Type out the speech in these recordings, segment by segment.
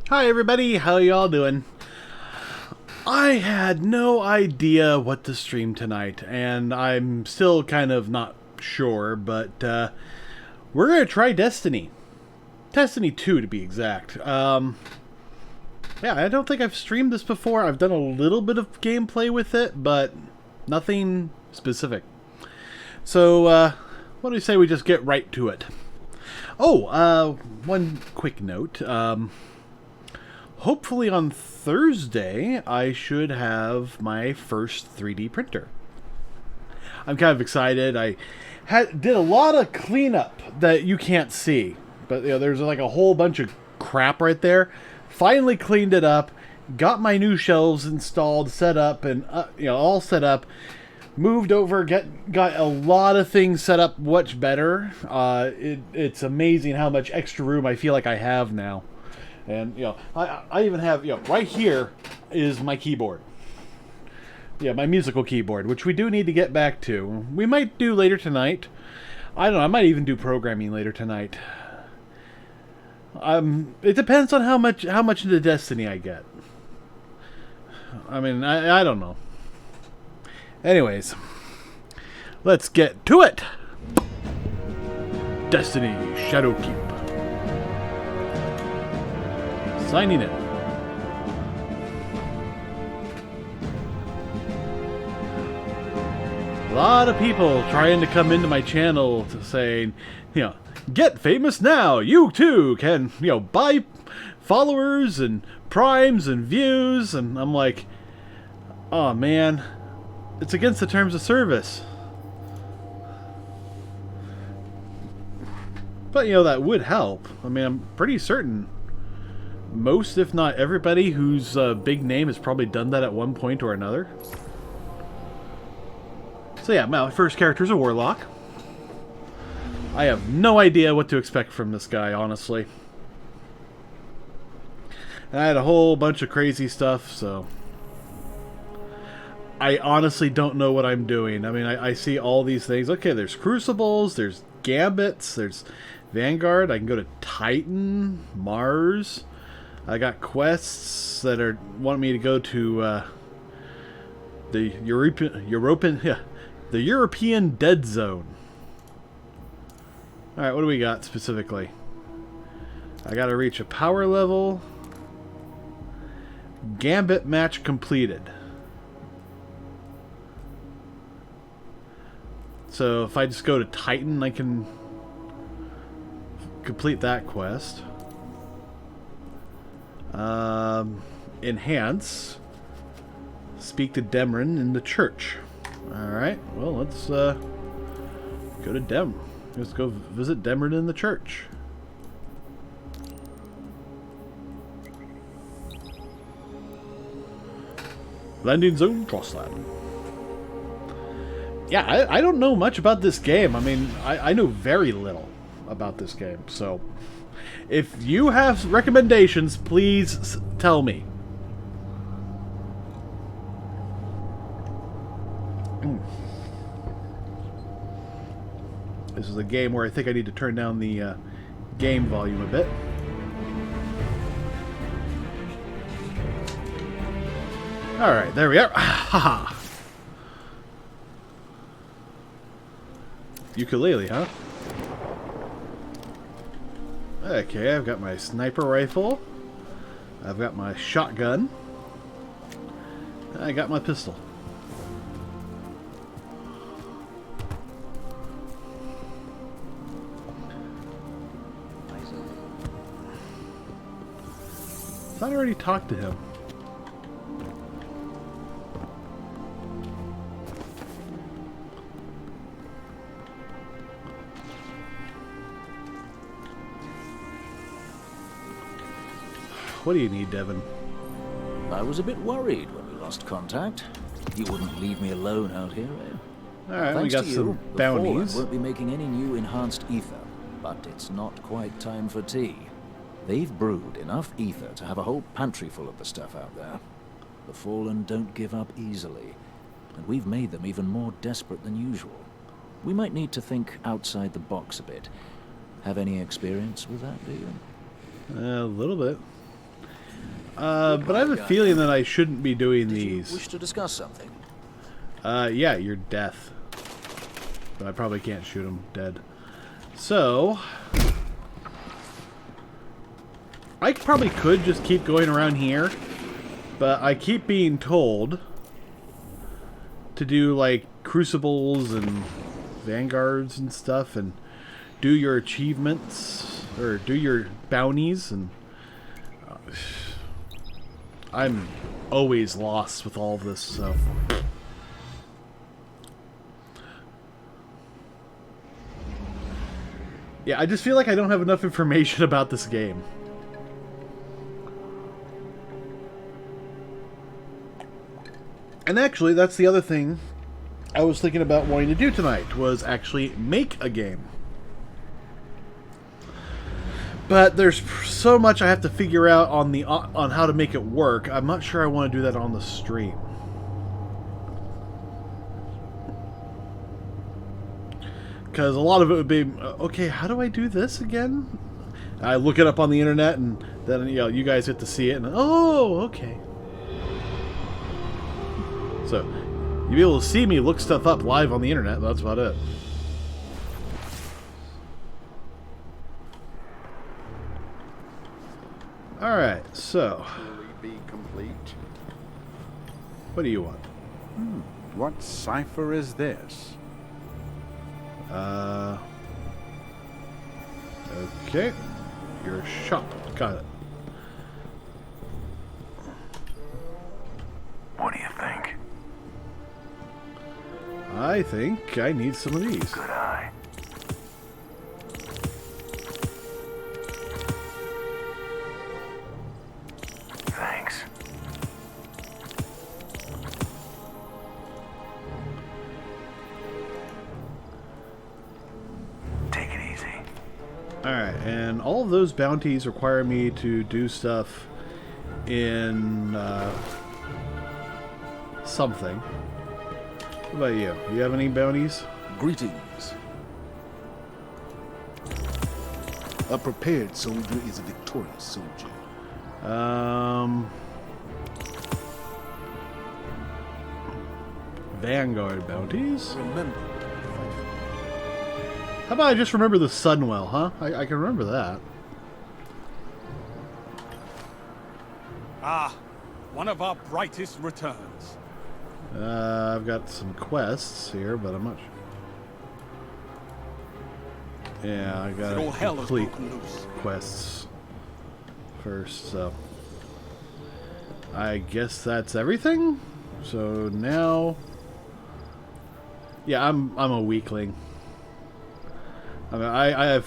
Hi everybody, how y'all doing? I had no idea what to stream tonight, and I'm still kind of not sure, but we're going to try Destiny. Destiny 2 to be exact. Yeah, I don't think I've streamed this before. I've done a little bit of gameplay with it, but nothing specific. So, what do we say we just get right to it? Oh, one quick note. Hopefully on Thursday, I should have my first 3D printer. I'm kind of excited. I did a lot of cleanup that you can't see, but there's like a whole bunch of crap right there. Finally cleaned it up, got my new shelves installed, set up, and all set up. Moved over, got a lot of things set up much better. It's amazing how much extra room I feel like I have now. And, I even have, right here is my keyboard. Yeah, my musical keyboard, which we do need to get back to. We might do later tonight. I don't know, I might even do programming later tonight. It depends on how much into Destiny I get. I mean, I don't know. Anyways, let's get to it! Destiny Shadowkeep. Signing in. A lot of people trying to come into my channel to say, get famous now. You too can, buy followers and primes and views. And I'm like, oh man, it's against the terms of service. But, that would help. I mean, I'm pretty certain most, if not everybody, whose big name has probably done that at one point or another. So yeah, my first character is a warlock. I have no idea what to expect from this guy, honestly. And I had a whole bunch of crazy stuff, so I honestly don't know what I'm doing. I mean, I see all these things. Okay, there's Crucibles, there's Gambits, there's Vanguard. I can go to Titan, Mars. I got quests that are want me to go to the European Dead Zone. All right, what do we got specifically? I got to reach a power level. Gambit match completed. So if I just go to Titan, I can complete that quest. Enhance. Speak to Demrin in the church. Alright, well, let's go to Let's go visit Demrin in the church. Landing zone, Crossland. Yeah, I don't know much about this game. I mean, I know very little about this game, so if you have recommendations, please tell me. This is a game where I think I need to turn down the game volume a bit. Alright, there we are. Haha. Ukulele, huh? Okay, I've got my sniper rifle. I've got my shotgun. I got my pistol. I thought I already talked to him. What do you need, Devin? I was a bit worried when we lost contact. You wouldn't leave me alone out here, eh? Alright, we got some bounties. The won't be making any new enhanced ether, but it's not quite time for tea. They've brewed enough ether to have a whole pantry full of the stuff out there. The Fallen don't give up easily, and we've made them even more desperate than usual. We might need to think outside the box a bit. Have any experience with that, do you? A little bit. But I have a feeling that I shouldn't be doing these. You wish to discuss something? Yeah, you're death. But I probably can't shoot him dead. So, I probably could just keep going around here, but I keep being told to do like crucibles and vanguards and stuff, and do your achievements or do your bounties, and I'm always lost with all of this, so. Yeah, I just feel like I don't have enough information about this game. And actually, that's the other thing I was thinking about wanting to do tonight, was actually make a game. But there's so much I have to figure out on how to make it work. I'm not sure I want to do that on the stream. Because a lot of it would be, okay, how do I do this again? I look it up on the internet, and then you guys get to see it, and oh, okay. So, you'll be able to see me look stuff up live on the internet, but that's about it. Alright, so. Be complete. What do you want? What cipher is this? Okay. Your shop. Got it. What do you think? I think I need some of these. Good eye. Thanks. Take it easy. Alright, and all of those bounties require me to do stuff in something. What about you? Do you have any bounties? Greetings. A prepared soldier is a victorious soldier. Vanguard bounties? Remember, How about I just remember the Sunwell, huh? I can remember that. Ah, one of our brightest returns. I've got some quests here, but I'm not sure. Yeah, I got All to hell has complete broken loose. quests first, so I guess that's everything. So now, yeah, I'm a weakling. I mean, I have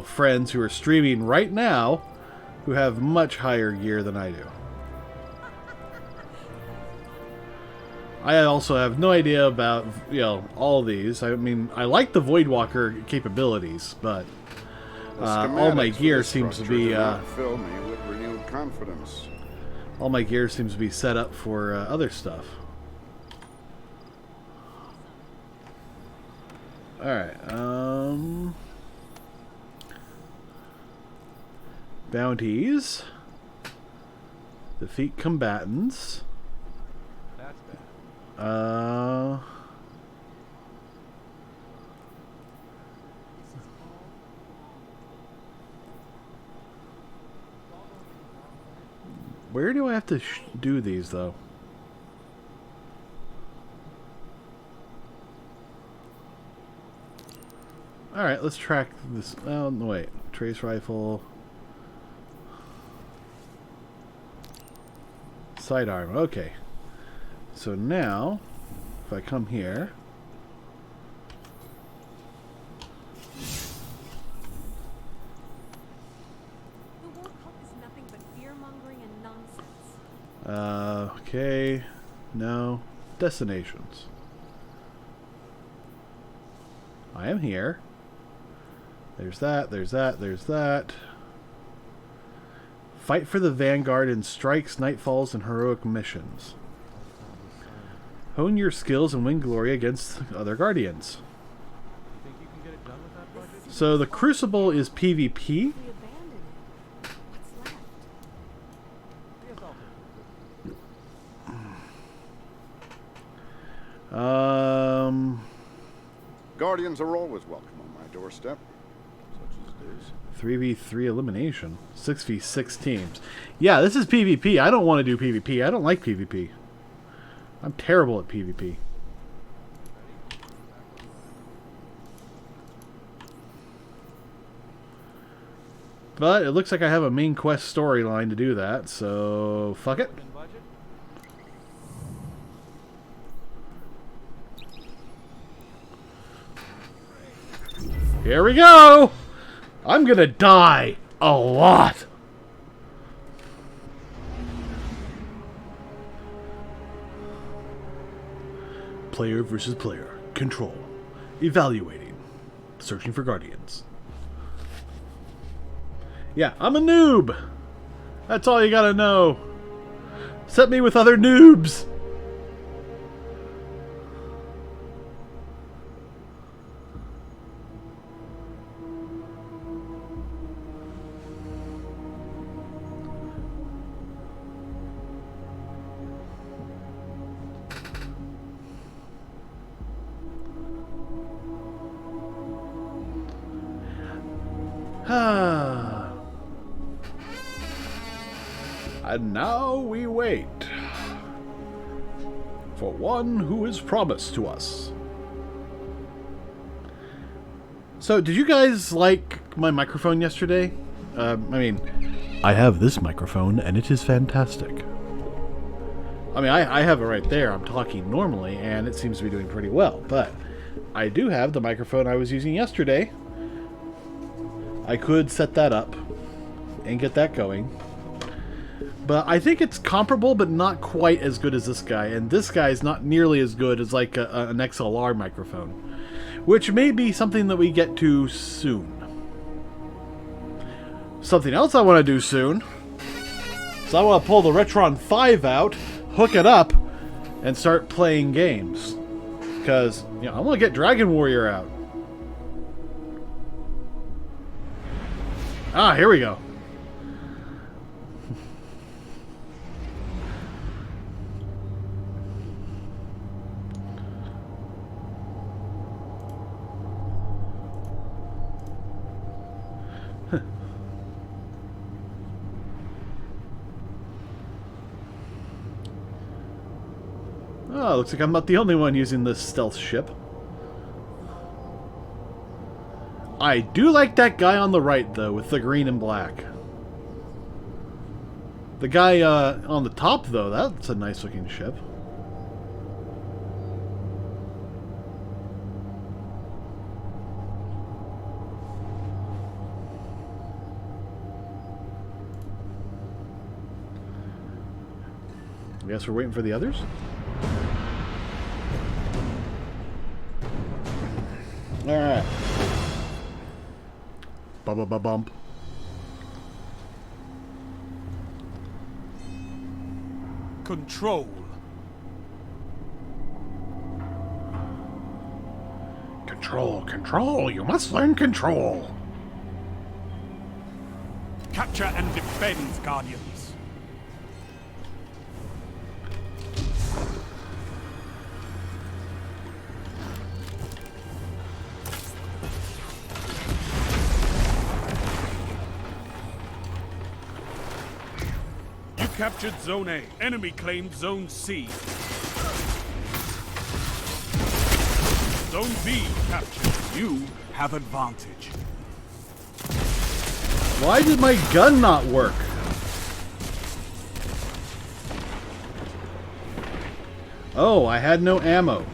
friends who are streaming right now who have much higher gear than I do. I also have no idea about, all these. I mean, I like the Voidwalker capabilities, but all my gear seems to be fill me with renewed confidence. all my gear seems to be set up for other stuff. All right. Bounties. Defeat combatants. Where do I have to do these, though? Alright, let's track this. Oh, no, wait. Trace rifle. Sidearm. Okay. So now, if I come here, The War Cult is nothing but fear-mongering and nonsense. okay, no, destinations. I am here. There's that, there's that, there's that. Fight for the Vanguard in strikes, nightfalls, and heroic missions. Hone your skills and win glory against other Guardians. So the Crucible is PvP. We abandon it. What's left? Guardians are always welcome on my doorstep. Such as this. 3v3 elimination. 6v6 teams. Yeah, this is PvP. I don't want to do PvP. I don't like PvP. I'm terrible at PvP. But it looks like I have a main quest storyline to do that, so fuck it. Here we go! I'm gonna die a lot! Player versus player. Control. Evaluating. Searching for guardians. Yeah, I'm a noob! That's all you gotta know. Set me with other noobs! And now we wait for one who is promised to us. So, did you guys like my microphone yesterday? I have this microphone and it is fantastic. I mean, I have it right there. I'm talking normally and it seems to be doing pretty well. But I do have the microphone I was using yesterday. I could set that up and get that going. But I think it's comparable, but not quite as good as this guy. And this guy is not nearly as good as like an XLR microphone. Which may be something that we get to soon. Something else I want to do soon. So I want to pull the Retron 5 out, hook it up, and start playing games. Because, you know, I want to get Dragon Warrior out. Ah, here we go. Oh, looks like I'm not the only one using this stealth ship. I do like that guy on the right, though, with the green and black. The guy on the top, though, that's a nice-looking ship. I guess we're waiting for the others? Alright. Bump. Control. Control. You must learn control. Capture and defend, Guardians. Captured Zone A. Enemy claimed Zone C. Zone B captured. You have advantage. Why did my gun not work? Oh, I had no ammo.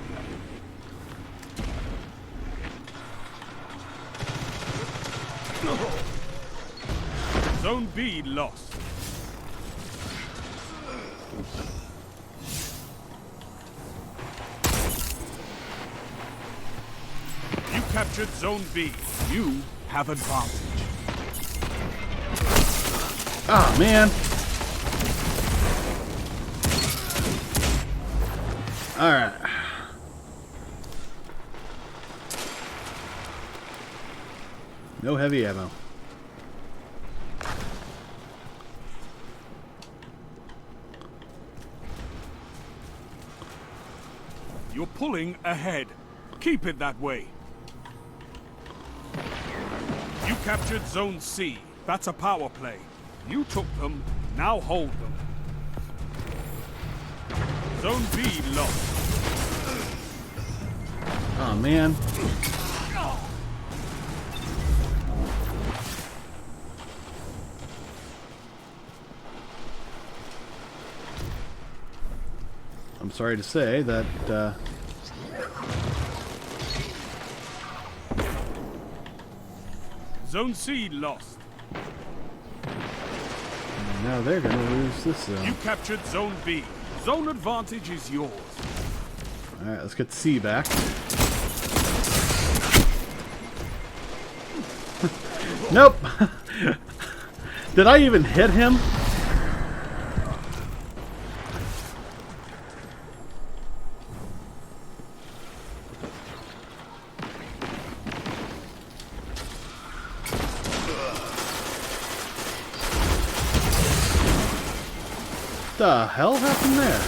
Zone B lost. Captured Zone B. You have advantage. Ah, man. Alright. No heavy ammo. You're pulling ahead. Keep it that way. You captured Zone C. That's a power play. You took them, now hold them. Zone B lost. Oh man. I'm sorry to say that Zone C lost. now they're gonna lose this zone. You captured Zone B. Zone advantage is yours. Alright, let's get C back. Nope! Did I even hit him? What the hell happened there?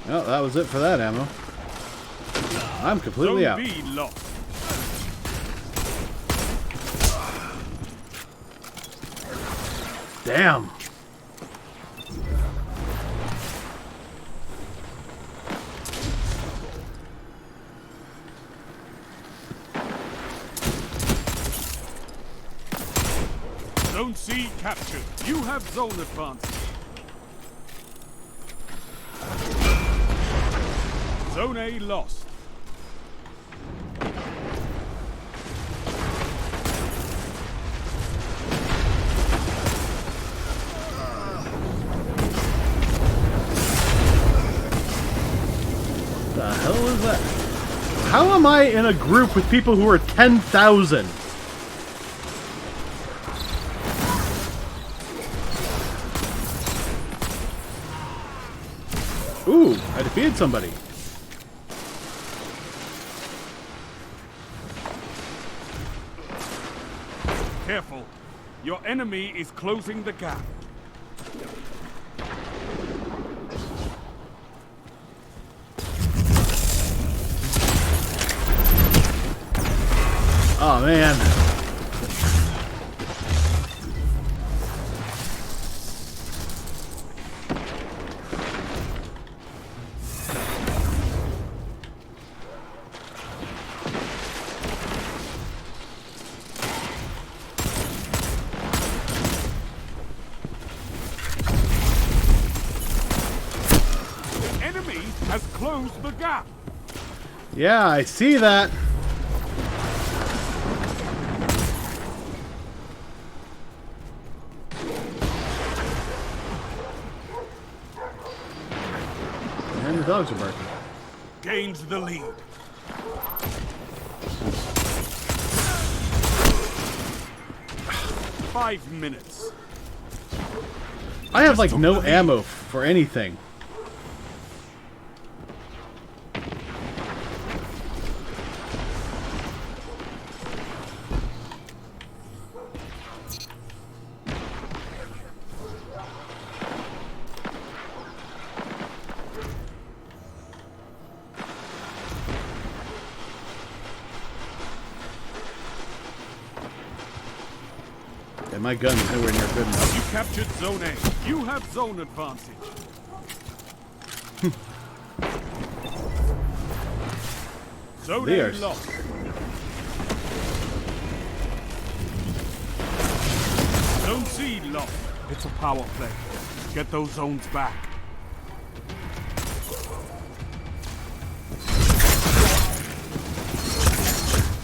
Well, that was it for that ammo. I'm completely out. Zone B lost. Damn. Zone C captured. You have zone advantage. Zone A lost. The hell is that? How am I in a group with people who are 10,000? Ooh, I defeated somebody. Careful. Your enemy is closing the gap. Oh man. The enemy has closed the gap. Yeah, I see that. And the dogs are barking. Gains the lead. Five minutes. I have like no ammo for anything. And my gun is nowhere near good enough. You captured Zone A. You have zone advantage. Zone They A are lost. Zone C lost. It's a power play. Get those zones back.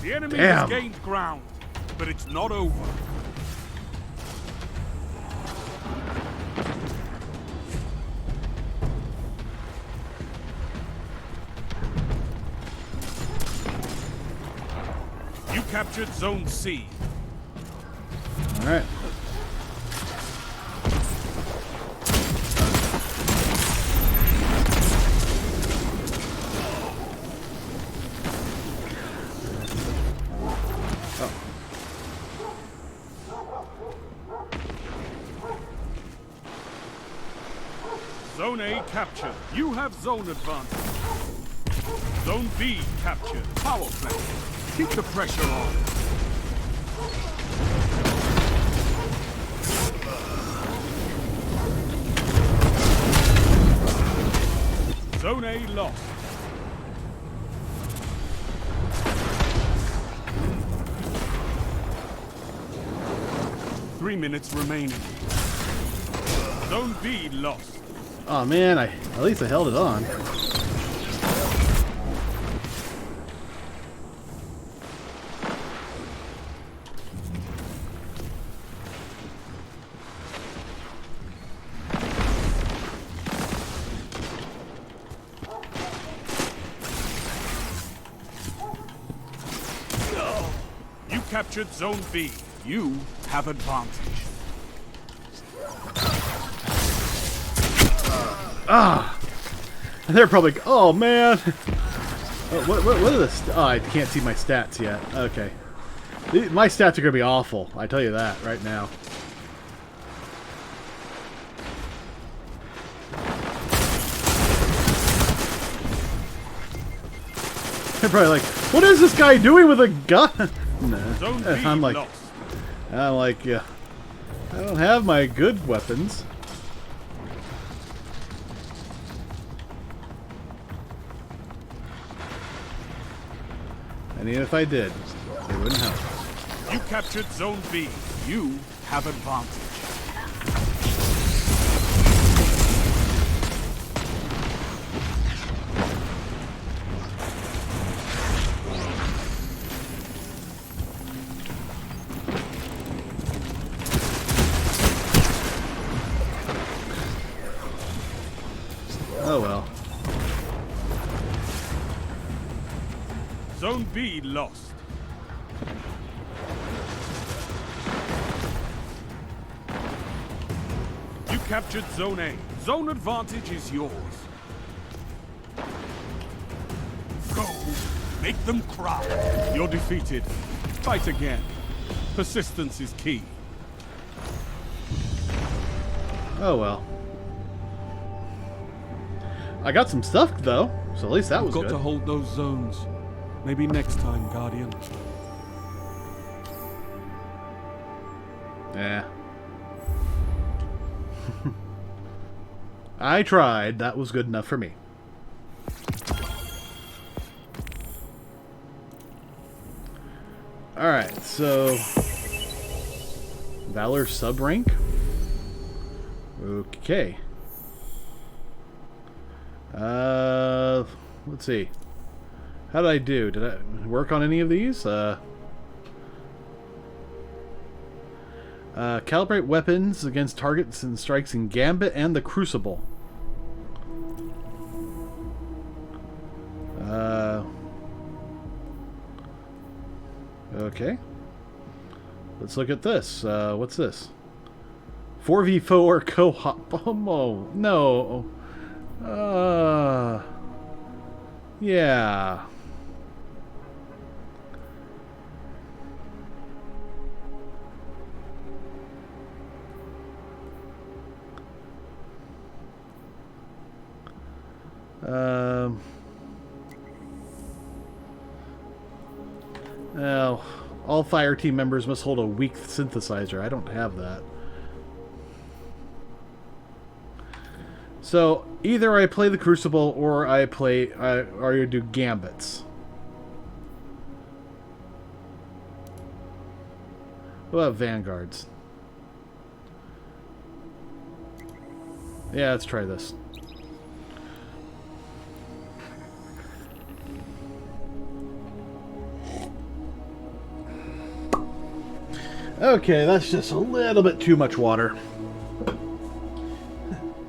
The enemy has gained ground, but it's not over. You captured Zone C. All right. Zone A captured. You have zone advantage. Zone B captured. Power play. Keep the pressure on. Zone A lost. Three minutes remaining. Zone B lost. Oh man, at least I held it on. You captured Zone B. You have advantage. They're probably. Oh man. What are the? Oh, I can't see my stats yet. Okay, my stats are gonna be awful. I tell you that right now. They're probably like, "What is this guy doing with a gun?" Zone B I'm like, lost. yeah, I don't have my good weapons. And even if I did, it wouldn't help. You captured Zone B. You have advantage. Oh well. Zone B lost. You captured Zone A. Zone advantage is yours. Go. Make them cry. You're defeated. Fight again. Persistence is key. Oh well. I got some stuff though, so at least that was Got good. to hold those zones. Maybe next time, Guardian. Yeah. I tried. That was good enough for me. Alright, so... Valor sub-rank? Okay. Let's see. How did I do? Did I work on any of these? Calibrate weapons against targets and strikes in Gambit and the Crucible. Okay. Let's look at this. What's this? 4v4 co-op. Oh, no. Yeah. Oh, all fire team members must hold a weak synthesizer. I don't have that. So either I play the Crucible or I play, or you do Gambits. What about Vanguards? Yeah, let's try this. Okay, that's just a little bit too much water.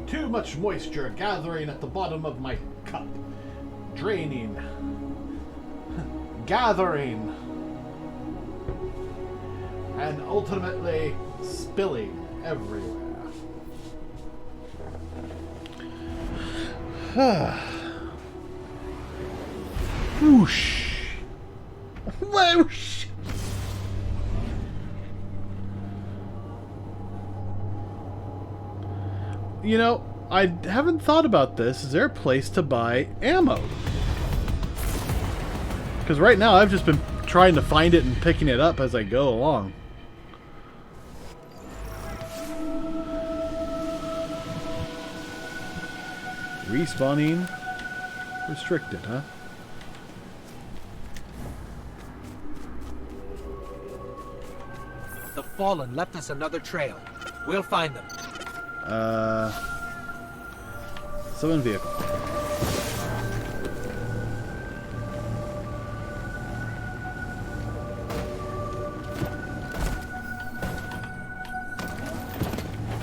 Too much moisture gathering at the bottom of my cup. Draining. Gathering. And ultimately spilling everywhere. Whoosh. Whoosh. You know, I haven't thought about this. Is there a place to buy ammo? Because right now I've just been trying to find it and picking it up as I go along. Respawning restricted, huh? The Fallen left us another trail. We'll find them. Summon vehicle.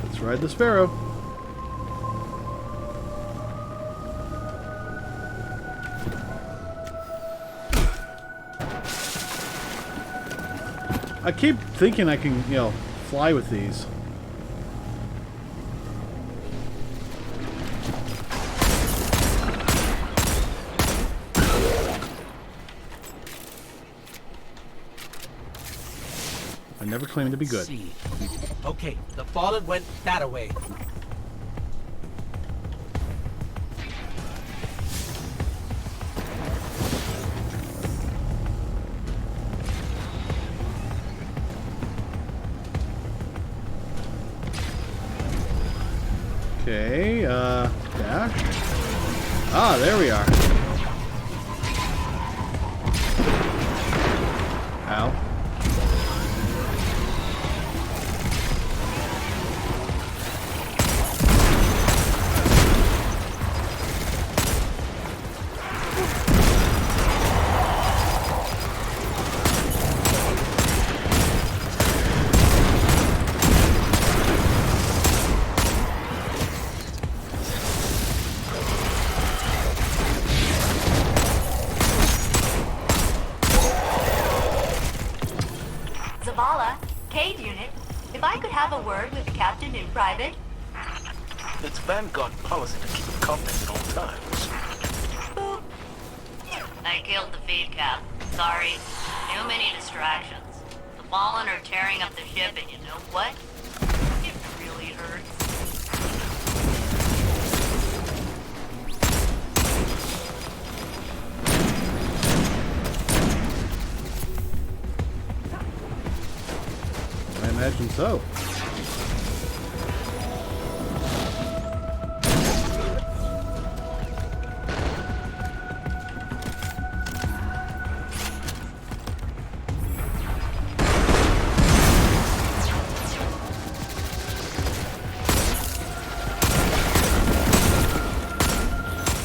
Let's ride the Sparrow. I keep thinking I can, you know, fly with these. I never claimed to be good. See. Okay, the Fallen went that way. Okay, dash. Ah, there we are. Ow. Cade unit, if I could have a word with the captain in private. It's Vanguard policy to keep him confident at all times. Boop. I killed the feed cap. Sorry. Too many distractions. The Fallen are tearing up the ship, and you know what? It really hurts. I imagine so.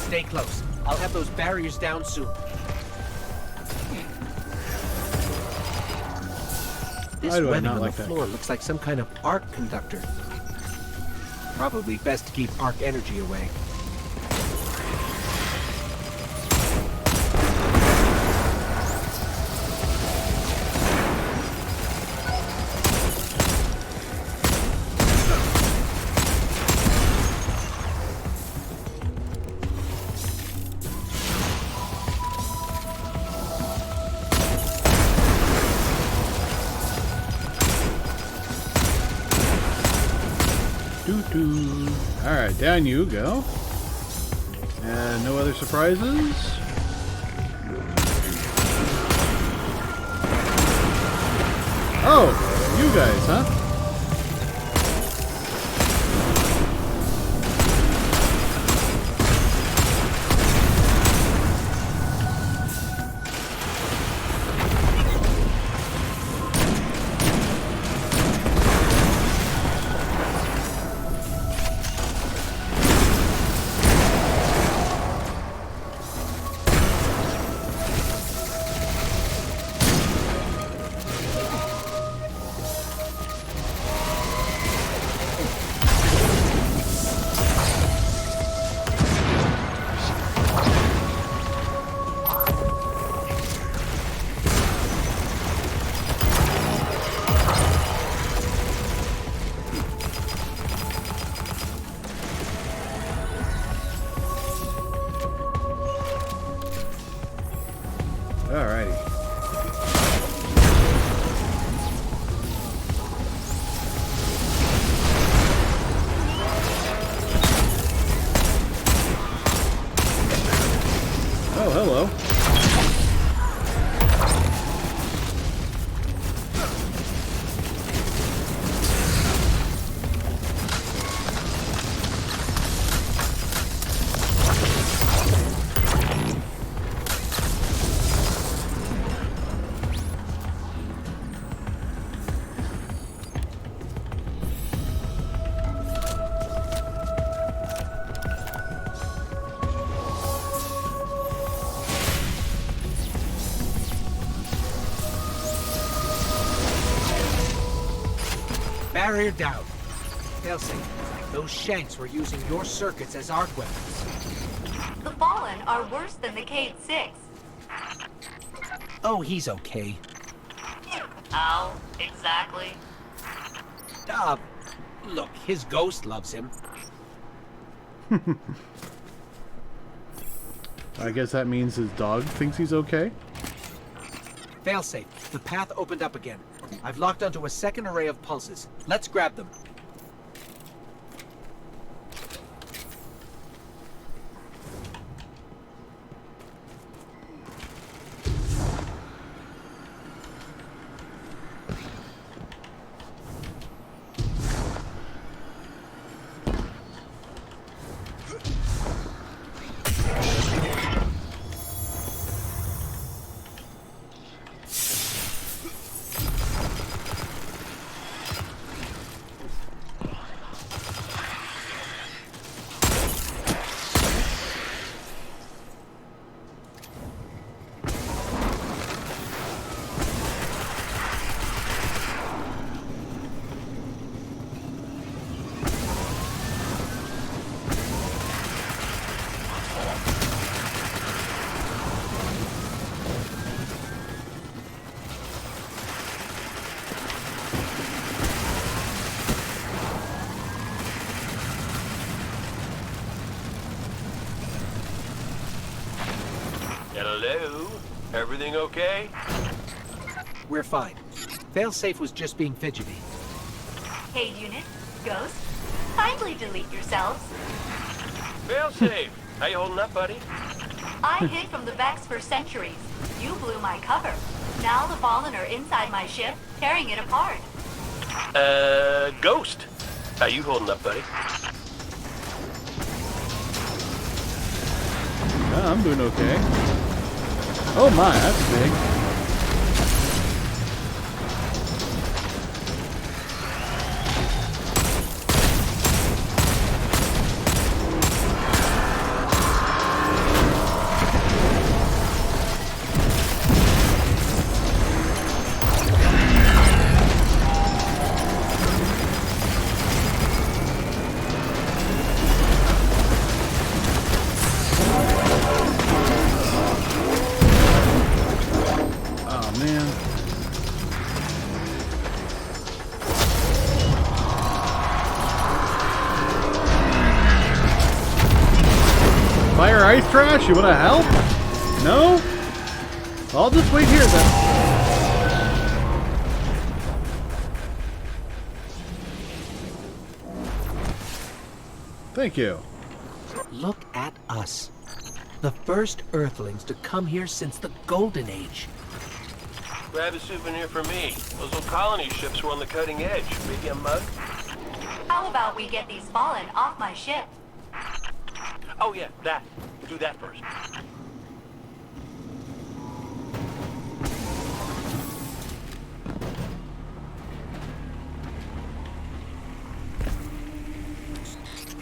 Stay close. I'll have those barriers down soon. This Why do I webbing not on like the that? floor looks like some kind of arc conductor. Probably best to keep arc energy away. Alright, down you go. And no other surprises? Oh, you guys, huh? Barrier down. Failsafe, those Shanks were using your circuits as arc weapons. The Fallen are worse than the Cade 6. Oh, he's okay. How exactly? Look, his ghost loves him. I guess that means his dog thinks he's okay. Failsafe, the path opened up again. I've locked onto a second array of pulses. Let's grab them. Hello? Everything okay? We're fine. Failsafe was just being fidgety. Hey, unit, Ghost, kindly delete yourselves. Fail safe. How you holding up, buddy? I hid from the Vex for centuries. You blew my cover. Now the Fallen are inside my ship, tearing it apart. Ghost. How you holding up, buddy? I'm doing okay. Oh my, that's big. Fire ice trash? You wanna help? No? I'll just wait here then. Thank you. Look at us. The first Earthlings to come here since the Golden Age. Grab a souvenir for me. Those old colony ships were on the cutting edge. Maybe a mug? How about we get these Fallen off my ship? Oh yeah, that. Do that first.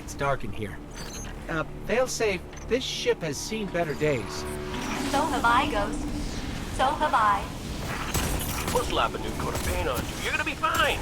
It's dark in here. Failsafe, this ship has seen better days. So have I, Ghost. So have I. We'll slap a new coat of paint on you. You're gonna be fine.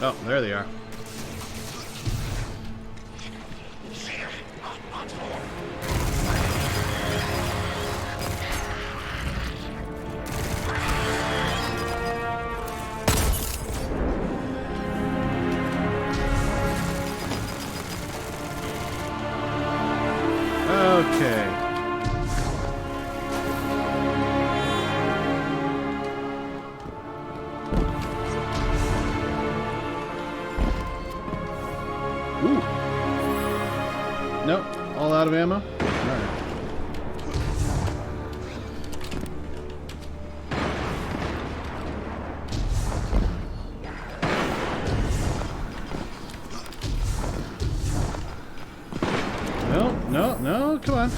Oh, there they are. Okay. Ooh. Nope. All out of ammo? Alright. No, come on.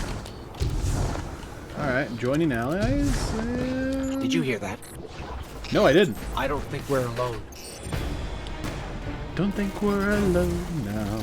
Alright, joining allies. Did you hear that? No, I didn't. I don't think we're alone. Don't think we're alone now.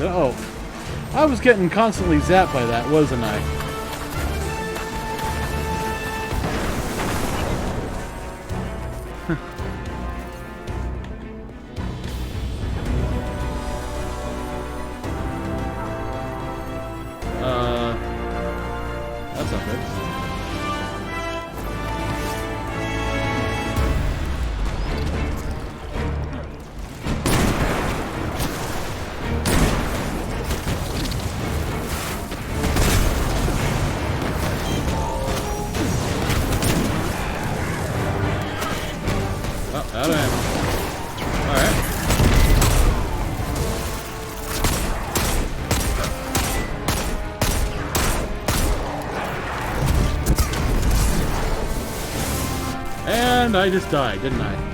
Oh, I was getting constantly zapped by that, wasn't I? That's not good. Out of ammo. Alright. And I just died, didn't I?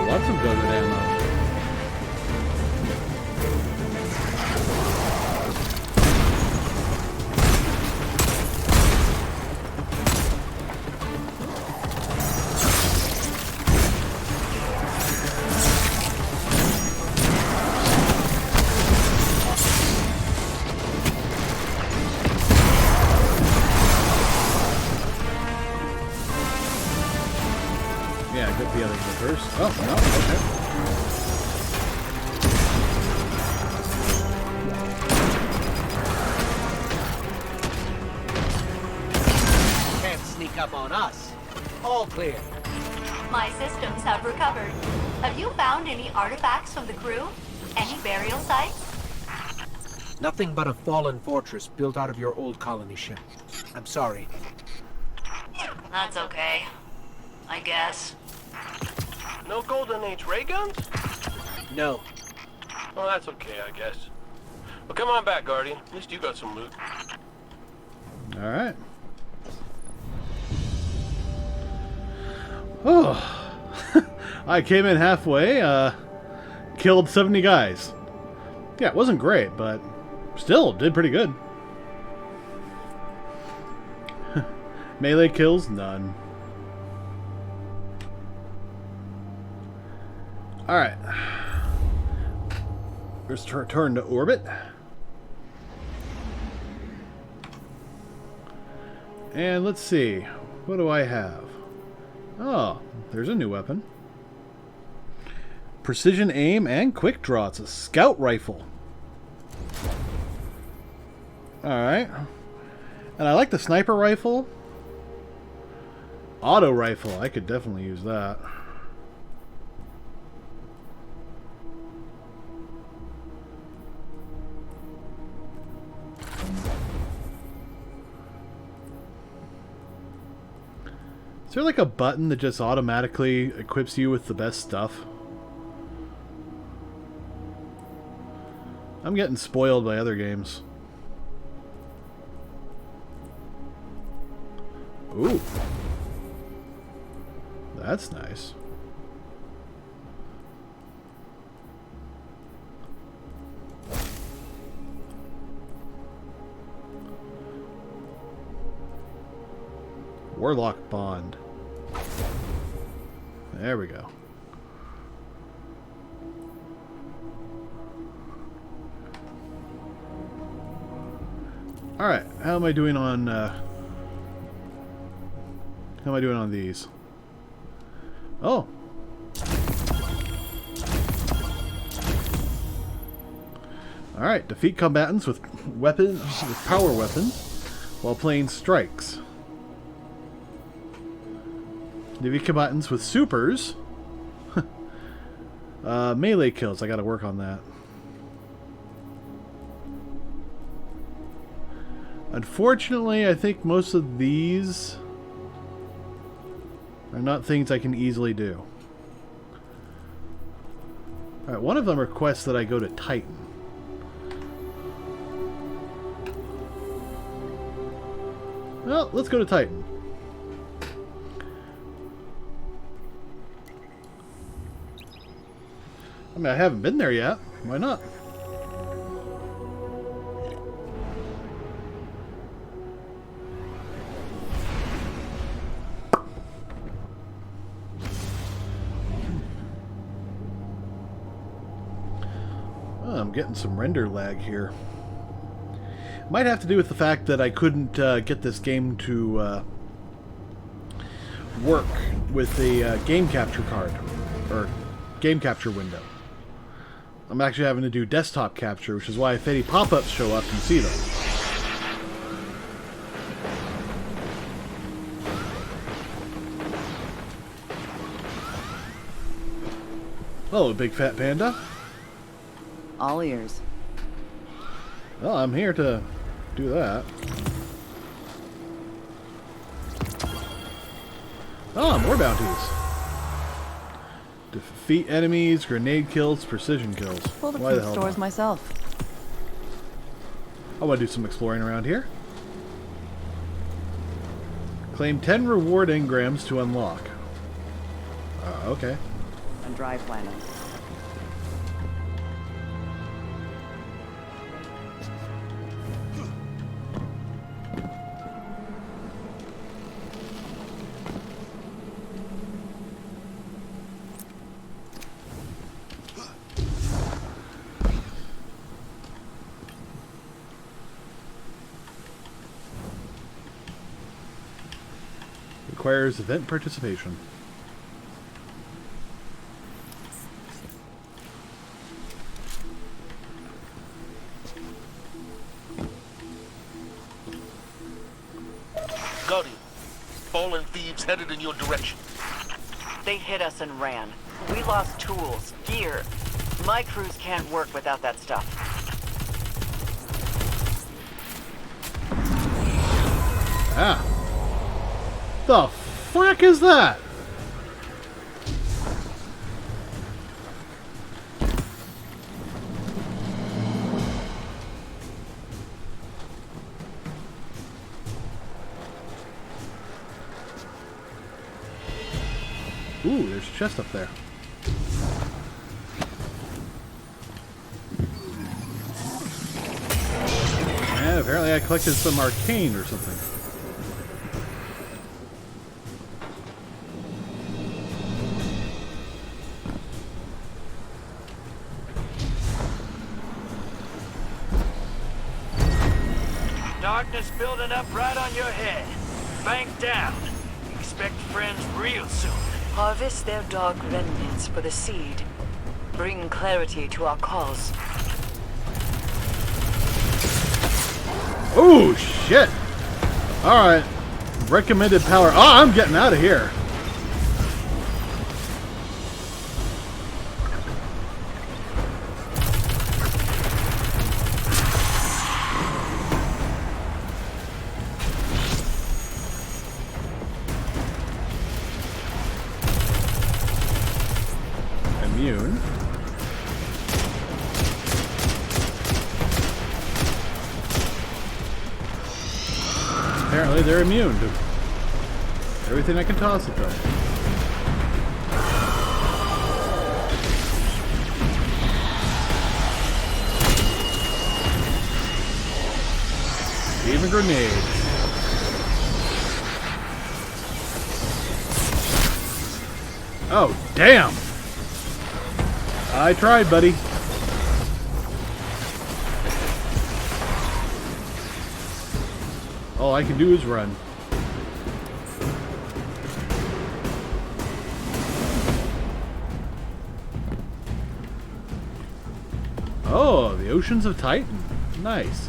Lots of gun ammo. Yeah, get the other one first. Oh, no, Can't sneak up on us. All clear. My systems have recovered. Have you found any artifacts from the crew? Any burial sites? Nothing but a fallen fortress built out of your old colony ship. I'm sorry. That's okay. I guess. No Golden Age ray guns? No. Well, that's okay, I guess. Well, come on back, Guardian. At least you got some loot. Alright. Oh. I came in halfway, killed 70 guys. Yeah, it wasn't great, but still did pretty good. Melee kills, none. Alright. Let's return to orbit. And let's see. What do I have? Oh, there's a new weapon. Precision aim and quick draw. It's a scout rifle. Alright. And I like the sniper rifle. Auto rifle. I could definitely use that. Is there like a button that just automatically equips you with the best stuff? I'm getting spoiled by other games. Ooh. That's nice. Warlock Bond. There we go. Alright, how am I doing on these? Oh. Alright, defeat combatants with power weapons while playing strikes. Defeat combatants with supers. Melee kills, I gotta work on that. Unfortunately, I think most of these are not things I can easily do. Alright, one of them requests that I go to Titan. Well, let's go to Titan. I mean, I haven't been there yet. Why not? I'm getting some render lag here. Might have to do with the fact that I couldn't get this game to work with the game capture card or game capture window. I'm actually having to do desktop capture, which is why if any pop-ups show up, you see them. Hello, big fat panda. All ears. Well, I'm here to do that. Oh, more bounties. Defeat enemies, grenade kills, precision kills. Pulled a Why the few hell stores not? myself. I want to do some exploring around here. Claim 10 reward engrams to unlock. Okay. And dry planner. Requires event participation. Guardian, fallen thieves headed in your direction. They hit us and ran. We lost tools, gear. My crews can't work without that stuff. Ah. The frick is that? Ooh, there's a chest up there. And apparently I collected some arcane or something. Darkness building up right on your head. Bank down. Expect friends real soon. Harvest their dark remnants for the seed. Bring clarity to our cause. Oh, shit. Alright. Recommended power. Oh, I'm getting out of here. immune. Apparently they're immune to everything I can toss at them. Even grenades. Oh, damn! I tried, buddy. All I can do is run. Oh, the Oceans of Titan. Nice.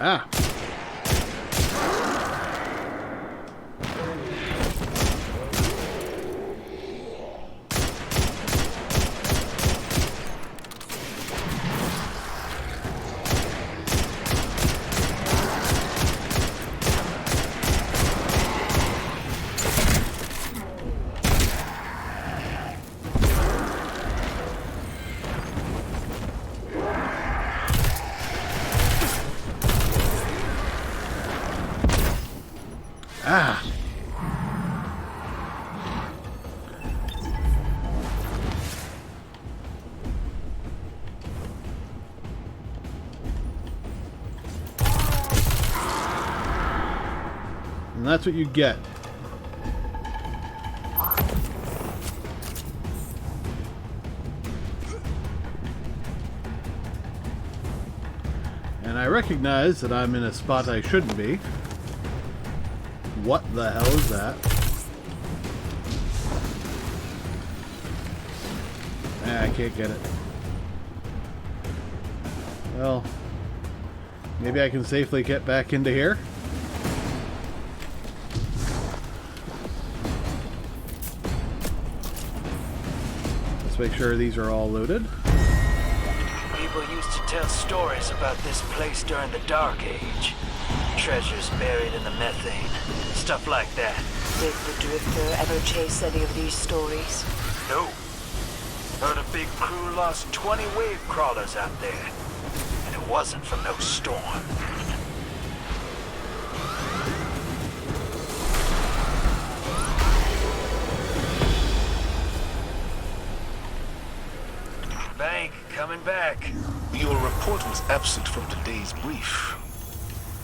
Ah. Ah. And that's what you get. And I recognize that I'm in a spot I shouldn't be. What the hell is that? I can't get it. Well, maybe I can safely get back into here. Let's make sure these are all loaded. People used to tell stories about this place during the Dark Age. Treasures buried in the methane. Stuff like that. Did the Drifter ever chase any of these stories? No. Heard a big crew lost 20 wave crawlers out there. And it wasn't from no storm. Bank, coming back. Your report was absent from today's brief.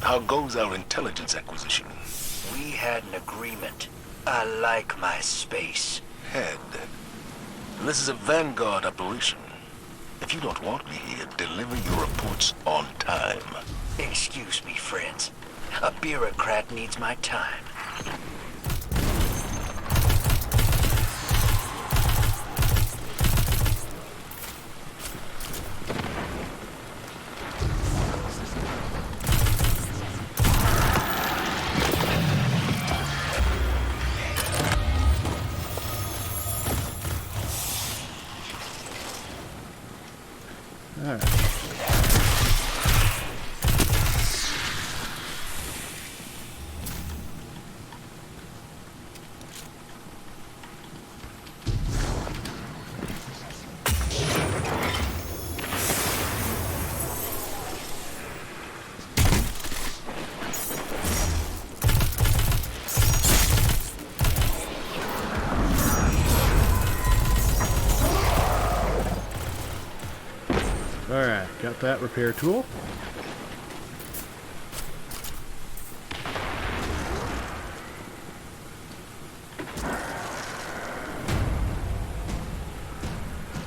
How goes our intelligence acquisition? We had an agreement. I like my space. Had. This is a vanguard operation. If you don't want me here, deliver your reports on time. Excuse me, friends. A bureaucrat needs my time. Alright, got that repair tool.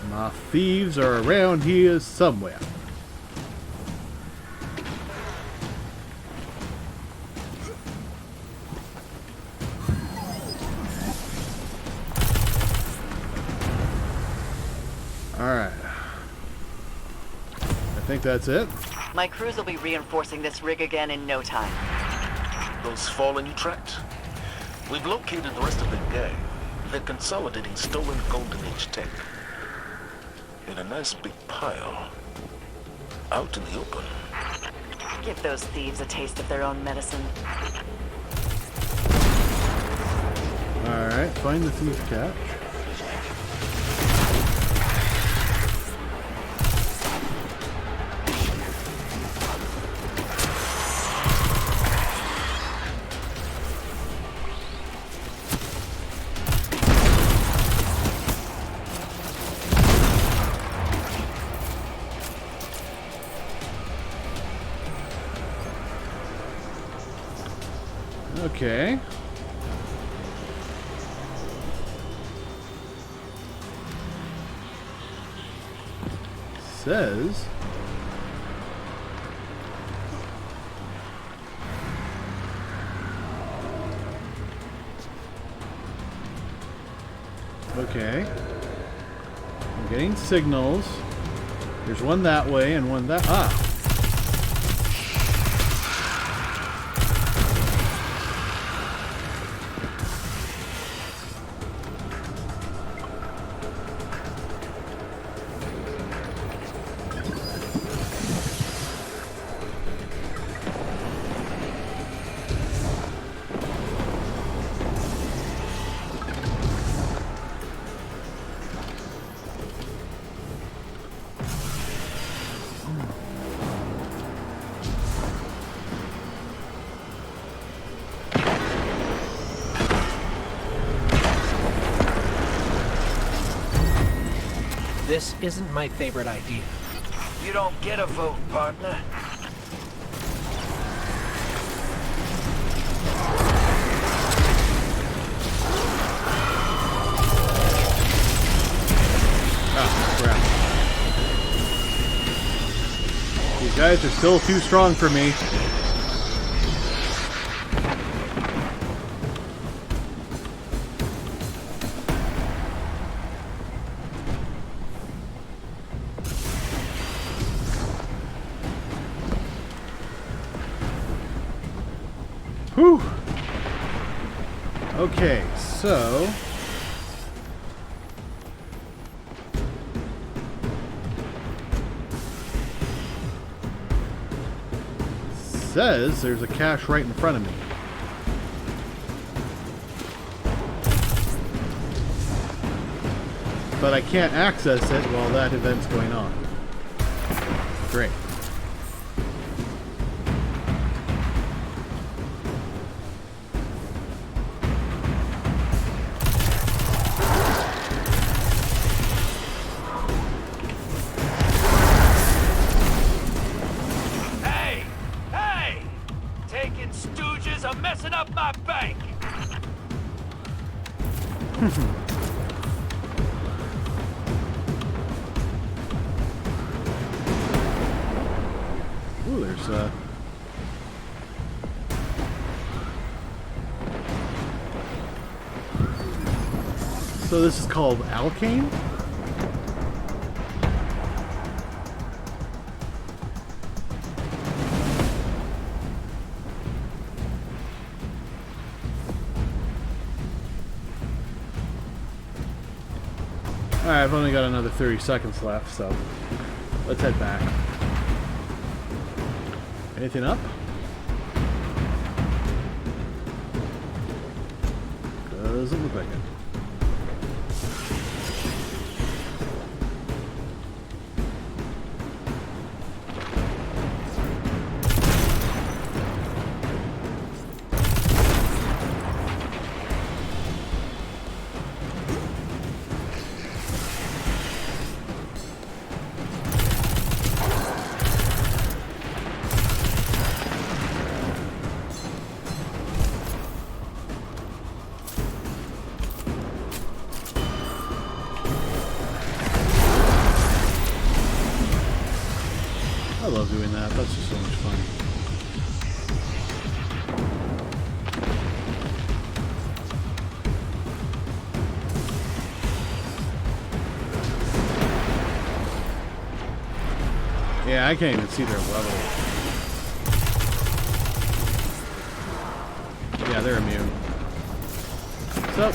My thieves are around here somewhere. Alright. I think that's it. My crews will be reinforcing this rig again in no time. Those fallen you tracked? We've located the rest of the gang. They're consolidating stolen Golden Age tech. in a nice big pile. Out in the open. Give those thieves a taste of their own medicine. Alright, find the thief catch. Okay. Says okay. I'm getting signals. There's one that way and one that This isn't my favorite idea. You don't get a vote, partner. oh crap. These guys are still too strong for me. Whew. Okay, so says there's a cache right in front of me. But I can't access it while that event's going on. Great. Ooh, there's so this is called Alkane? Alright, I've only got another 30 seconds left, so let's head back. Anything up? Doesn't look like it. I love doing that. That's just so much fun. Yeah, I can't even see their level. Yeah, they're immune. So,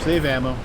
save ammo.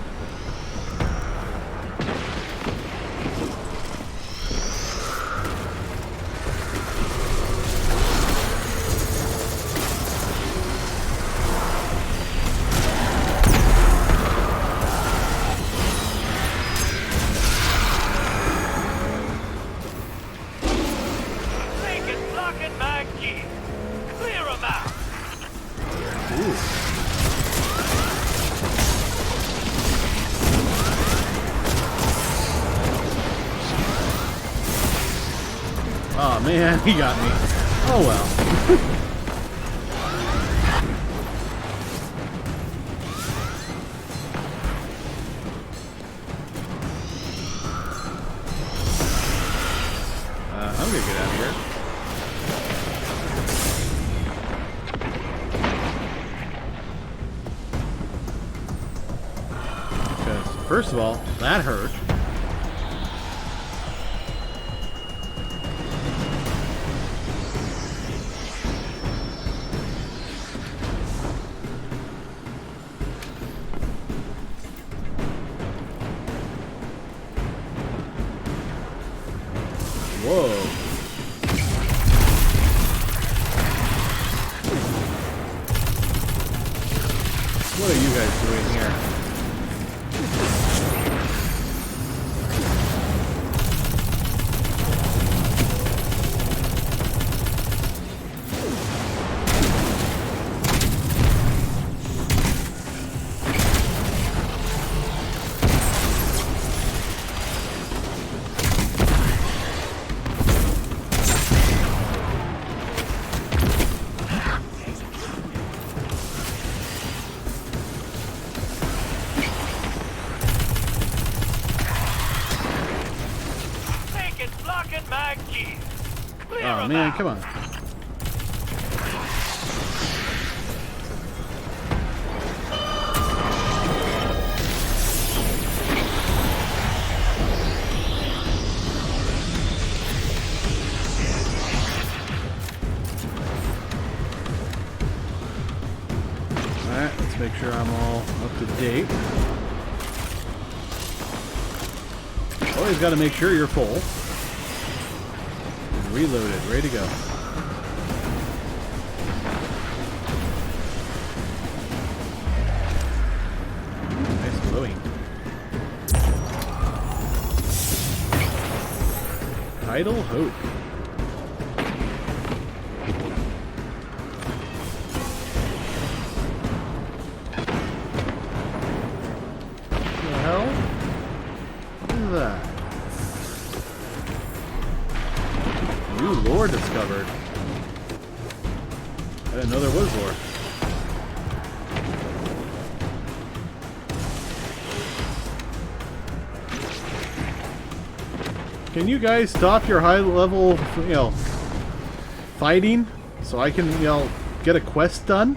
Oh man, he got me. Oh well. I'm gonna get out of here. Because, first of all, that hurt. Whoa. What are you guys doing here? Oh man, come on. Alright, let's make sure I'm all up to date. Always got to make sure you're full. Reloaded, ready to go. Nice glowing. Tidal Hope. What the hell? What is that? New lore discovered. I didn't know there was lore. Can you guys stop your high level, fighting so I can, get a quest done?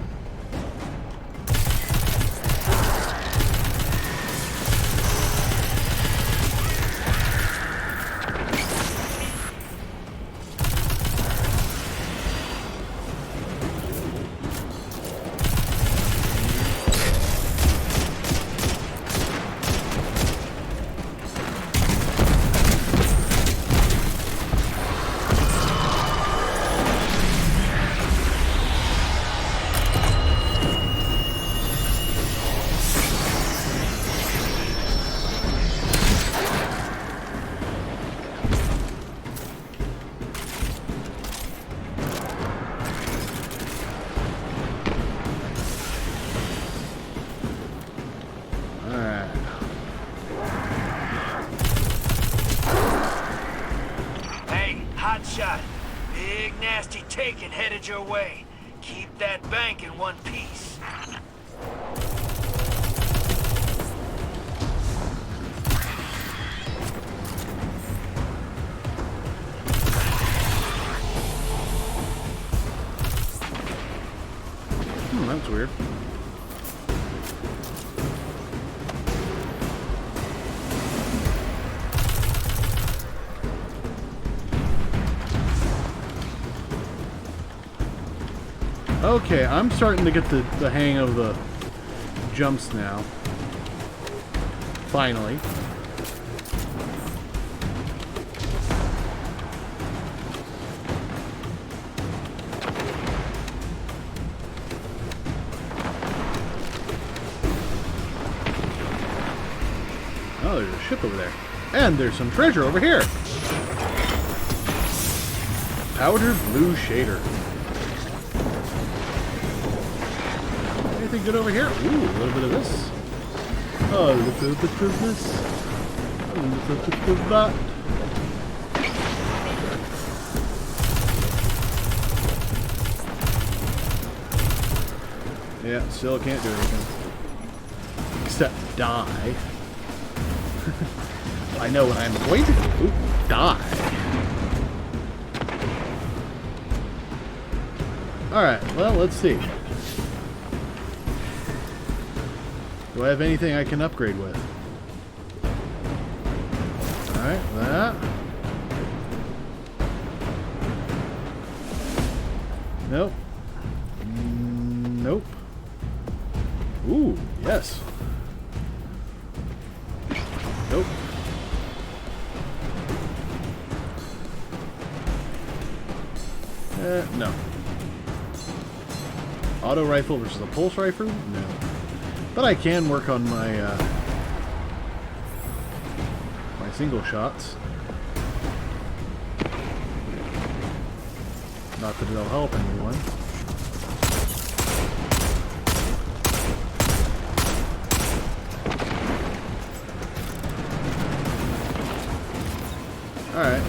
Big nasty taking headed your way. Keep that bank in one piece. That's weird. Okay, I'm starting to get the hang of the jumps now. Finally. Oh, there's a ship over there. And there's some treasure over here. Powder blue shader. Anything good over here? Ooh, a little bit of this. A little bit of this. A little bit of that. Yeah, still can't do anything. Except die. I know what I'm going to do. Die. Alright, well, let's see. Do I have anything I can upgrade with? Alright, that. Nope. Nope. Ooh, yes. Nope. No. Auto rifle versus a pulse rifle? No. But I can work on my my single shots. Not that it'll help anyone. Alright,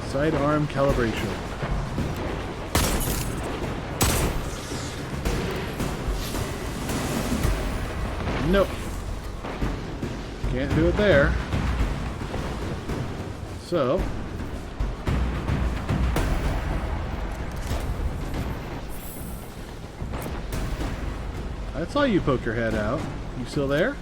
Sidearm Calibration. Nope. Can't do it there. So... I saw you poke your head out. You still there?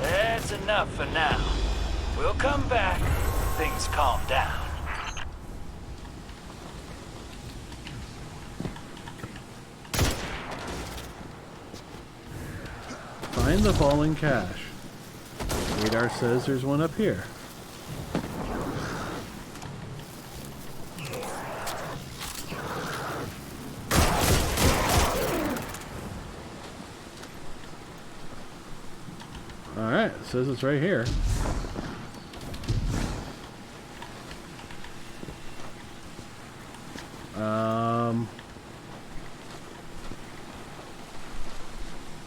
That's enough for now. We'll come back when things calm down. Find the fallen cache. Radar says there's one up here. Alright, it says it's right here.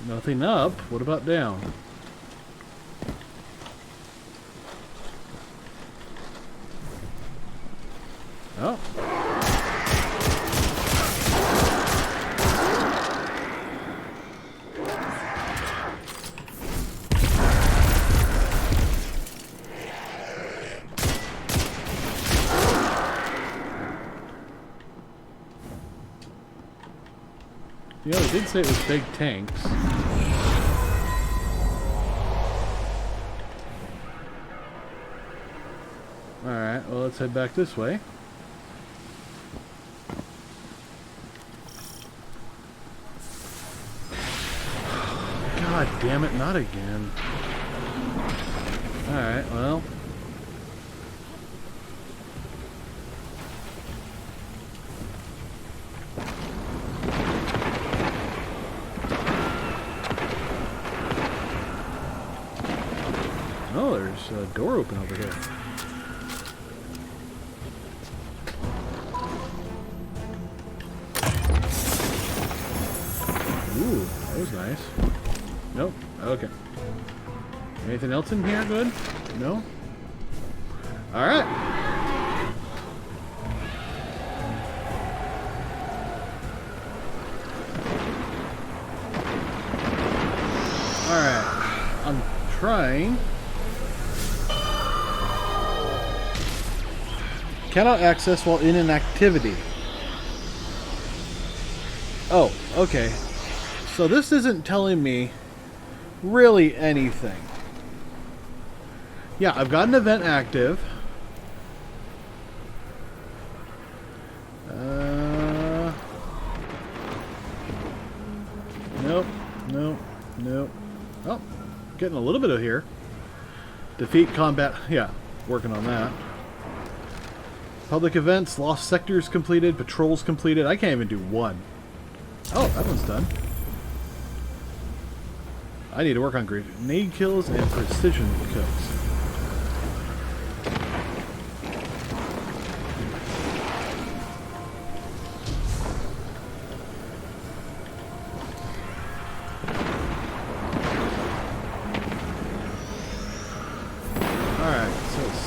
Nothing up. What about down? Oh. You know, they did say it was big tanks. Alright, well, let's head back this way. God damn it, not again. Alright, well. Oh, there's a door open over here. Ooh, that was nice. Nope. Okay. Anything else in here good? No? Alright. Alright. I'm trying. Cannot access while in an activity. Oh, okay. So this isn't telling me really anything. Yeah, I've got an event active. Nope, nope, nope. Oh, getting a little bit of here. Defeat combat. Yeah, working on that. Public events, lost sectors completed, patrols completed. I can't even do one. Oh, that one's done. I need to work on grenade kills and precision kills.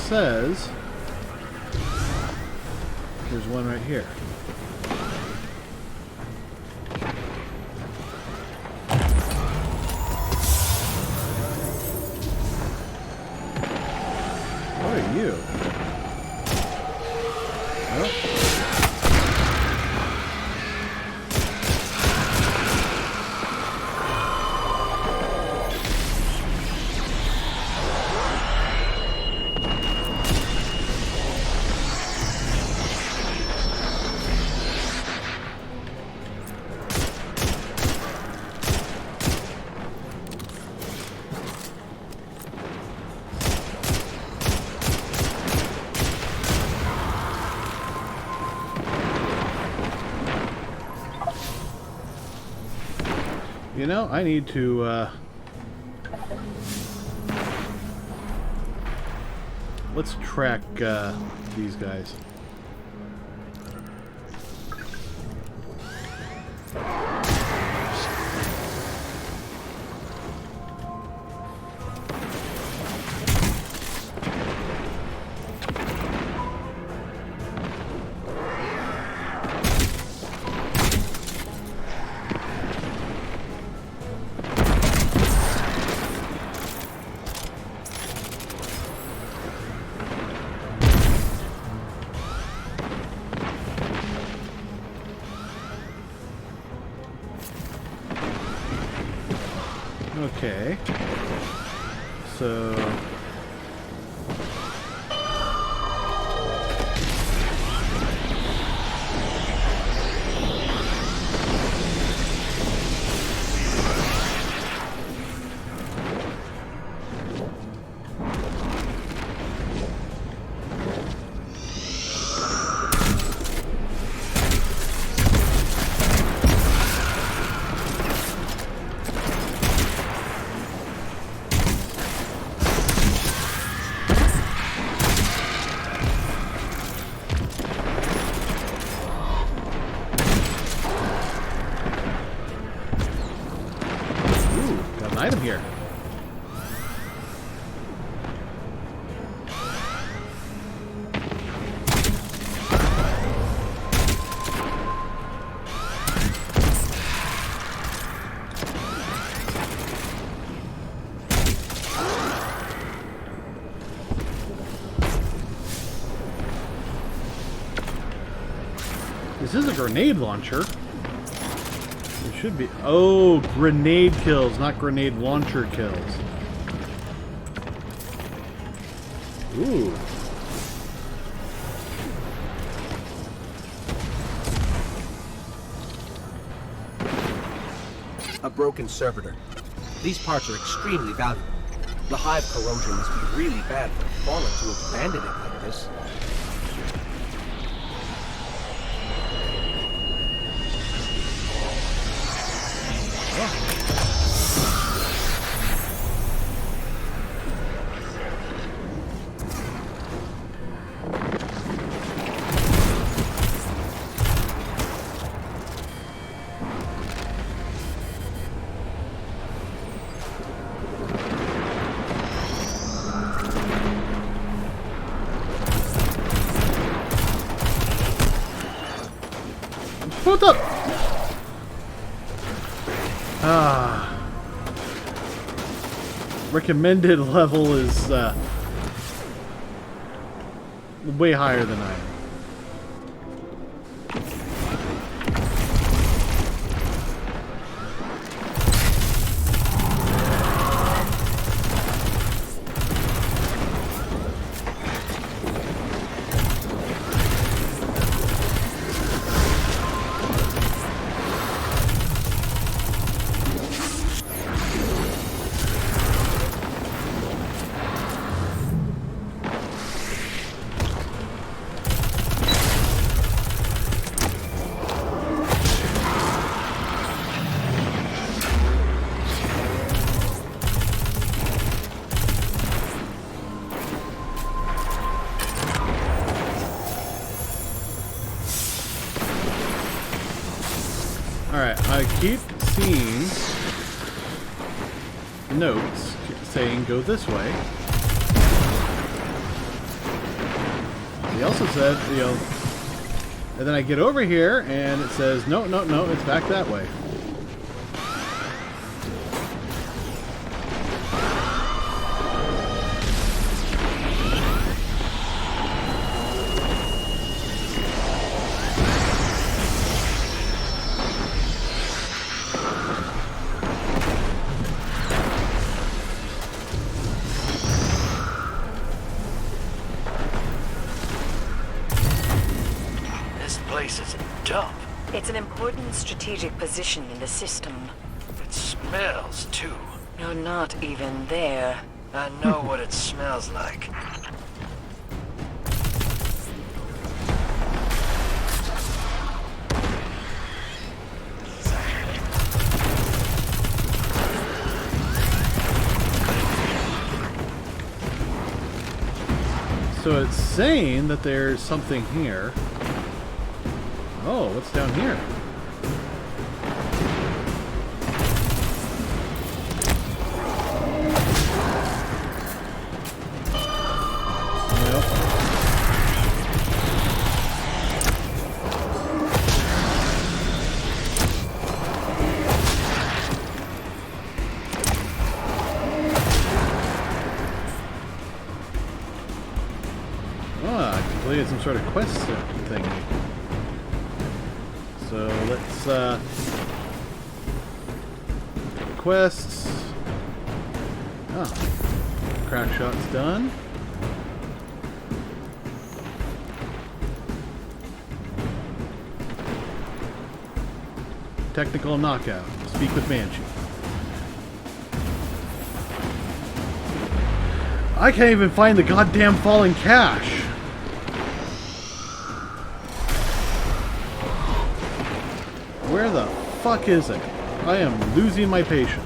says there's one right here. What are you? Well. You know, I need to, let's track, these guys. Okay, so item here. This is a grenade launcher. Should be. Oh, grenade kills, not grenade launcher kills. Ooh. A broken servitor. These parts are extremely valuable. The hive corrosion must be really bad for Fallen to have abandoned it like this. What the? Recommended level is way higher than I am. Alright, I keep seeing notes saying go this way. He also said, you know, and then I get over here and it says, no, no, no, it's back that way. It's an important strategic position in the system. It smells, too. You're not even there. I know what it smells like. So it's saying that there's something here. Oh, what's down here? I completed some sort of quest thingy. So let's quests. Oh, crack shot's done. Technical knockout. Speak with Banshee. I can't even find the goddamn fallen cache. Where the fuck is it? I am losing my patience.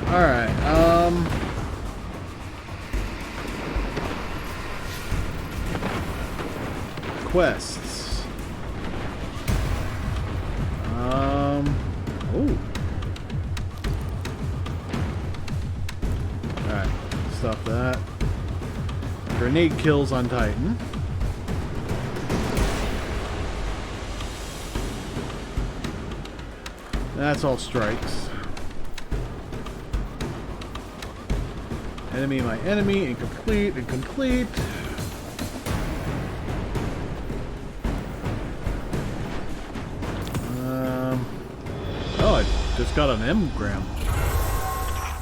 Alright, quests. Oh. Alright, stop that. Grenade kills on Titan. That's all strikes. Enemy, my enemy, incomplete, incomplete. Oh, I just got an engram.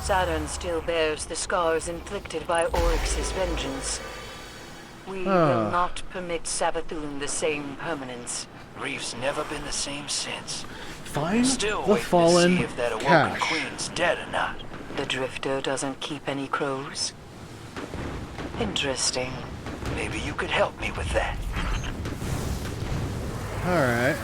Saturn still bears the scars inflicted by Oryx's vengeance. We will not permit Savathun the same permanence. Reef's never been the same since. Find Still the waiting fallen to see if that awoken cache. queen's dead or not. The Drifter doesn't keep any crows. Interesting. Maybe you could help me with that. Alright.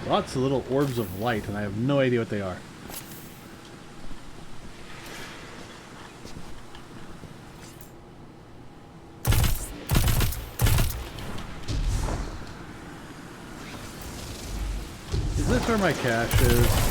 Lots of little orbs of light, and I have no idea what they are. Is this where my cache is?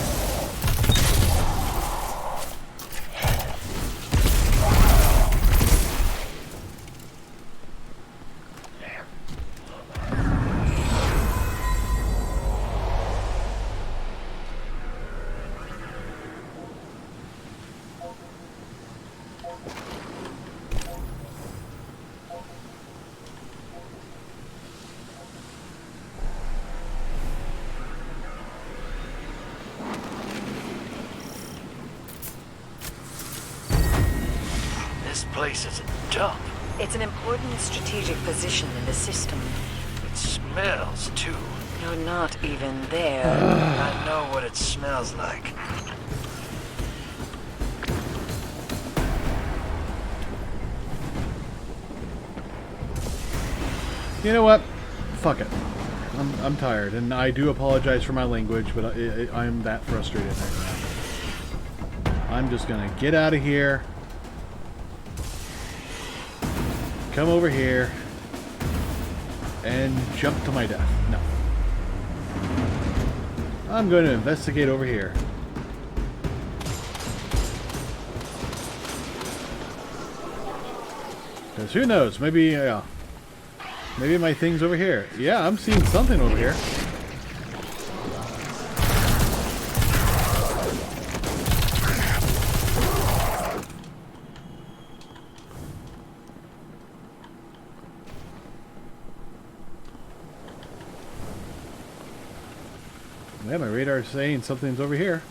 This place is a dump. It's an important strategic position in the system. It smells, too. You're not even there. I know what it smells like. You know what? Fuck it. I'm tired, and I do apologize for my language, but I'm that frustrated right now. I'm just gonna get out of here. Come over here. And jump to my death. No. I'm going to investigate over here. Because who knows? Maybe, maybe my thing's over here. Yeah, I'm seeing something over here. Yeah, my radar's saying something's over here.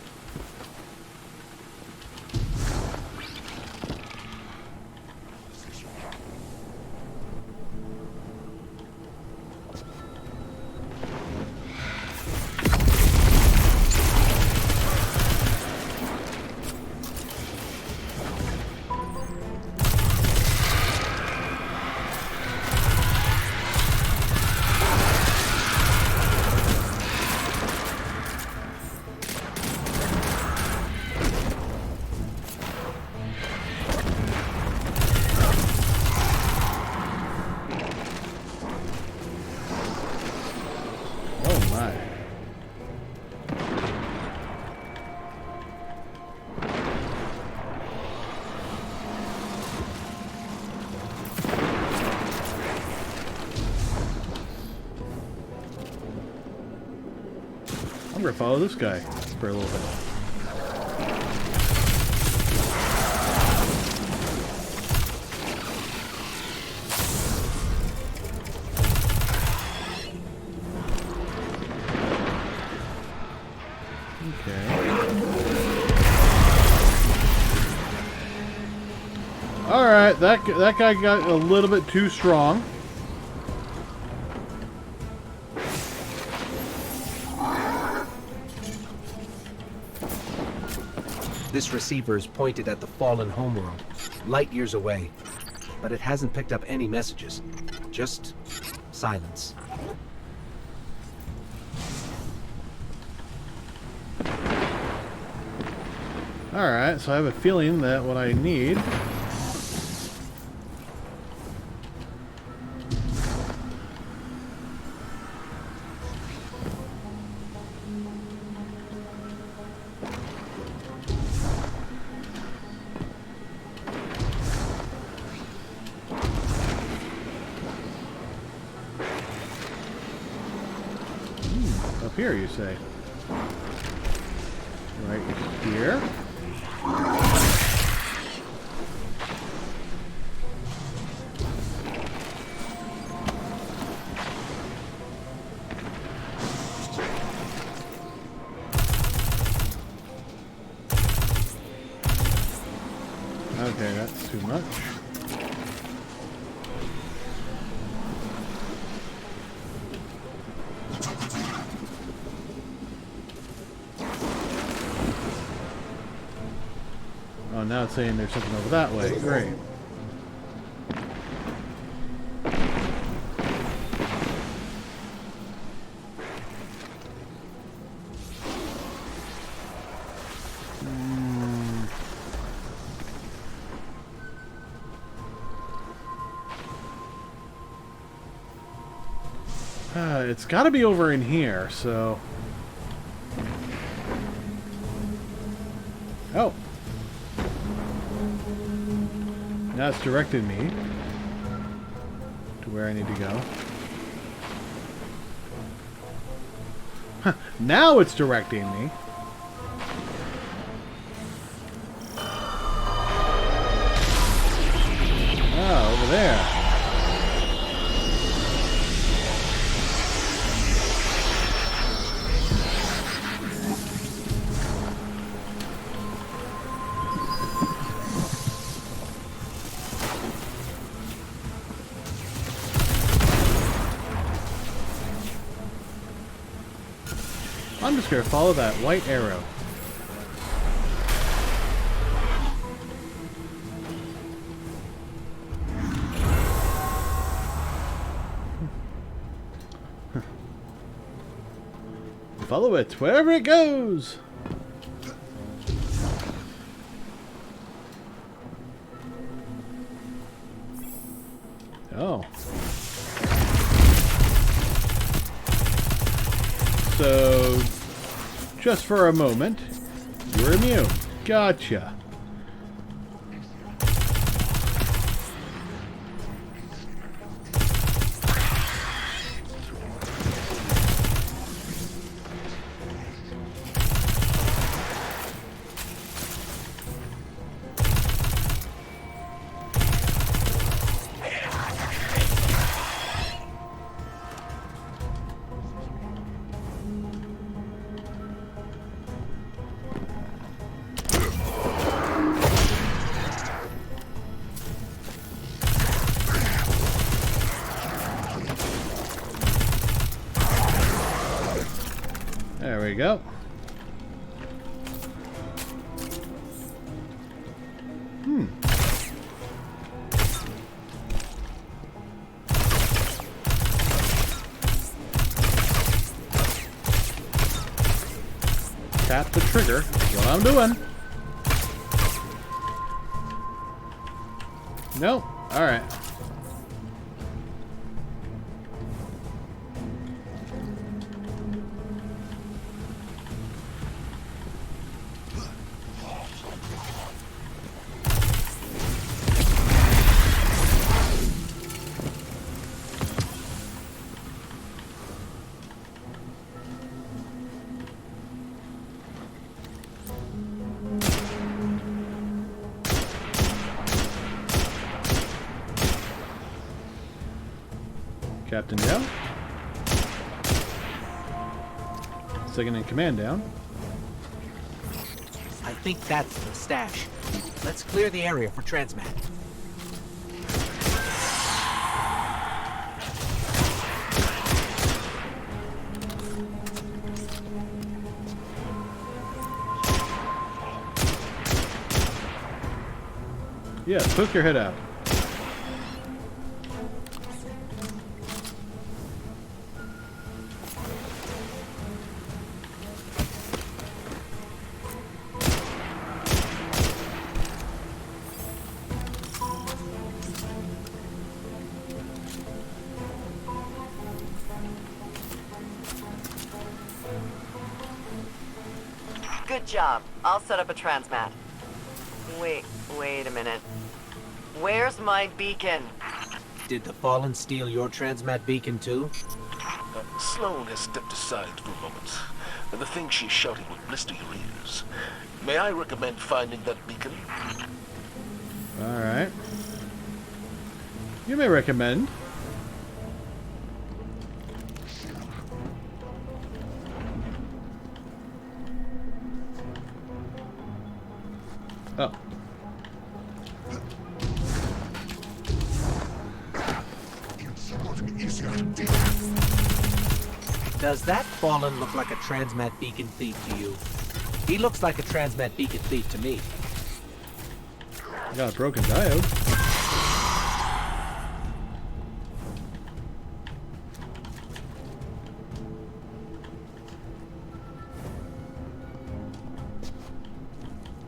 I'm gonna follow this guy for a little bit. Alright, that guy got a little bit too strong. This receiver is pointed at the fallen homeworld, light years away. But it hasn't picked up any messages. Just silence. Alright, so I have a feeling that what I need... Up here, you say? Right here? Okay, that's too much. Oh, now it's saying there's something over that way. Great. It's got to be over in here, so... Oh. Now it's directed me to where I need to go. Huh. Now it's directing me. Oh, over there. I'm just going to follow that white arrow. Follow it wherever it goes. Oh. So, just for a moment, you're immune. Gotcha. There we go. Tap the trigger. That's what I'm doing. No. All right. Captain down. Second in command down. I think that's the stash. Let's clear the area for transmat. Yeah, poke your head out. Good job. I'll set up a transmat. Wait a minute. Where's my beacon? Did the Fallen steal your transmat beacon too? Sloane has stepped aside for a moment. The thing she's shouting will blister your ears. May I recommend finding that beacon? Alright. You may recommend. Oh. Does that Fallen look like a transmat beacon thief to you? He looks like a transmat beacon thief to me. Got a broken diode.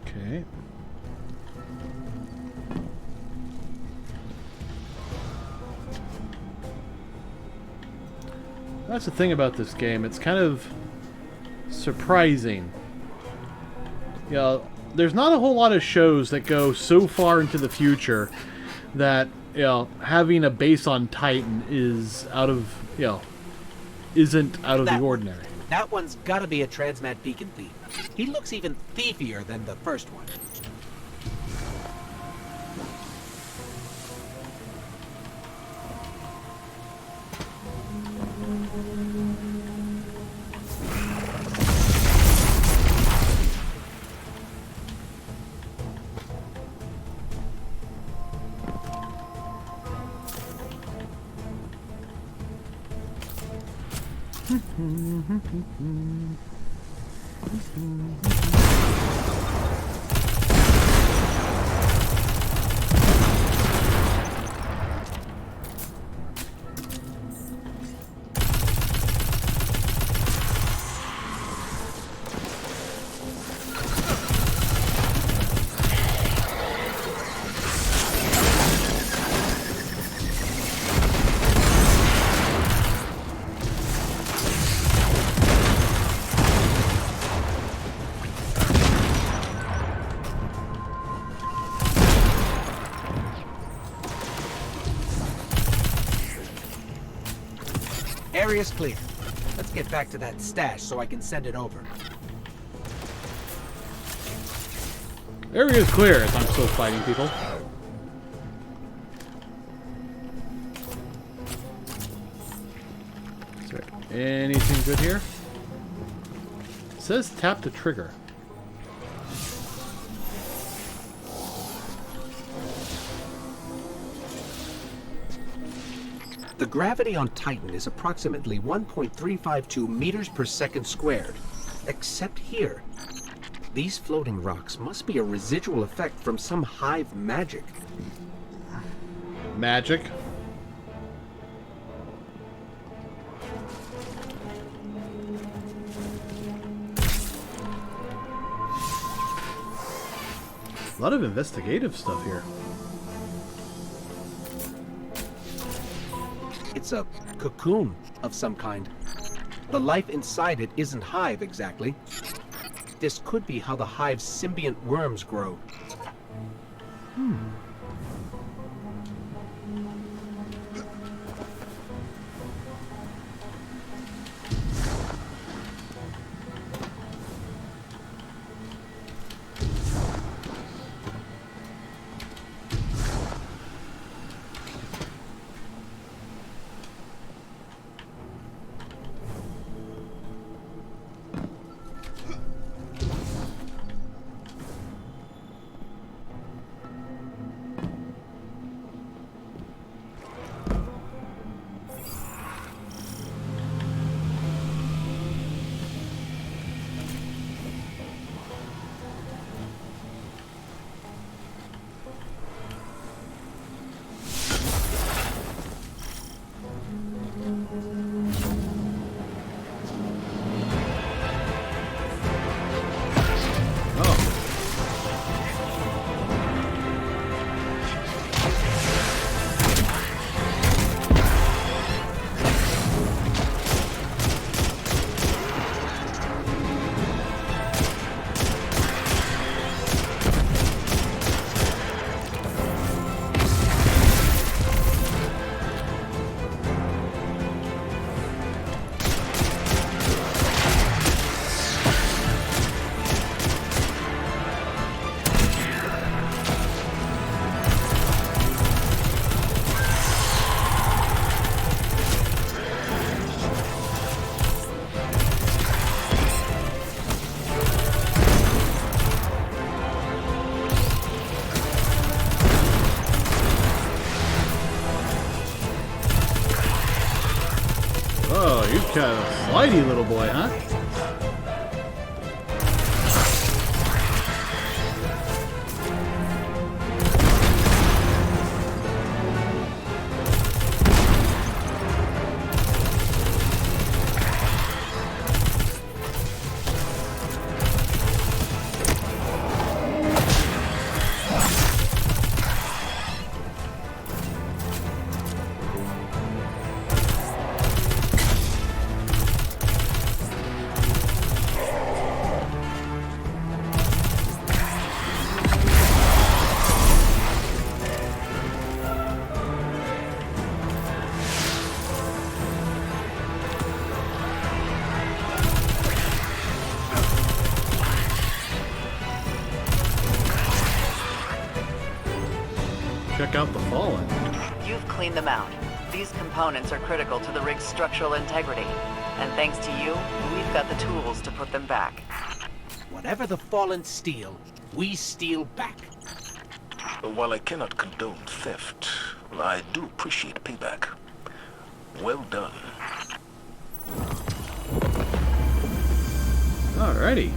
Okay. That's the thing about this game. It's kind of surprising. You know, there's not a whole lot of shows that go so far into the future that, you know, having a base on Titan is out of, you know, isn't out of the ordinary. That one's gotta be a transmat beacon thief. He looks even thiefier than the first one. Area's clear. Let's get back to that stash so I can send it over. Area is clear as I'm still fighting people. Is there anything good here? It says tap the trigger. The gravity on Titan is approximately 1.352 meters per second squared. Except here. These floating rocks must be a residual effect from some hive magic. Magic? A lot of investigative stuff here. It's a cocoon of some kind. The life inside it isn't hive exactly. This could be how the hive's symbiont worms grow. Kind of slidey little boy, huh? Check out the Fallen. You've cleaned them out. These components are critical to the rig's structural integrity. And thanks to you, we've got the tools to put them back. Whatever the Fallen steal, we steal back. While I cannot condone theft, I do appreciate payback. Well done. Alrighty.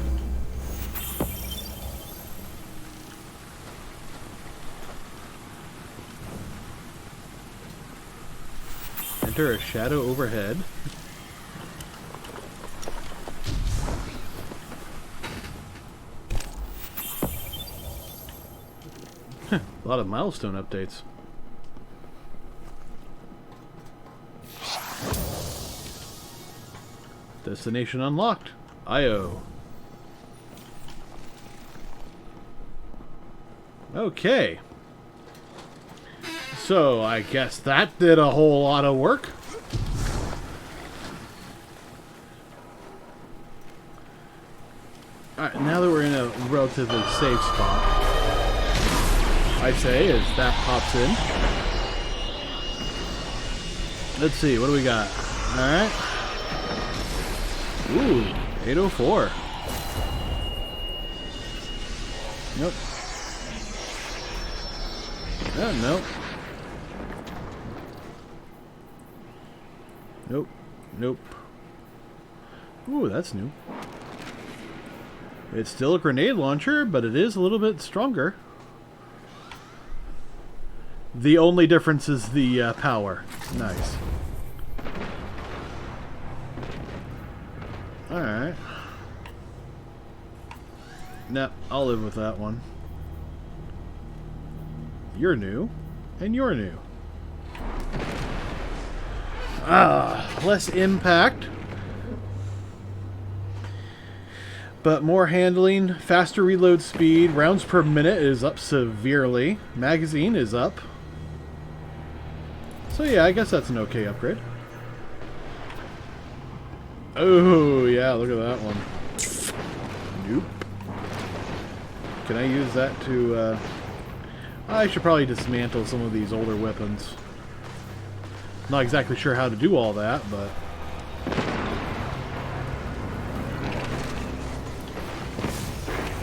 Enter a shadow overhead. A lot of milestone updates. Destination unlocked. IO. Okay. So, I guess that did a whole lot of work. relatively safe spot. I say, as that pops in. Let's see, what do we got? Alright. Ooh, 804. Nope. Nope. Nope. Nope. Ooh, that's new. It's still a grenade launcher, but it is a little bit stronger. The only difference is the power. Nice. Alright. Nah, I'll live with that one. You're new, and you're new. Less impact, but more handling, faster reload speed, rounds per minute is up severely, magazine is up. So yeah, I guess that's an okay upgrade. Oh yeah, look at that one. Nope. Can I use that to, I should probably dismantle some of these older weapons. Not exactly sure how to do all that, but...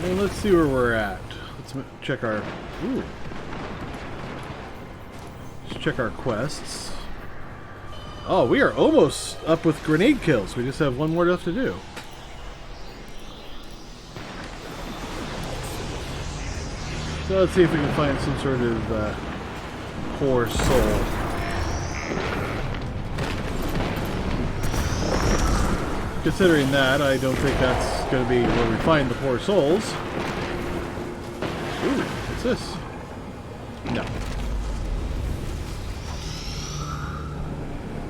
And let's see where we're at. Let's check our... Ooh. Let's check our quests. Oh, we are almost up with grenade kills. We just have one more left to do. So let's see if we can find some sort of poor soul. Considering that, I don't think that's going to be where we find the poor souls. Ooh, what's this? No.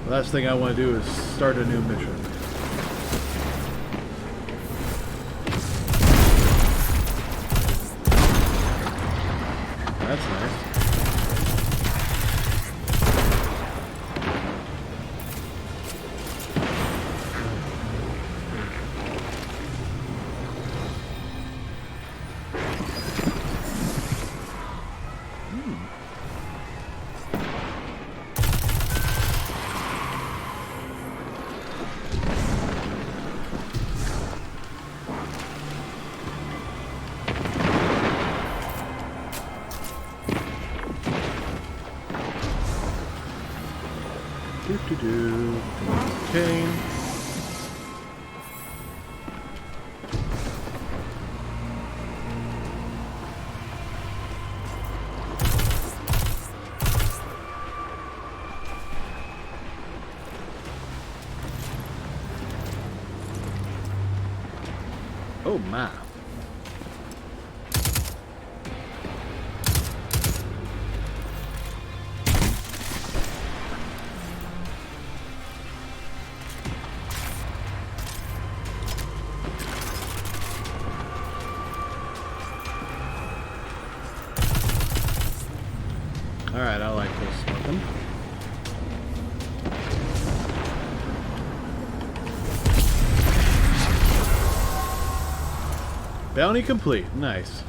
The last thing I want to do is start a new mission. That's nice. Okay. Oh my. Alright, I like this weapon. Bounty complete. Nice.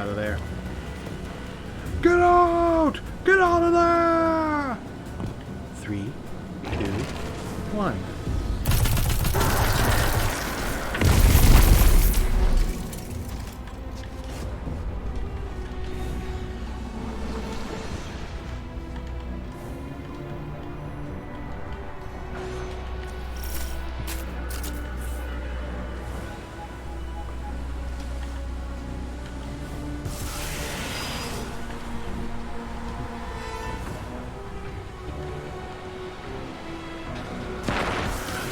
out of there. Get out! Get out of there! 3, 2, 1.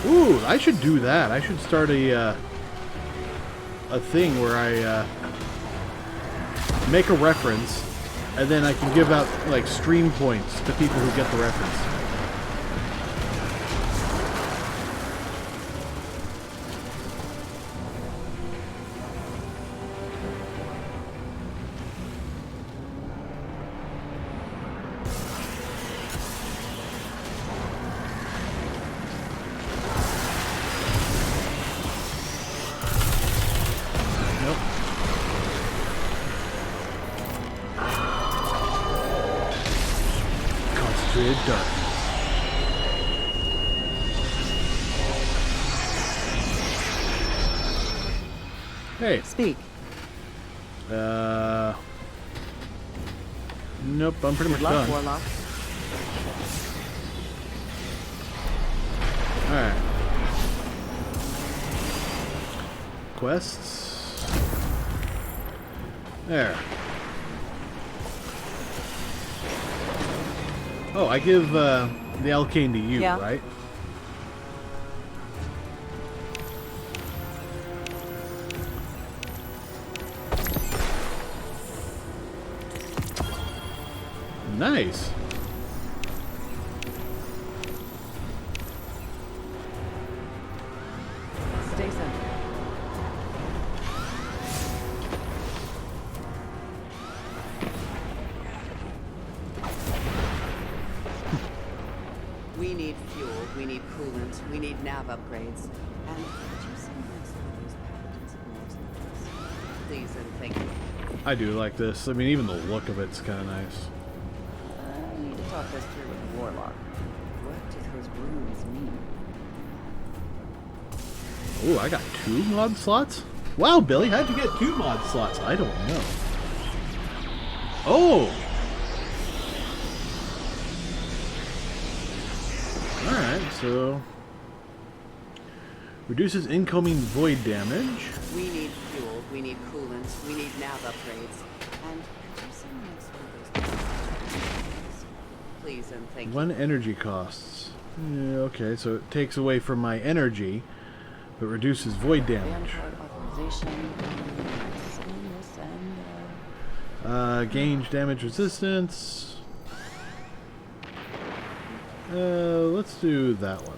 Ooh, I should do that. I should start a thing where I make a reference, and then I can give out like stream points to people who get the reference. Hey. Speak. Nope, I'm pretty much Good luck, done. Warlock. Alright. Quests. There. Oh, I give the Alkane to you, Yeah. right? Nice. Stay centered. We need fuel, we need coolant, we need nav upgrades. And could you send us those packages of notes in this? Please and thank you. I do like this. I mean, even the look of it's kind of nice. I need to talk this through with the Warlock. What do those runes mean? Ooh, I got 2 mod slots? Wow, Billy, how'd you get 2 mod slots? I don't know. Oh! Alright, so... reduces incoming void damage. We need fuel, we need coolant, we need nav upgrades. And could you send us one of those packages? Please and thank you. 1 energy costs. Yeah, okay, so it takes away from my energy, but reduces void damage. Gains damage resistance. Let's do that one.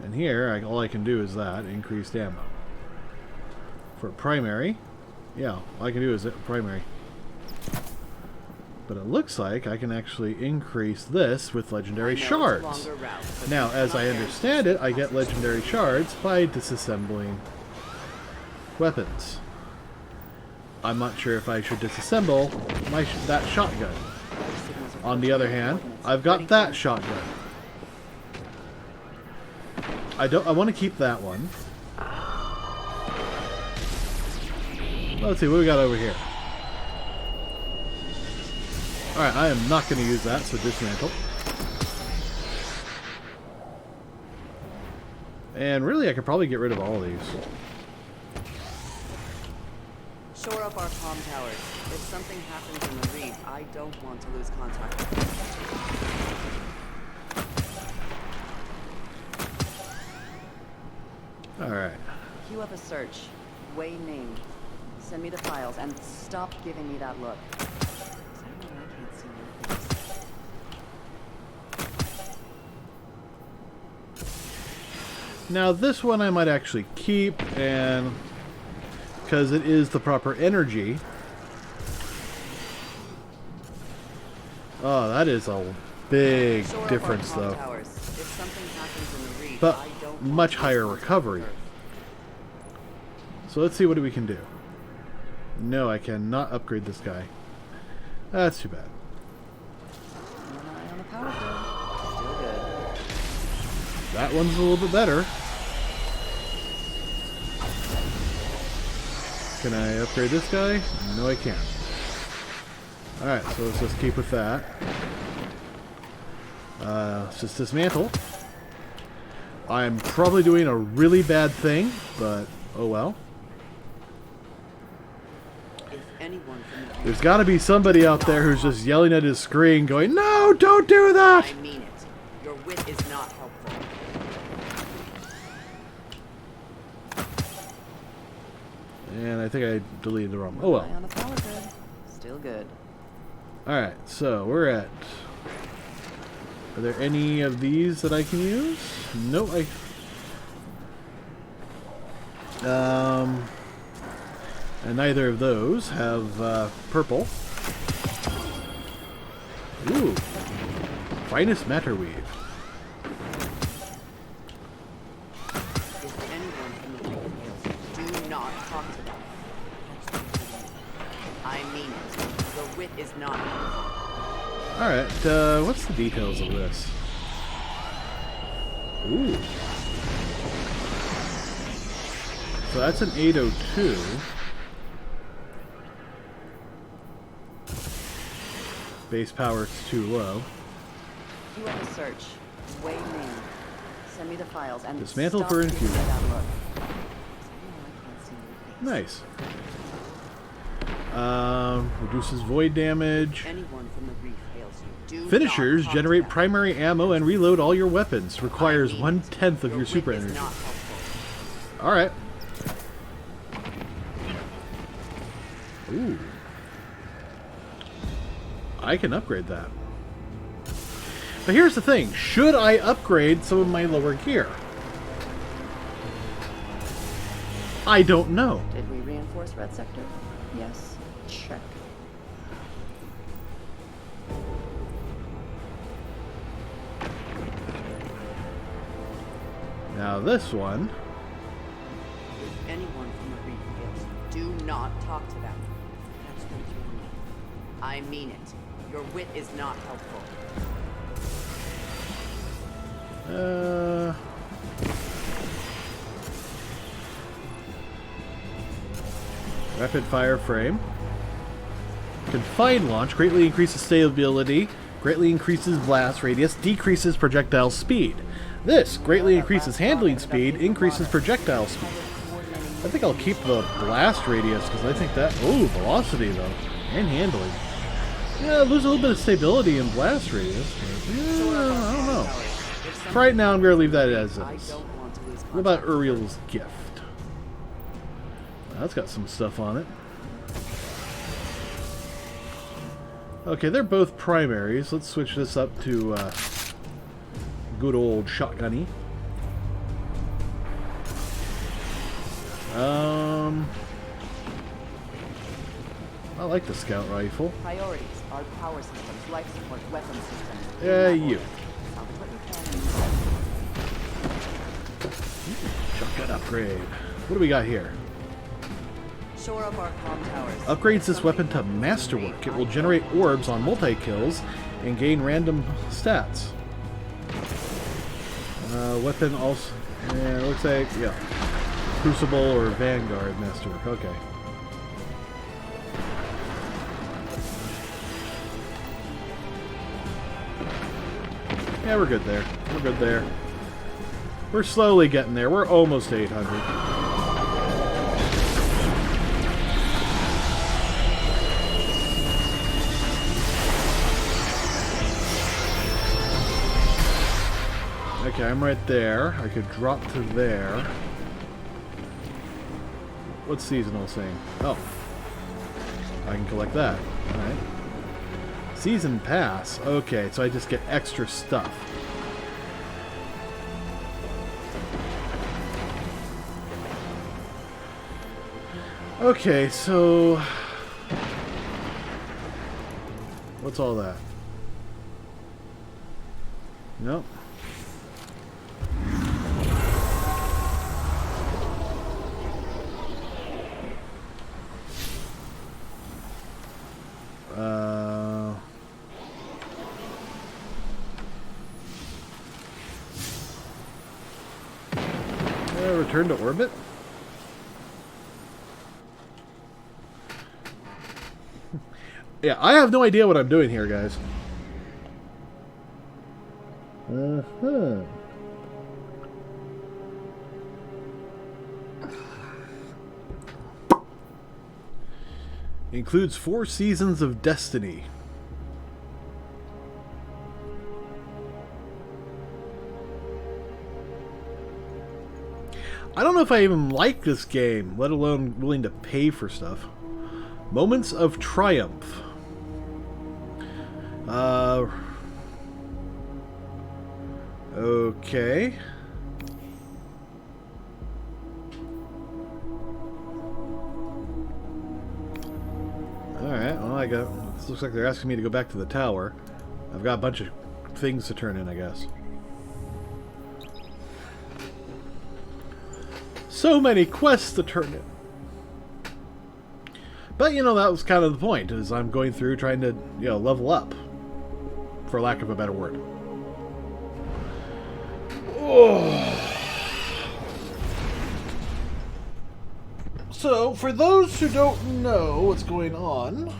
And here, all I can do is that, increased ammo. For primary, yeah, all I can do is primary. But it looks like I can actually increase this with legendary shards. Now, as I understand it, I get legendary shards by disassembling weapons. I'm not sure if I should disassemble that shotgun. On the other hand, I've got that shotgun. I want to keep that one. Let's see what we got over here. Alright, I am not going to use that, so dismantle. And really, I could probably get rid of all these. Shore up our comm towers. If something happens in the reef, I don't want to lose contact. Alright. Queue up a search. Way named. Send me the files and stop giving me that look. Now this one I might actually keep, and because it is the proper energy. Oh, that is a big difference though. But much higher recovery. So let's see what we can do. No, I cannot upgrade this guy. That's too bad. One eye on the power grid. Still good. That one's a little bit better. Can I upgrade this guy? No, I can't. Alright, so let's just keep with that. Let's just dismantle. I'm probably doing a really bad thing, but oh well. There's got to be somebody out there who's just yelling at his screen going, "No, don't do that!" I mean it. Your wit is not helpful. And I think I deleted the wrong one. Oh well. Eye on the power grid. Still good. Alright, so we're at... Are there any of these that I can use? No, and neither of those have purple. Ooh. Finest matter weave. If anyone from the details, do not talk to them. I mean it. Your wit is not helpful. Alright, what's the details of this? Ooh. So that's an 802. Base power is too low. You have a search. Way main. Send me the files and Dismantle stop for giving me infusion. that look. So, I can't see your face. Nice. Reduces void damage. Anyone from the reef hails you. Do Finishers not generate talk to primary ammo and reload all your weapons. Requires 1/10 of your super them. energy. Not helpful. Alright. Ooh. I can upgrade that. But here's the thing. Should I upgrade some of my lower gear? I don't know. Did we reinforce Red Sector? Yes. Check. Now this one. If anyone from the reef hails you, do not talk to them. That's what you mean. I mean it. Your wit is not helpful. Rapid fire frame. Confined launch greatly increases stability, greatly increases blast radius, decreases projectile speed. This greatly increases handling speed, increases projectile speed. I think I'll keep the blast radius because I think that... Oh, velocity though. And handling. Yeah, lose a little bit of stability in blast radius. But, yeah, I don't know. For right now, I'm going to leave that as is. What about Uriel's gift? That's got some stuff on it. Okay, they're both primaries. Let's switch this up to good old shotgunny. I like the scout rifle. Priorities are power systems, life support, weapon systems. Yeah, you. Shotgun upgrade. What do we got here? Shore up our comm towers. Upgrades this weapon to Masterwork. It will generate orbs on multi-kills and gain random stats. Weapon also... Yeah, it looks like... Yeah. Crucible or Vanguard Masterwork. Okay. Yeah, we're good there. We're good there. We're slowly getting there. We're almost 800. Okay, I'm right there. I could drop to there. What's seasonal saying? Oh. I can collect that. Alright. Season pass. Okay, so I just get extra stuff. Okay, so... What's all that? Nope. return to orbit? Yeah, I have no idea what I'm doing here, guys. Includes 4 seasons of Destiny. I don't know if I even like this game, let alone willing to pay for stuff. Moments of Triumph. Okay. Alright, well this looks like they're asking me to go back to the tower. I've got a bunch of things to turn in, I guess. So many quests to turn in. But, you know, that was kind of the point, is I'm going through trying to, you know, level up. For lack of a better word. Oh. So, for those who don't know what's going on,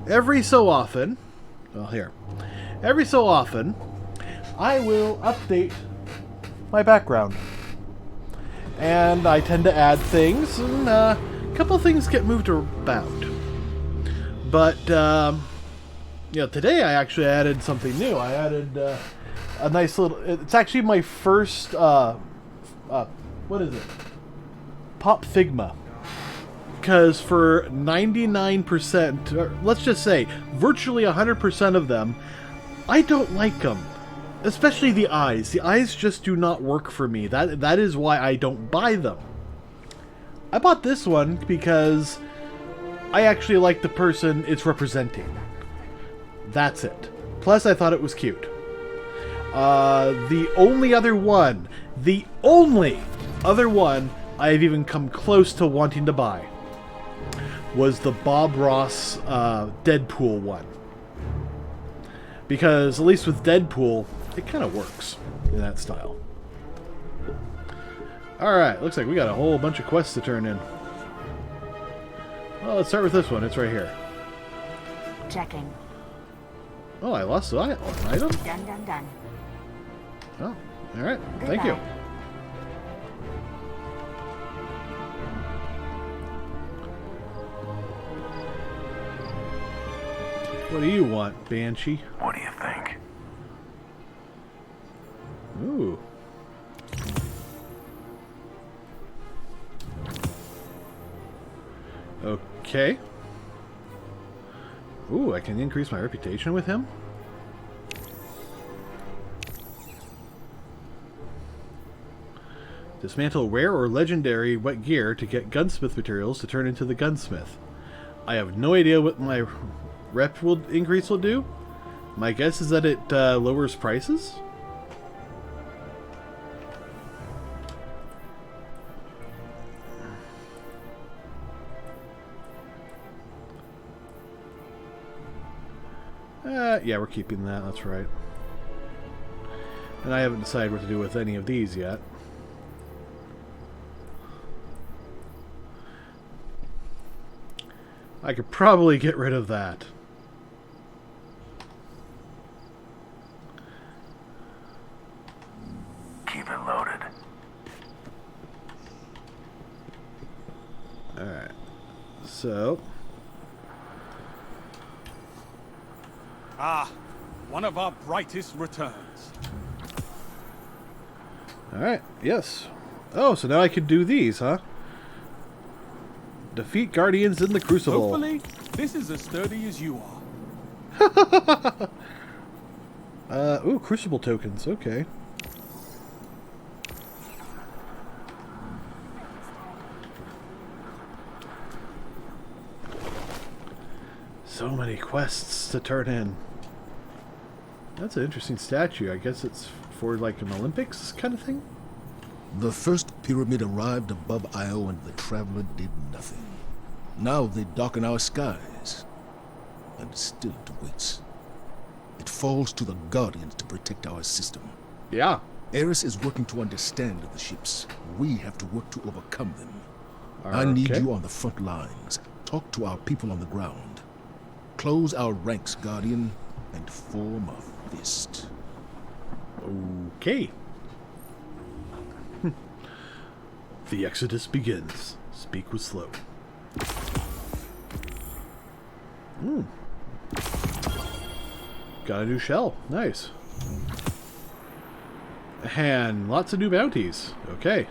every so often, every so often, I will update my background. And I tend to add things, and a couple things get moved about. But, you know, today I actually added something new. I added a nice little... It's actually my first, what is it? Pop Figma. Because for 99%, or let's just say, virtually 100% of them, I don't like them. Especially the eyes. The eyes just do not work for me. That is why I don't buy them. I bought this one because I actually like the person it's representing. That's it. Plus, I thought it was cute. The only other one I've even come close to wanting to buy was the Bob Ross Deadpool one. Because, at least with Deadpool, it kind of works in that style. Alright, looks like we got a whole bunch of quests to turn in. Well, let's start with this one. It's right here. Checking. Oh, I lost an item? Done. Oh, alright. Thank you. What do you want, Banshee? What do you think? Ooh. Okay. Ooh, I can increase my reputation with him? Dismantle rare or legendary wet gear to get gunsmith materials to turn into the gunsmith. I have no idea what my rep increase will do. My guess is that it lowers prices? Yeah, we're keeping that, that's right. And I haven't decided what to do with any of these yet. I could probably get rid of that. Keep it loaded. Alright. So... Ah, one of our brightest returns. Alright, yes. Oh, so now I can do these, huh? Defeat Guardians in the Crucible. Hopefully, this is as sturdy as you are. Ooh, Crucible tokens, okay. So many quests to turn in. That's an interesting statue. I guess it's for like an Olympics kind of thing? The first pyramid arrived above Io and the Traveler did nothing. Now they darken our skies. And still it waits. It falls to the Guardians to protect our system. Yeah. Eris is working to understand the ships. We have to work to overcome them. I need you on the front lines. Talk to our people on the ground. Close our ranks, Guardian, and form a fist. Okay. The exodus begins. Speak with slow. Got a new shell. Nice. And lots of new bounties. Okay.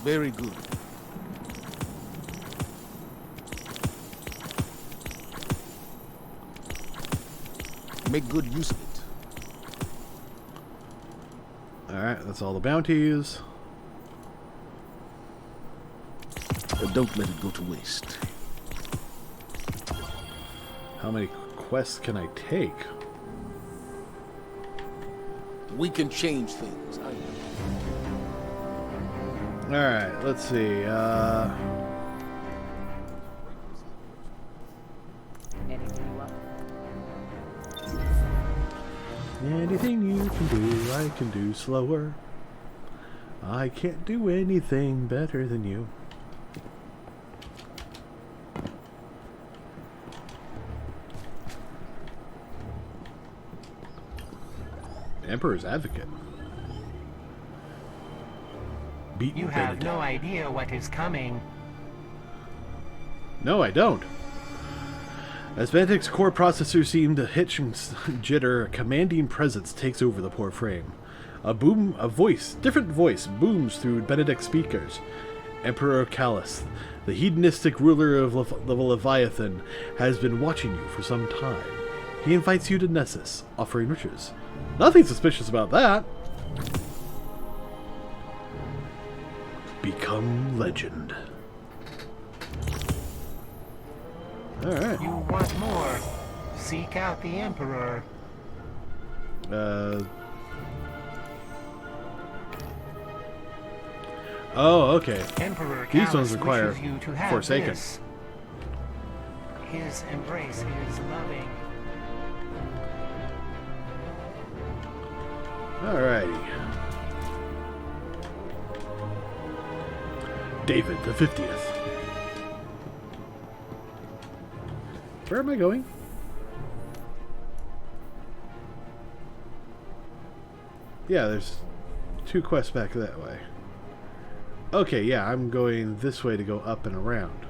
Very good. Make good use of it. Alright, that's all the bounties. Don't let it go to waste. How many quests can I take? We can change things. Alright, let's see. Anything you can do, I can do slower. I can't do anything better than you. Emperor's Advocate. Beaten You have no idea what is coming. No, I don't. As Benedict's core processor seemed to hitch and jitter, a commanding presence takes over the poor frame. A different voice booms through Benedict's speakers. Emperor Callus, the hedonistic ruler of the Leviathan, has been watching you for some time. He invites you to Nessus, offering riches. Nothing suspicious about that. Become legend. Alright. You want more? Seek out the Emperor. Oh, okay. Emperor These Callus ones require wishes you to have Forsaken. this. His embrace is loving. Alrighty. David the 50th. Where am I going? Yeah, there's 2 quests back that way. Okay, yeah, I'm going this way to go up and around.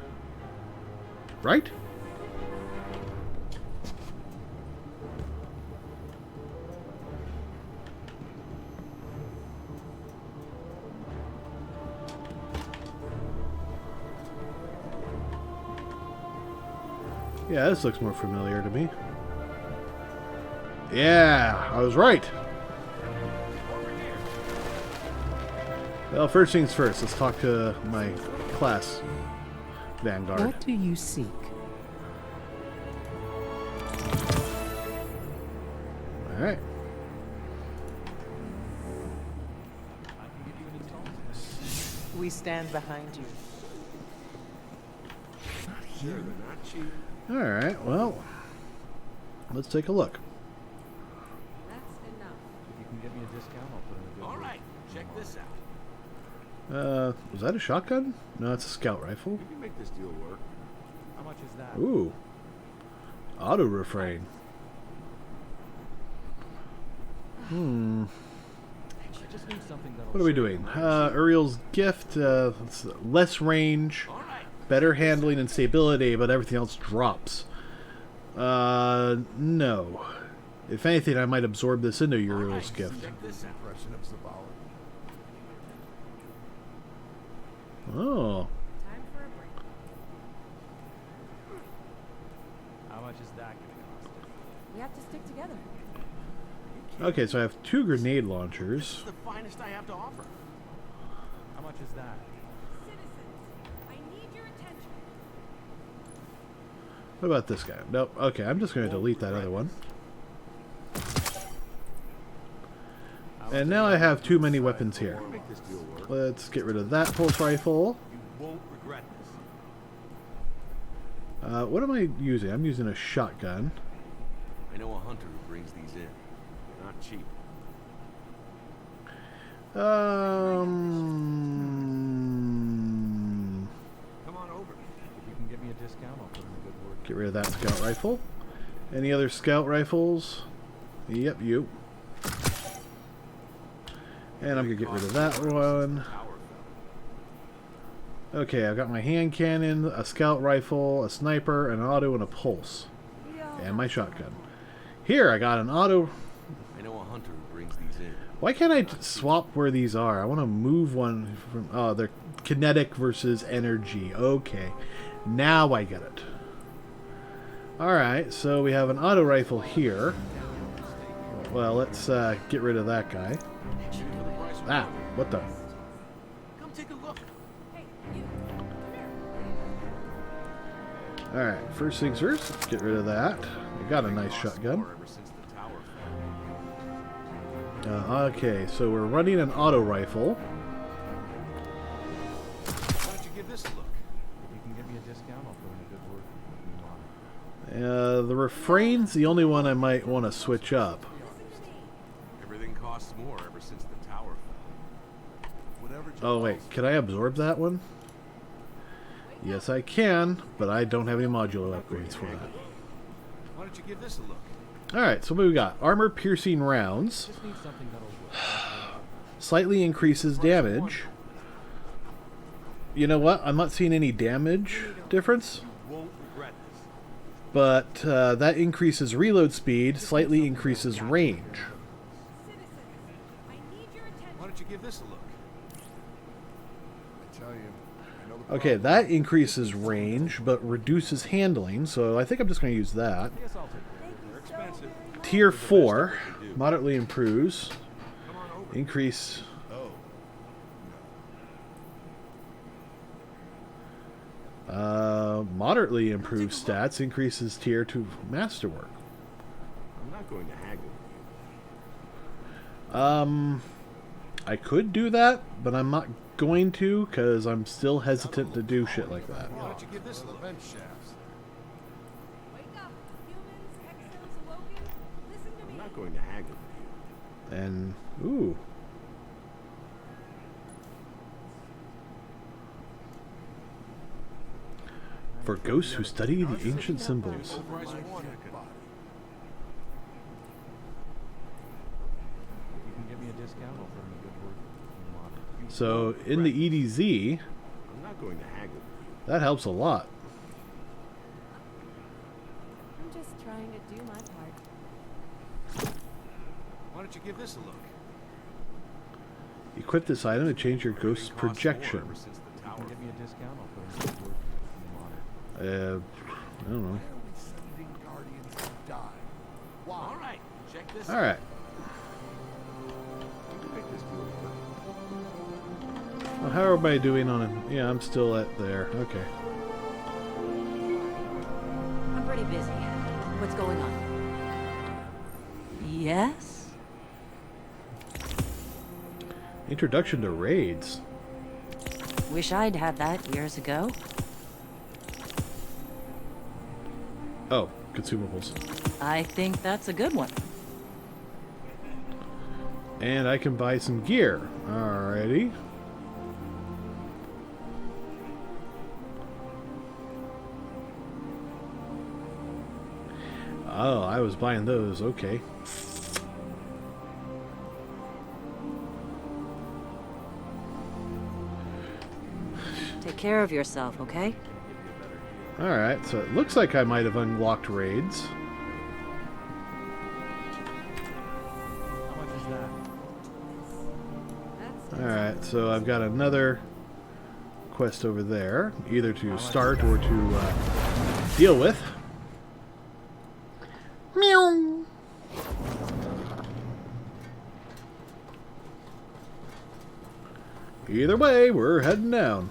Right? Yeah, this looks more familiar to me. Yeah, I was right. Well, first things first, let's talk to my class Vanguard. What do you seek? Alright. We stand behind you. Alright, well, let's take a look. That's enough. If you can get me a discount, I'll put in a good word. Alright, check this out. Was that a shotgun? No, it's a scout rifle. You can make this deal work. How much is that? Ooh. Auto refrain. I just need something that'll What are we doing? Uriel's gift, it's less range, better handling and stability, but everything else drops. No. If anything, I might absorb this into Uriel's gift. Oh. Time for a break. How much is that going to cost? We have to stick together. Okay, so I have 2 grenade launchers. The finest I have to offer. How much is that? Citizens, I need your attention. What about this guy? Nope. Okay, I'm just going to delete that other one. And now I have too many weapons here. Let's get rid of that pulse rifle. You won't regret this. What am I using? I'm using a shotgun. I know a hunter who brings these in. They're not cheap. Come on over. If you can get me a discount, I'll put in a good word. Get rid of that scout rifle. Any other scout rifles? Yep, you. And I'm going to get rid of that one. Okay, I've got my hand cannon, a scout rifle, a sniper, an auto, and a pulse. And my shotgun. Here, I got an auto. I know a hunter who brings these in. Why can't I swap where these are? I want to move one from... Oh, they're kinetic versus energy. Okay. Now I get it. Alright, so we have an auto rifle here. Well, let's get rid of that guy. Ah, what the... Come take a look. Alright, first things first, let's get rid of that. We got a nice shotgun. Okay, so we're running an auto rifle. Why don't you give this a look? If you can get me a discount, I'll put in a good word. The refrain's the only one I might want to switch up. Everything costs more ever since the tower fell. Whatever. Oh wait, can I absorb that one? Yes I can, but I don't have any modular upgrades for that. Why don't you give this a look? Alright, so what we got? Armor piercing rounds. Slightly increases damage. You know what? I'm not seeing any damage difference. But that increases reload speed, slightly increases range. Why don't you give this a look? I tell you. Okay, that increases range, but reduces handling, so I think I'm just going to use that. Tier 4, moderately improves. Increase... moderately improves stats, increases tier 2 masterwork. I'm not going to haggle with I could do that, but I'm not going to, because I'm still hesitant to do shit like that. Why don't you give this a look? Vent shafts. I'm not going to haggle with you. And, ooh. For ghosts who study the ancient symbols. So, in the EDZ, I'm not going to haggle with you. that helps a lot. I'm just trying to do my part. Why don't you give this a look? Equip this item to change your ghost's projection. Give me a discount, I'll put in a good word. I don't know. All right, check this. All right. Well, how are everybody doing on it? Yeah, I'm still at there. Okay. I'm pretty busy. What's going on? Yes? Introduction to raids. Wish I'd had that years ago. Oh, consumables. I think that's a good one. And I can buy some gear. Alrighty. Oh, I was buying those. Okay. Take care of yourself, okay? Alright, so it looks like I might have unlocked raids. How much is that? Alright, so I've got another quest over there, either to start or to deal with. Meow! Either way, we're heading down.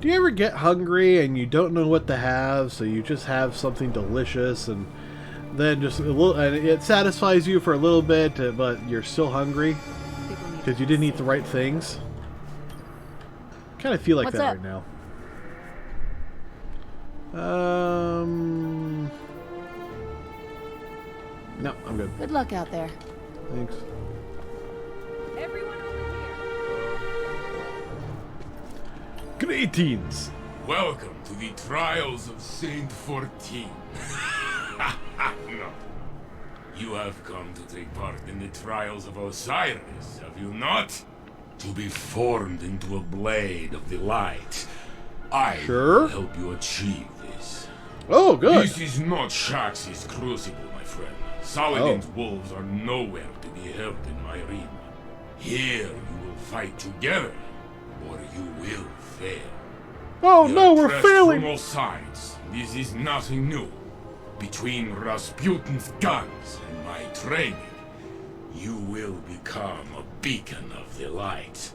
Do you ever get hungry and you don't know what to have, so you just have something delicious and then just a little, and it satisfies you for a little bit, but you're still hungry because you didn't eat the right things? Kind of feel like What's that up? right now. No, I'm good. Good luck out there. Thanks. Greetings. Welcome to the trials of Saint 14. No. You have come to take part in the trials of Osiris, have you not? To be formed into a blade of the light. I will help you achieve this. Oh, good. This is not Shax's crucible, my friend. Saladin's wolves are nowhere to be held in my realm. Here you will fight together, or you will fail. Oh We no, are we're pressed failing! From all sides. This is nothing new. Between Rasputin's guns and my training, you will become a beacon of the light.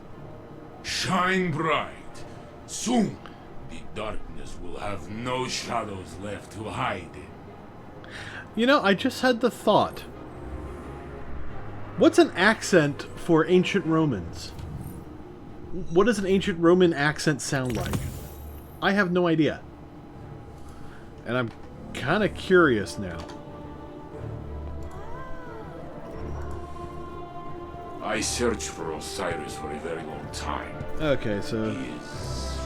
Shine bright. Soon, the darkness will have no shadows left to hide in. You know, I just had the thought. What's an accent for ancient Romans? What does an ancient Roman accent sound like? I have no idea. And I'm kind of curious now. I searched for Osiris for a very long time. Okay, so... He is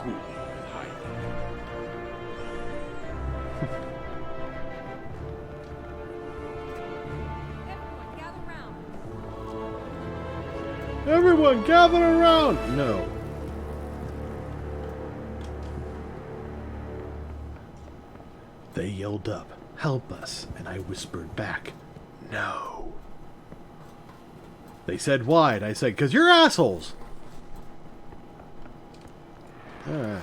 good at hiding. Everyone gather around! No. They yelled up, "Help us," and I whispered back, "No." They said, "Why?" And I said, "'Cause you're assholes." Alright.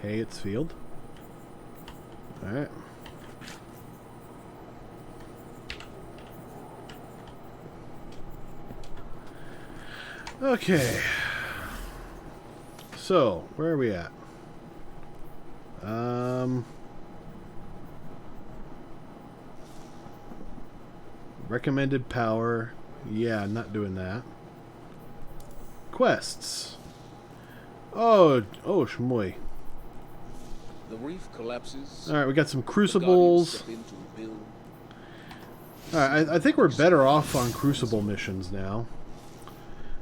Hey, it's Field. Alright. Okay. So, where are we at? Recommended power. Yeah, not doing that. Quests. Oh, shmoy. The reef collapses. Alright, we got some crucibles. Alright, I think we're better off on crucible missions now.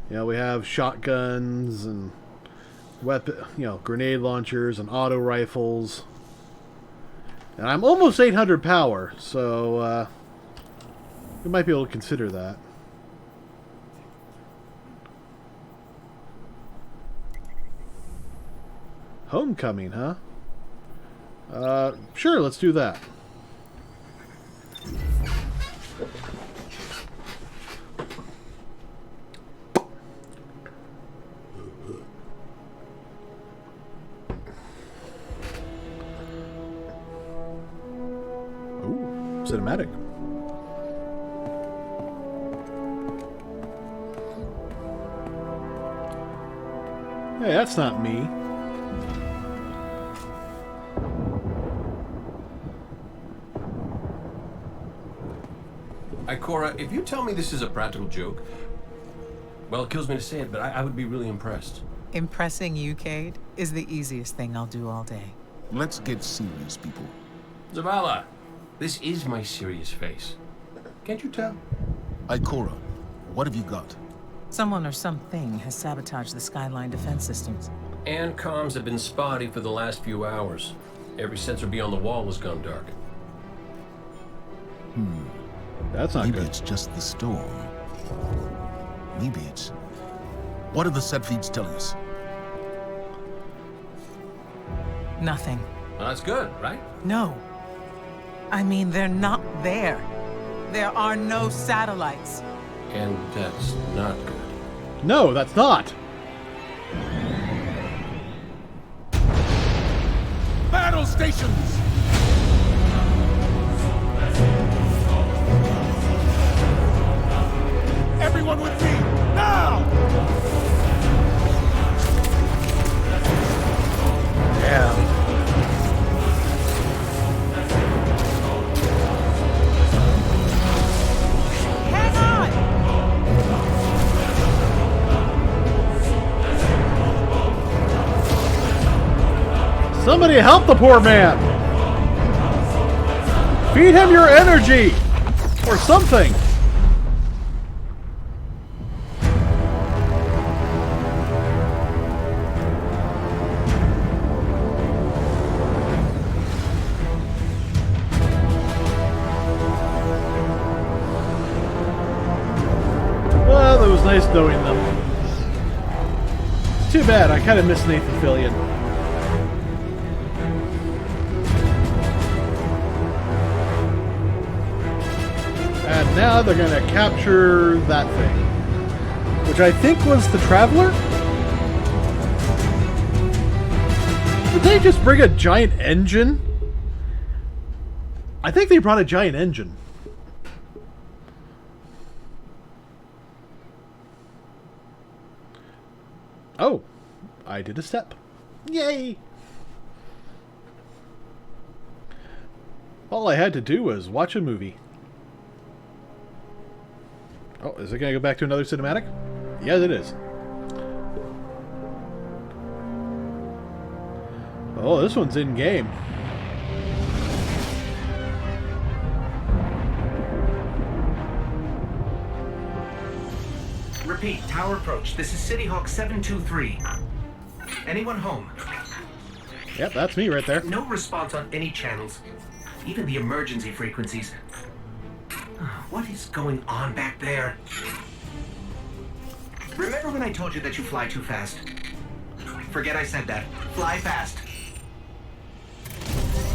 You know, we have shotguns and weapon, grenade launchers and auto rifles. And I'm almost 800 power, so we might be able to consider that. Homecoming, huh? Sure, let's do that. Ooh, cinematic. Hey, that's not me. Ikora, if you tell me this is a practical joke, well, it kills me to say it, but I would be really impressed. Impressing you, Cade, is the easiest thing I'll do all day. Let's get serious, people. Zavala, this is my serious face. Can't you tell? Ikora, what have you got? Someone or something has sabotaged the Skyline defense systems. And comms have been spotty for the last few hours. Every sensor beyond the wall has gone dark. That's not Maybe good. It's just the storm. Maybe it's... What are the set feeds telling us? Nothing. Well, that's good, right? No. I mean, they're not there. There are no satellites. And that's not good. No, that's not. Battle stations! Everyone with me, now! Damn. Hang on! Somebody help the poor man! Feed him your energy! Or something! Well, it was nice knowing them. Too bad, I kind of miss Nathan Fillion. And now they're going to capture that thing. Which I think was the Traveler? Did they just bring a giant engine? I think they brought a giant engine. Oh, I did a step. Yay! All I had to do was watch a movie. Oh, is it going to go back to another cinematic? Yes, it is. Oh, this one's in-game. Repeat, tower approach. This is City Hawk 723. Anyone home? Yep, that's me right there. No response on any channels. Even the emergency frequencies. What is going on back there? Remember when I told you that you fly too fast? Forget I said that. Fly fast.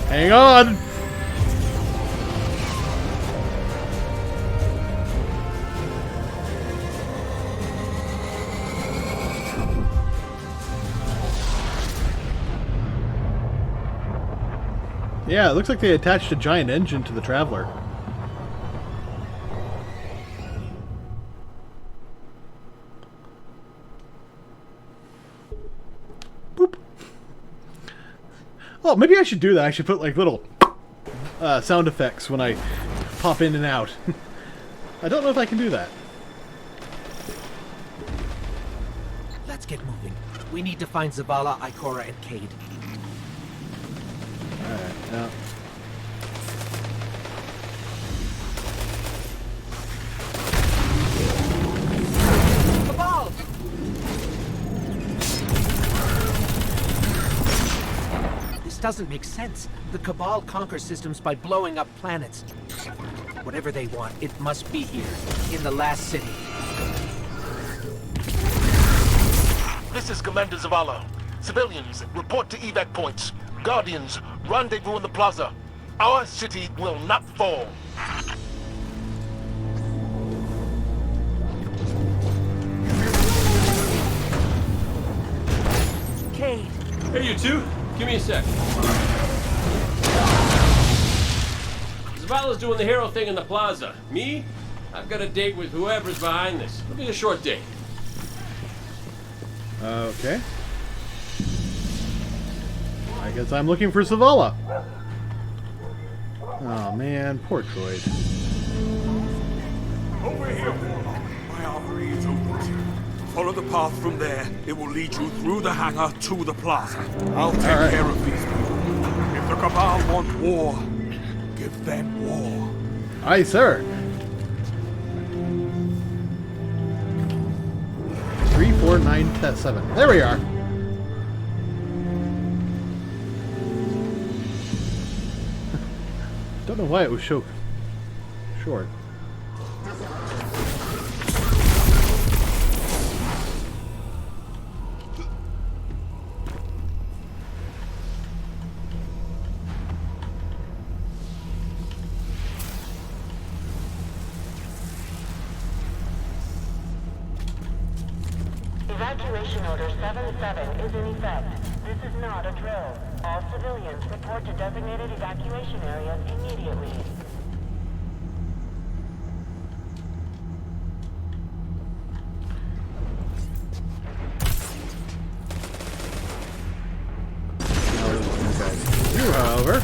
Hang on! Yeah, it looks like they attached a giant engine to the Traveler. Boop. Oh, maybe I should do that. I should put like little sound effects when I pop in and out. I don't know if I can do that. Let's get moving. We need to find Zavala, Ikora, and Cade. Alright, yeah. Cabal! This doesn't make sense. The Cabal conquer systems by blowing up planets. Whatever they want, it must be here, in the last city. This is Commander Zavala. Civilians, report to evac points. Guardians, rendezvous in the plaza. Our city will not fall. Cade! Hey, you two. Give me a sec. Zavala's doing the hero thing in the plaza. Me? I've got a date with whoever's behind this. It'll be a short date. Okay. I guess I'm looking for Zavala. Oh man, poor Droid. Over here, Warlock. My armory is open. Follow the path from there. It will lead you through the hangar to the plaza. I'll take care of these people. If the Cabal want war, give them war. Aye, sir. 349-7. There we are. Don't know why it was so short. Evacuation Order 7-7 is in effect. This is not a drill. All civilians report to designated evacuation areas immediately. You, however.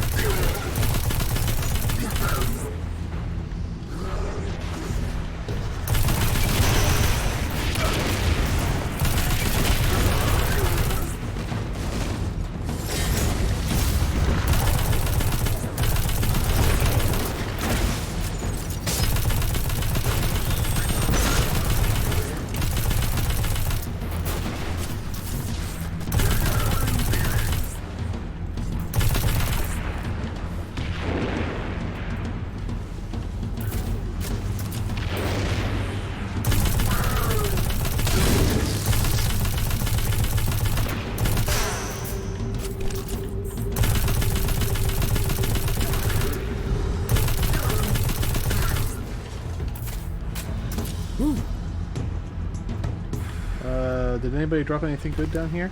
Did anybody drop anything good down here?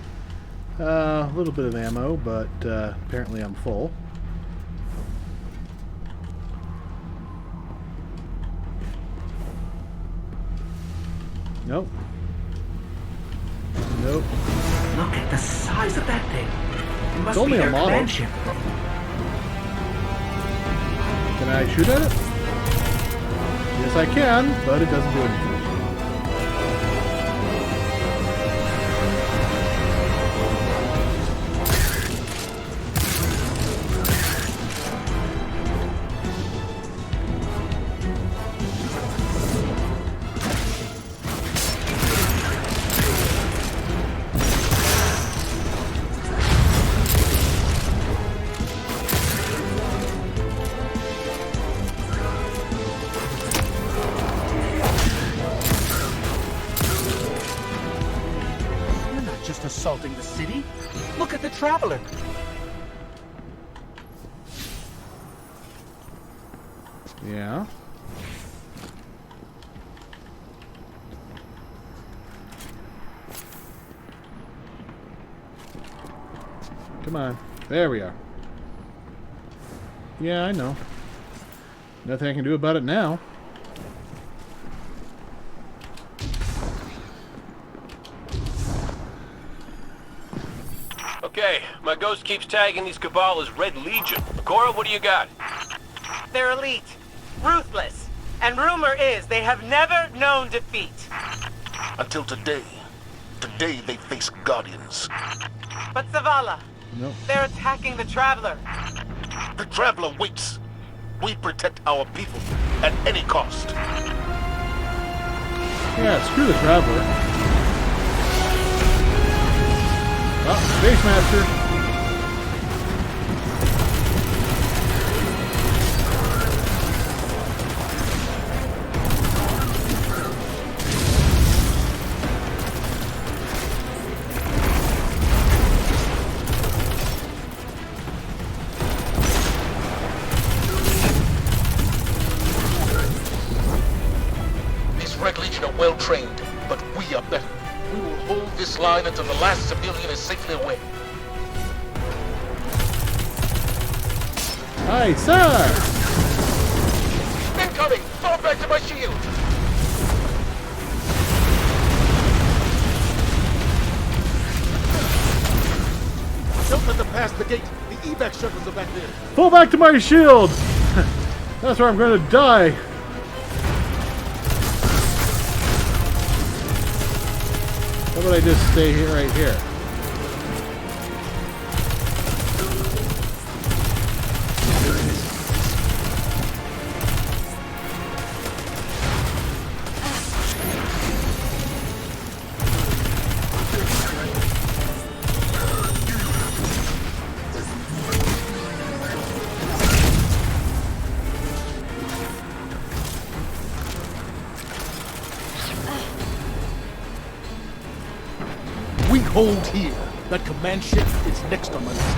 A little bit of ammo, but apparently I'm full. Nope. Nope. Look at the size of that thing. It must It's only be a their model. command ship. Can I shoot at it? Yes, I can, but it doesn't do anything. Assaulting the city. Look at the Traveler. Yeah. Come on. There we are. Yeah, I know. Nothing I can do about it now. Okay, my ghost keeps tagging these Cabal as Red Legion. Cora, what do you got? They're elite, ruthless, and rumor is they have never known defeat. Until today. Today they face Guardians. But Zavala, nope. They're attacking the Traveler. The Traveler waits. We protect our people at any cost. Yeah, screw the Traveler. Oh, Space Master. These Red Legion are well trained, but we are better. We will hold this line until the last civilian is safely away. Aye, sir! Incoming! Fall back to my shield! Don't let them pass the gate. The evac shuttles are back there. Fall back to my shield! That's where I'm gonna die. How about I just stay here, right here? We hold here. That command ship is next on my list.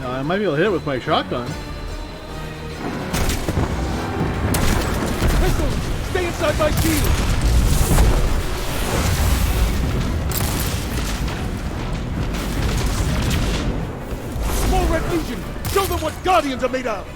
Now, I might be able to hit it with my shotgun. Missiles! Stay inside my shield! Small Red Legion! Show them what Guardians are made of!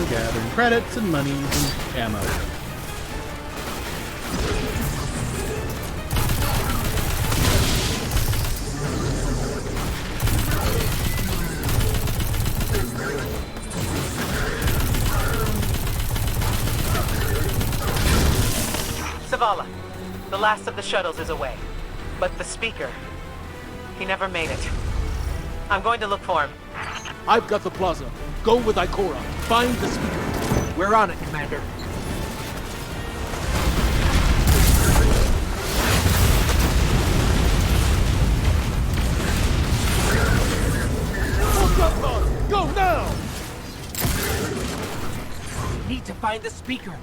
Gathering credits and monies and ammo. Zavala, the last of the shuttles is away. But the speaker, he never made it. I'm going to look for him. I've got the plaza. Go with Ikora. Find the speaker. We're on it, Commander. Go now! We need to find the speaker.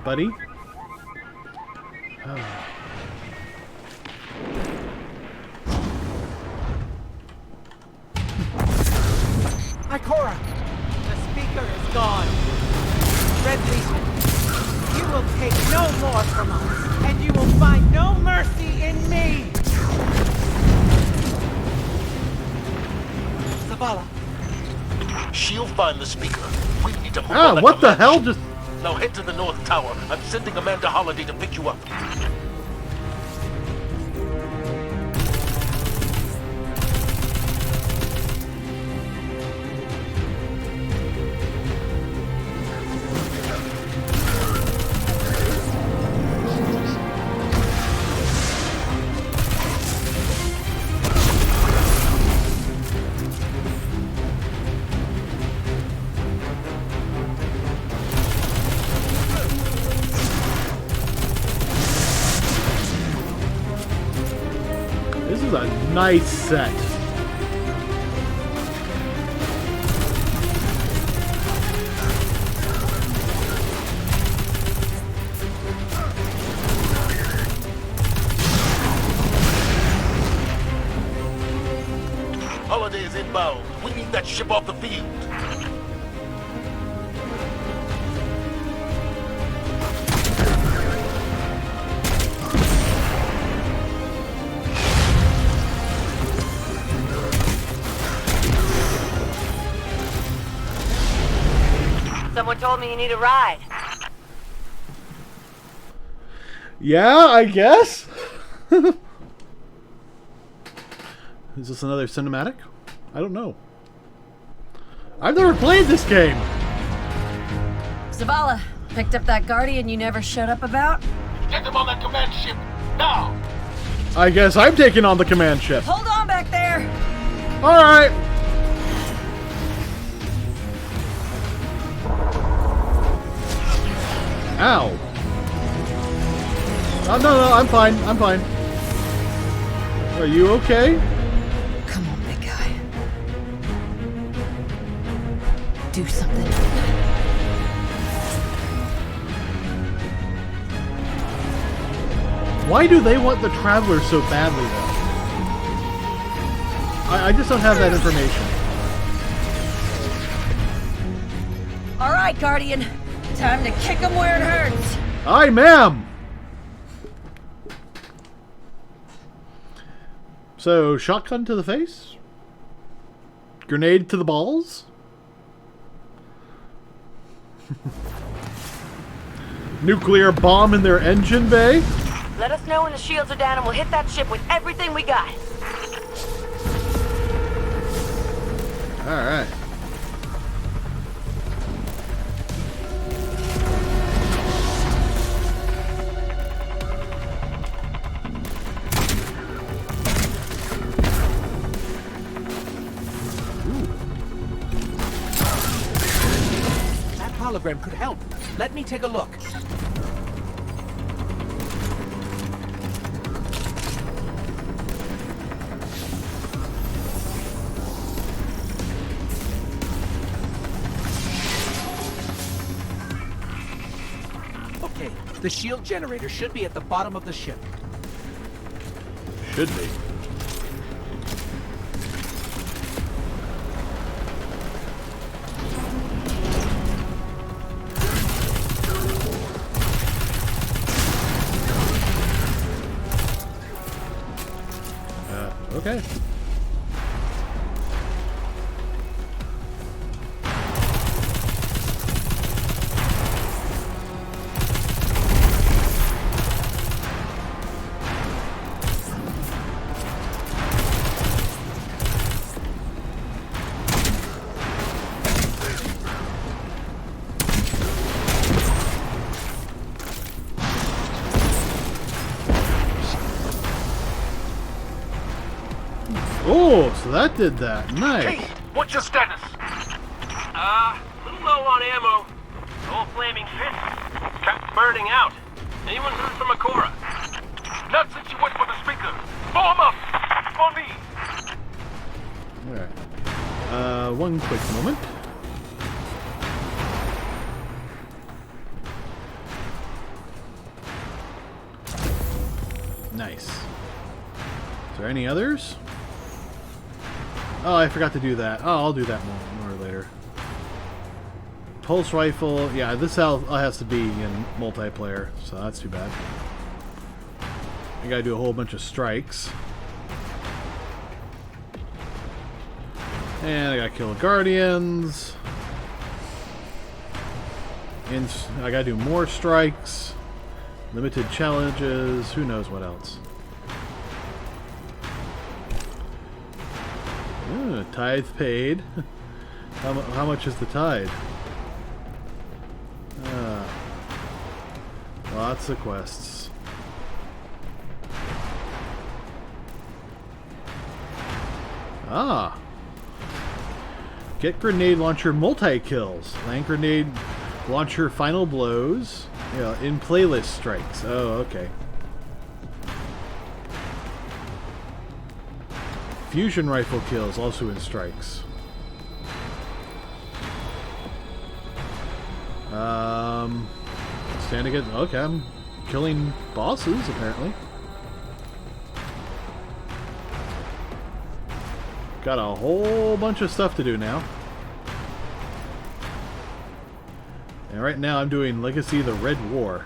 Buddy? Ikora! The speaker is gone. Red Legion, you will take no more from us, and you will find no mercy in me! Zavala. She'll find the speaker. We need to move on that What the command hell ship. just... Now head to the North Tower. I'm sending Amanda Holliday to pick you up. This is a nice set. Holiday is inbound. We need that ship off the field. Someone told me you need a ride. Yeah, I guess. Is this another cinematic? I don't know. I've never played this game. Zavala, picked up that Guardian you never showed up about? Get them on that command ship, now! I guess I'm taking on the command ship. Hold on back there! Alright. Ow. Oh, no, I'm fine. I'm fine. Are you okay? Come on, big guy. Do something. Why do they want the Traveler so badly, though? I just don't have that information. All right, Guardian. Time to kick him where it hurts. Aye, ma'am. So, shotgun to the face? Grenade to the balls? Nuclear bomb in their engine bay? Let us know when the shields are down and we'll hit that ship with everything we got. Alright. That hologram could help. Let me take a look. Okay, the shield generator should be at the bottom of the ship. Should be. Okay. Oh, so that did that. Nice. What's your status? A little low on ammo. Old flaming fist. Kept burning out. Anyone heard from Akora? Not since you went for the speaker. Blow him up! On me! Alright. One quick moment. Nice. Is there any others? Oh, I forgot to do that. Oh, I'll do that more later. Pulse rifle. Yeah, this has to be in multiplayer, so that's too bad. I gotta do a whole bunch of strikes. And I gotta kill guardians. I gotta do more strikes. Limited challenges. Who knows what else. Ooh, tithe paid. How much is the tithe? Lots of quests. Ah! Get grenade launcher multi-kills. Land grenade launcher final blows. Yeah, in playlist strikes. Oh, okay. Fusion rifle kills, also in strikes. Stand against. Okay, I'm killing bosses apparently. Got a whole bunch of stuff to do now. And right now I'm doing Legacy of the Red War.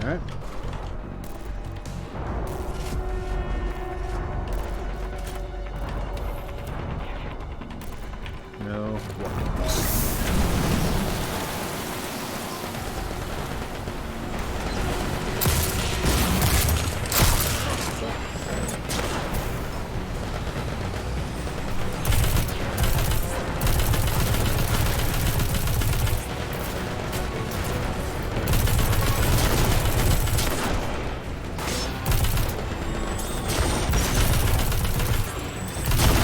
Alright. No.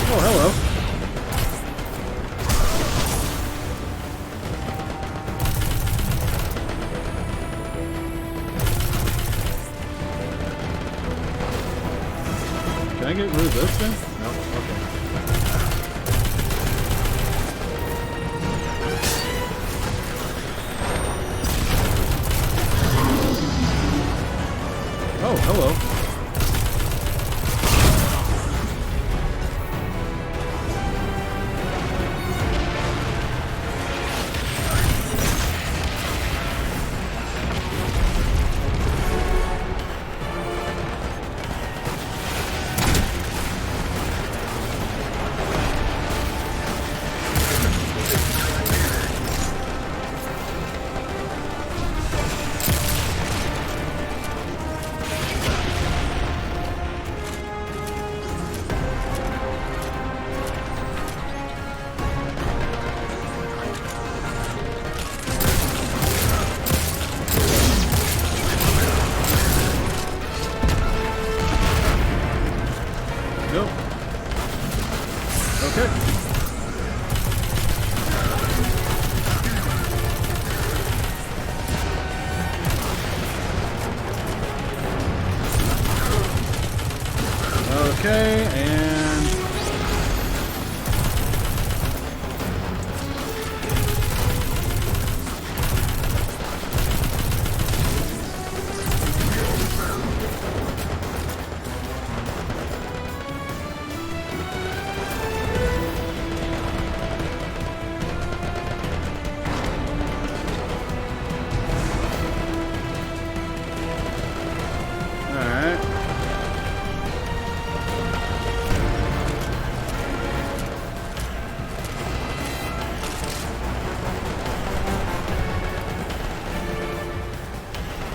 Oh, hello. Can I get rid of this thing? No. Okay. Oh, hello.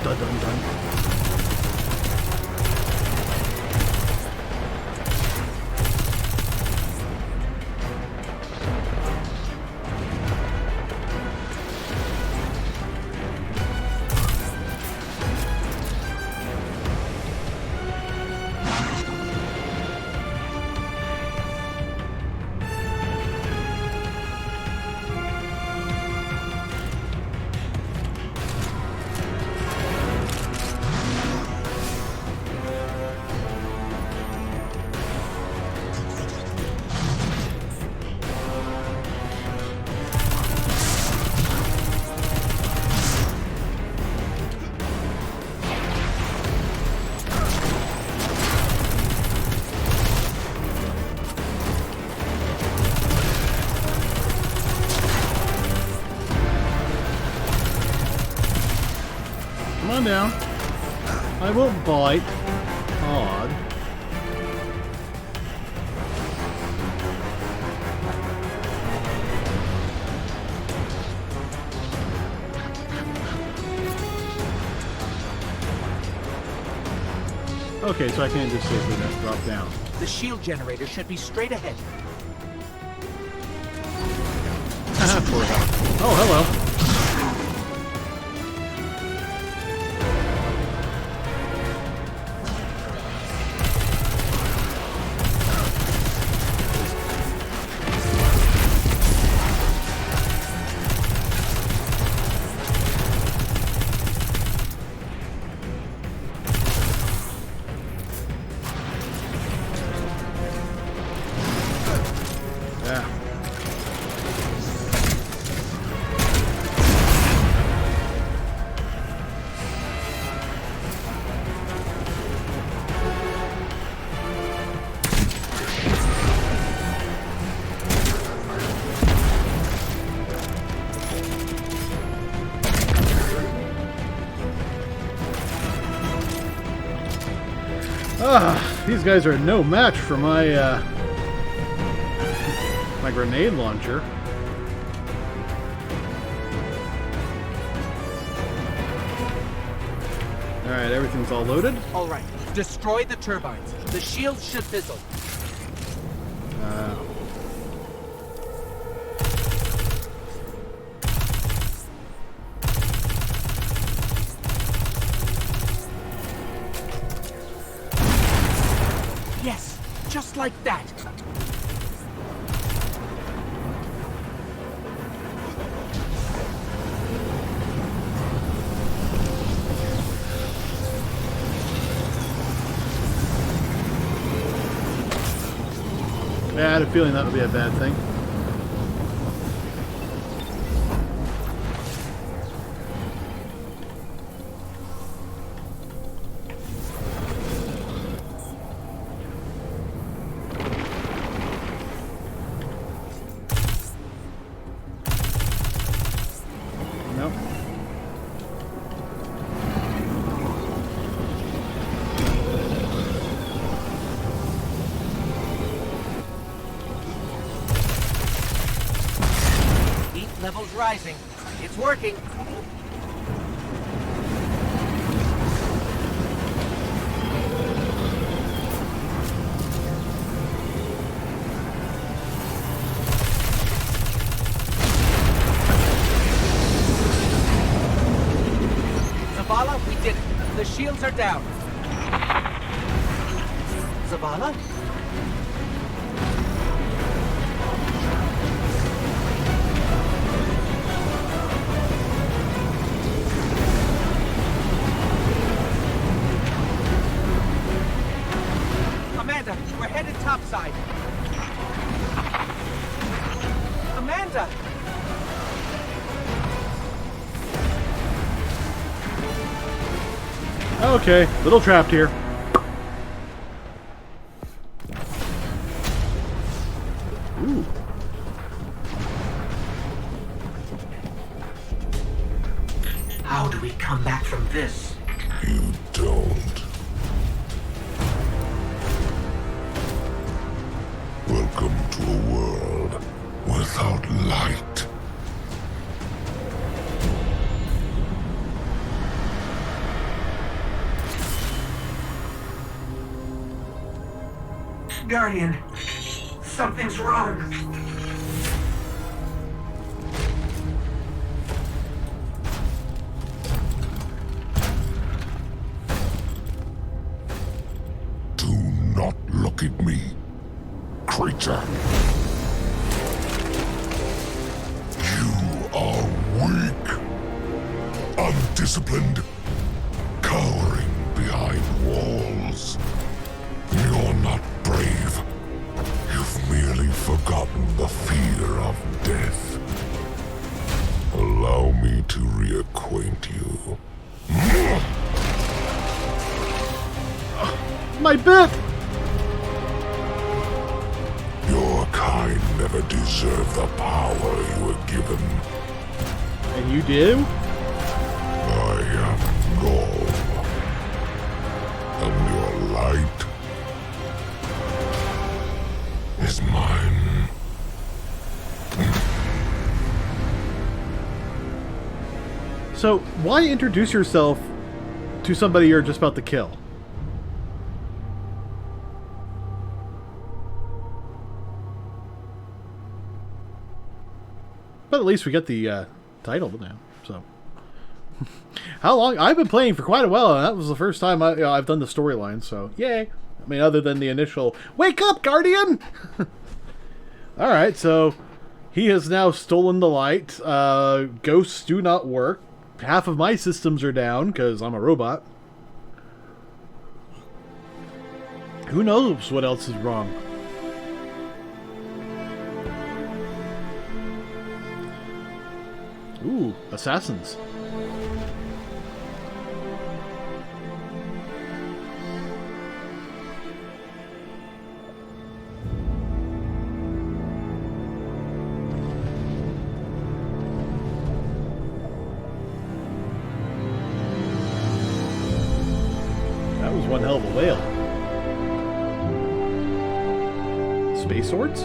Dun dun dun. Come on down. I won't bite. Odd. Okay, so I can't just safely drop down. The shield generator should be straight ahead. Oh, hello. These guys are no match for my my grenade launcher. Alright, everything's all loaded. Alright, destroy the turbines. The shields should fizzle. Yes, just like that. Yeah, I had a feeling that would be a bad thing. Nope. Levels rising. It's working. Zavala, we did it. The shields are down. Zavala? We're headed topside. Amanda! Okay, little trapped here. Ooh. How do we come back from this? You don't. Welcome to a world without light. Guardian, something's wrong. Do not look at me, creature. You are weak, undisciplined, cowering behind walls. You're not brave. You've merely forgotten the fear of death. Allow me to reacquaint you. My bit! Your kind never deserved the power you were given. And you do? I am Gaul. And your light is mine. So, why introduce yourself to somebody you're just about to kill? But at least we get the title now, so. How long? I've been playing for quite a while, and that was the first time I've done the storyline, so yay. I mean, other than the initial, wake up, Guardian! Alright, so he has now stolen the light. Ghosts do not work. Half of my systems are down, because I'm a robot. Who knows what else is wrong? Ooh, assassins. That was one hell of a whale. Space swords?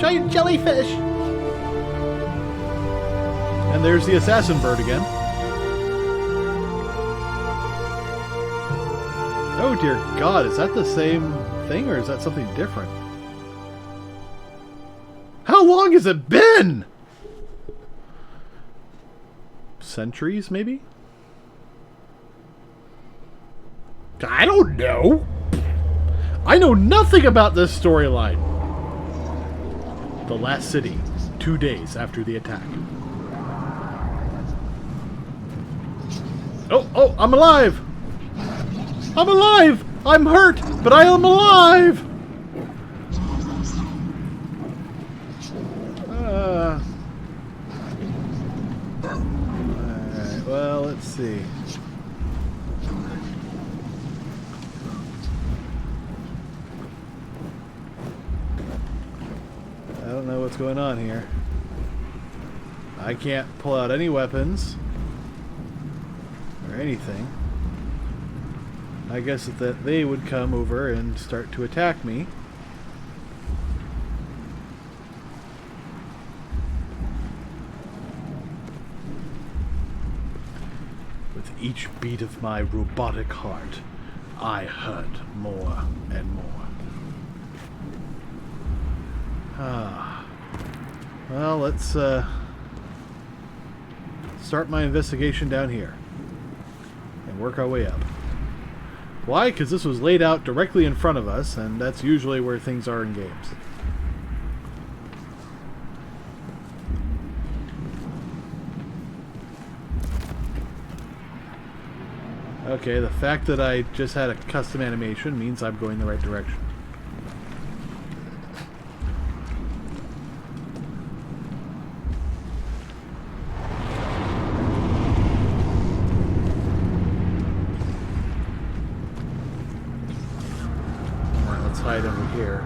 Giant jellyfish! And there's the assassin bird again. Oh dear God, is that the same thing or is that something different? How long has it been? Centuries, maybe? I don't know! I know nothing about this storyline! The last city, 2 days after the attack. Oh, I'm alive! I'm alive! I'm hurt, but I am alive! Alright, well, let's see. I don't know what's going on here. I can't pull out any weapons or anything. I guess that they would come over and start to attack me. With each beat of my robotic heart, I hurt more and more. Well, let's start my investigation down here and work our way up. Why? Because this was laid out directly in front of us, and that's usually where things are in games. Okay, the fact that I just had a custom animation means I'm going the right direction. Hide over here.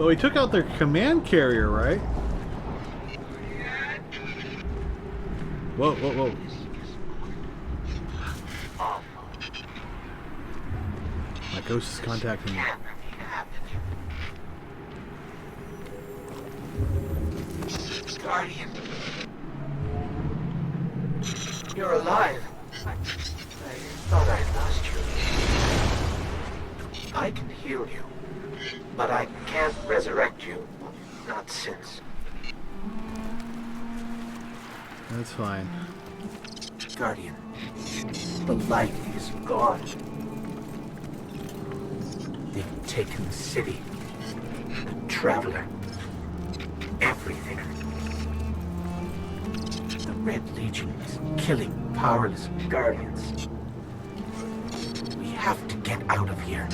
But we took out their command carrier, right? Whoa, whoa, whoa. My ghost is contacting me. Guardian. You're alive. I thought I lost you. I can heal you, but I can't resurrect you. Not since. That's fine. Guardian, the light is gone. They've taken the city, the Traveler, everything. The Red Legion is killing powerless Guardians. We have to get out of here.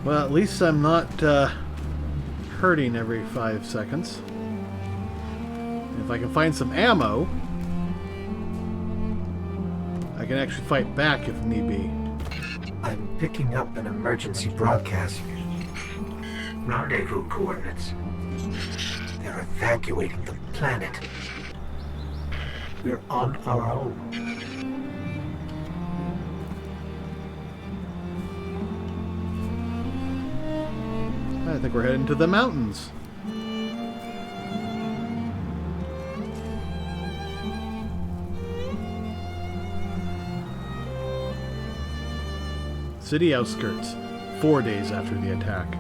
Well, at least I'm not hurting every 5 seconds. If I can find some ammo, I can actually fight back if need be. I'm picking up an emergency broadcast. Rendezvous coordinates. They're evacuating the planet. We're on our own. I think we're heading to the mountains. City outskirts, 4 days after the attack.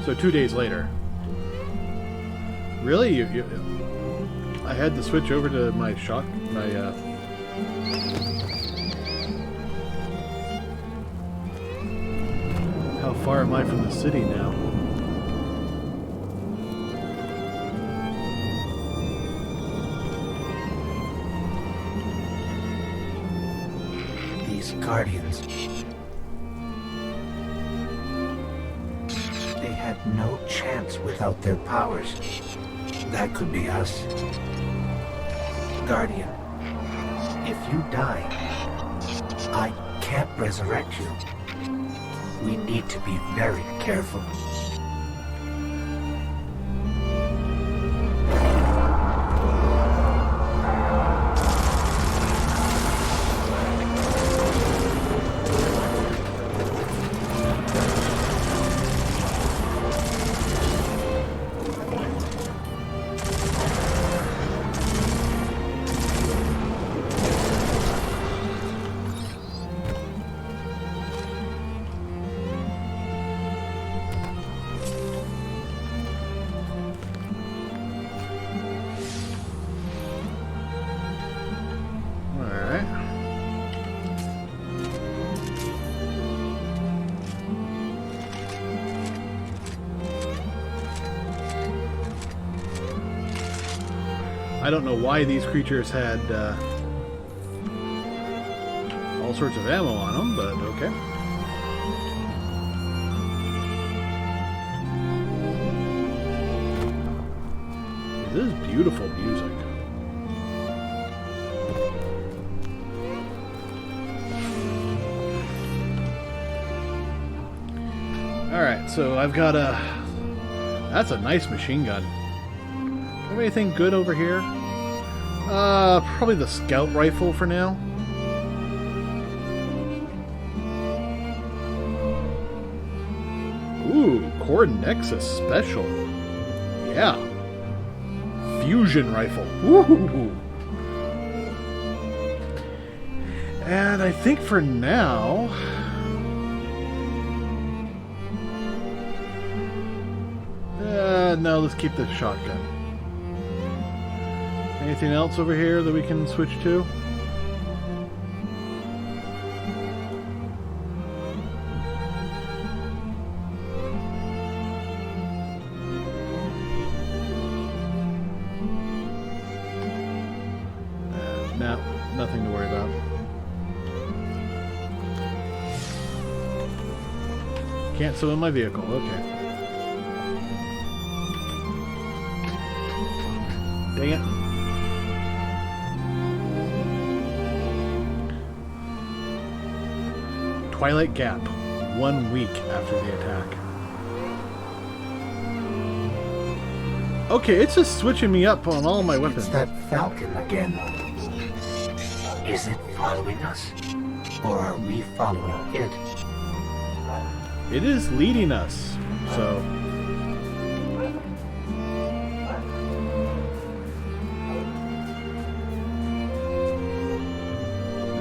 So 2 days later. Really? I had to switch over to my How far am I from the city now? These Guardians. They had no chance without their powers. That could be us. Guardian, if you die, I can't resurrect you. We need to be very careful. I don't know why these creatures had all sorts of ammo on them, but okay. This is beautiful music. Alright, so I've got a... That's a nice machine gun. Have anything good over here? Probably the scout rifle for now. Ooh, Core Nexus Special. Yeah. Fusion rifle. Woo! And I think for now... no, let's keep the shotgun. Anything else over here that we can switch to? No, nothing to worry about. Can't swim in my vehicle, okay. Dang it. Twilight Gap, 1 week after the attack. Okay, it's just switching me up on all my weapons. It's that falcon again. Is it following us? Or are we following it? It is leading us, so...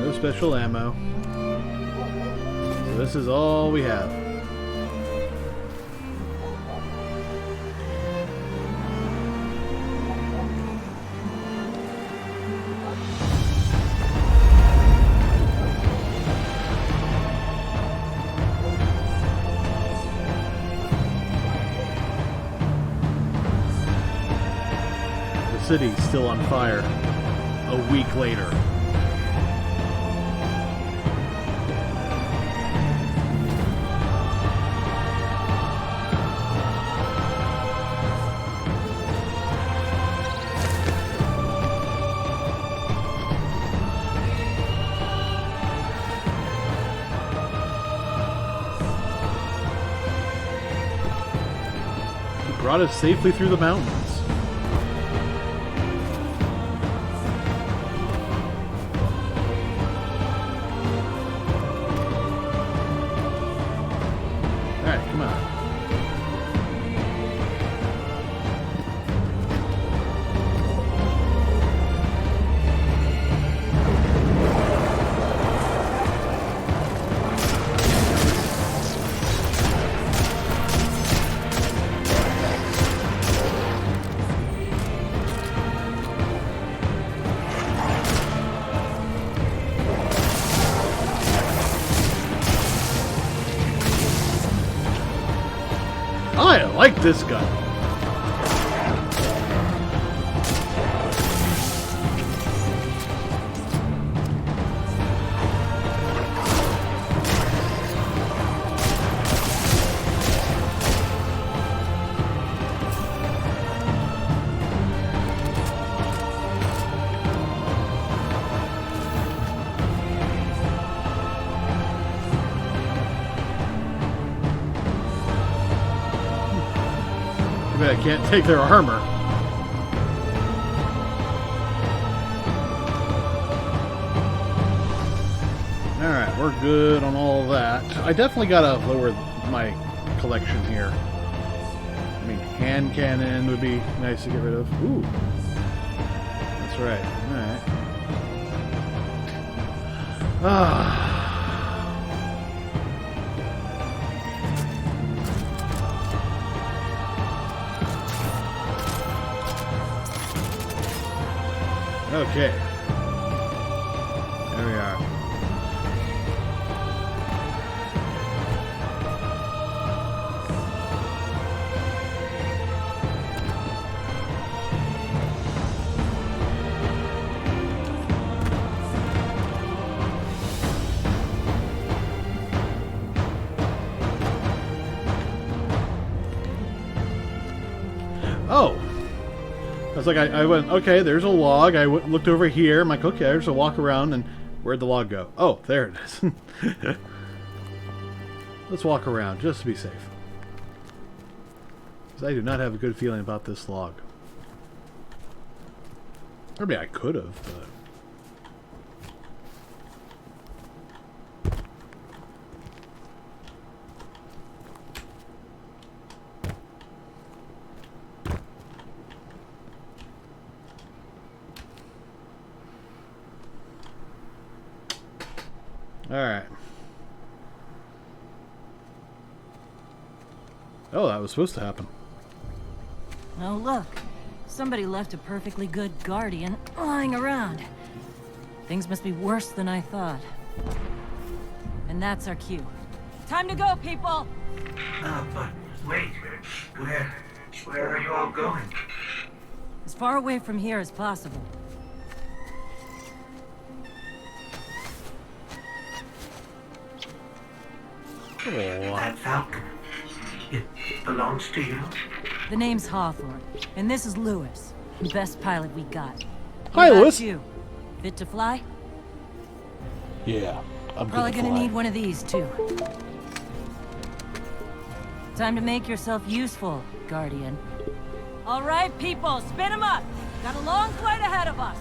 No special ammo. So this is all we have. City still on fire a week later. He brought us safely through the mountains. I like this gun. I can't take their armor. Alright, we're good on all that. I definitely gotta lower my collection here. I mean, hand cannon would be nice to get rid of. Ooh. That's right. Alright. Ah. Okay. There we are. Oh! I was like, I went, okay, there's a log. I looked over here. I'm like, okay, there's a walk around, and where'd the log go? Oh, there it is. Let's walk around, just to be safe. Because I do not have a good feeling about this log. I mean, I could have, but... Alright. Oh, that was supposed to happen. Oh, look. Somebody left a perfectly good guardian lying around. Things must be worse than I thought. And that's our cue. Time to go, people! But wait. Where are you all going? As far away from here as possible. That falcon, it belongs to you? The name's Hawthorne, and this is Lewis, the best pilot we got. Hi, Lewis. You fit to fly? Yeah. I'm Probably good to gonna fly. need one of these, too. Time to make yourself useful, Guardian. All right, people, spin them up! Got a long flight ahead of us!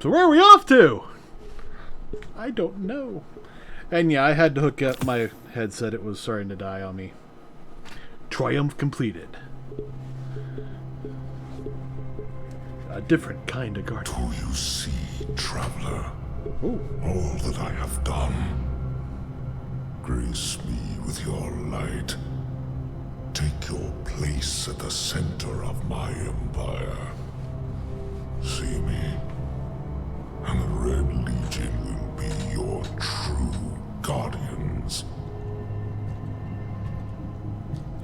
So where are we off to? I don't know. And yeah, I had to hook up my headset. It was starting to die on me. Triumph completed. A different kind of guardian. Do you see, traveler? Ooh. All that I have done. Grace me with your light. Take your place at the center of my empire. See me, and the Red Legion will be your true guardians.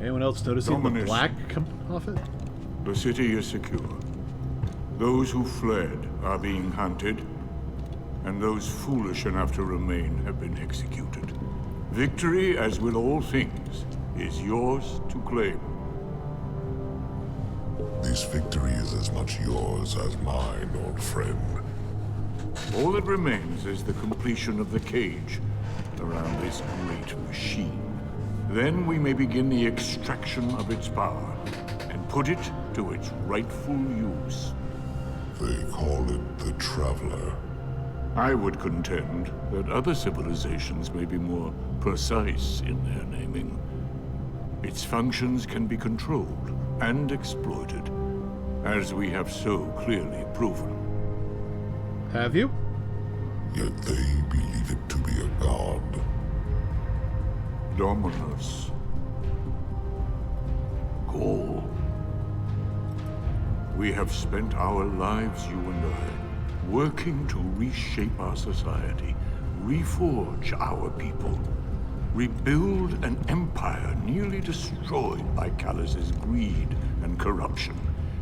Anyone else noticing the Dominus. black coming off it? The city is secure. Those who fled are being hunted, and those foolish enough to remain have been executed. Victory, as with all things, is yours to claim. This victory is as much yours as mine, old friend. All that remains is the completion of the cage around this great machine. Then we may begin the extraction of its power and put it to its rightful use. They call it the Traveler. I would contend that other civilizations may be more precise in their naming. Its functions can be controlled and exploited, as we have so clearly proven. Have you? Yet they believe it to be a god. Dominus. Gaul. We have spent our lives, you and I, working to reshape our society, reforge our people, rebuild an empire nearly destroyed by Callus's greed and corruption.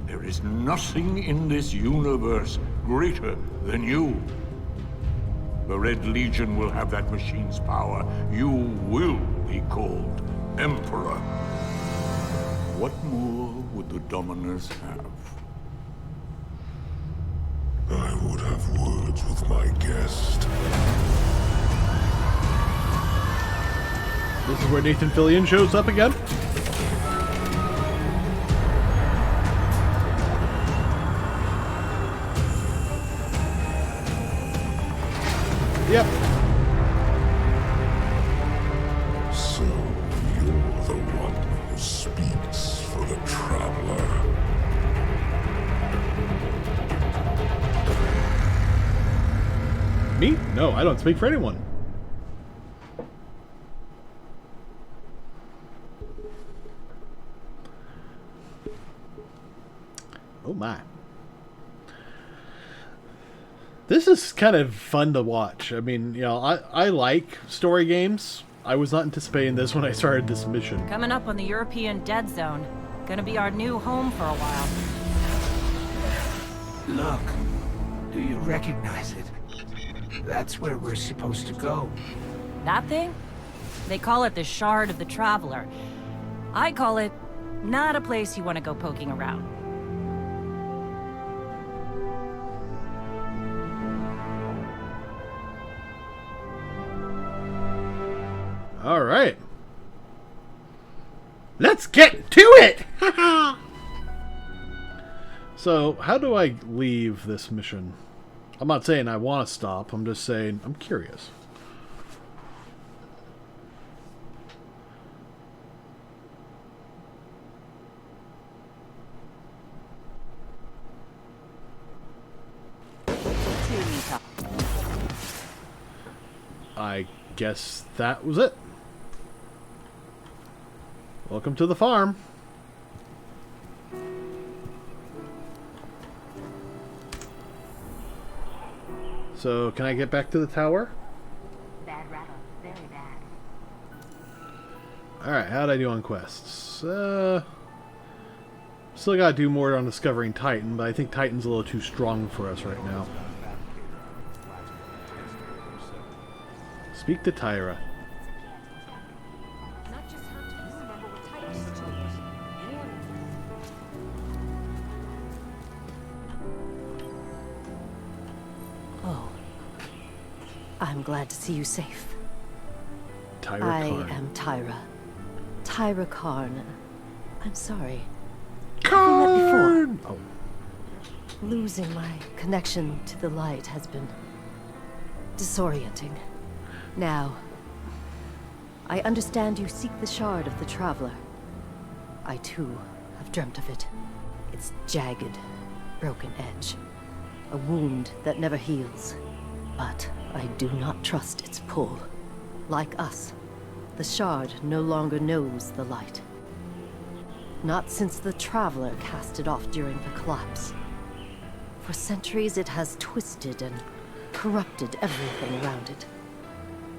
There is nothing in this universe greater than you. The Red Legion will have that machine's power. You will be called Emperor. What more would the Dominus have? I would have words with my guest. This is where Nathan Fillion shows up again? Yep. So, you're the one who speaks for the Traveler. Me? No, I don't speak for anyone. Oh my. This is kind of fun to watch. I mean, you know, I like story games. I was not anticipating this when I started this mission. Coming up on the European Dead Zone. Gonna be our new home for a while. Look, do you recognize it? That's where we're supposed to go. That thing? They call it the Shard of the Traveler. I call it not a place you want to go poking around. All right. Let's get to it! So, how do I leave this mission? I'm not saying I want to stop. I'm just saying I'm curious. I guess that was it. Welcome to the farm. So, can I get back to the tower? Bad rattle. Very bad. Alright, how'd I do on quests? Still gotta do more on discovering Titan, but I think Titan's a little too strong for us right now. Speak to Tyra. I'm glad to see you safe. Tyra I Karn. am Tyra. Tyra Karn. I'm sorry. Karn! Have we met before? Oh. Losing my connection to the light has been disorienting. Now, I understand you seek the shard of the Traveler. I too have dreamt of it. Its jagged, broken edge. A wound that never heals. But I do not trust its pull. Like us, the shard no longer knows the light. Not since the Traveler cast it off during the collapse. For centuries it has twisted and corrupted everything around it.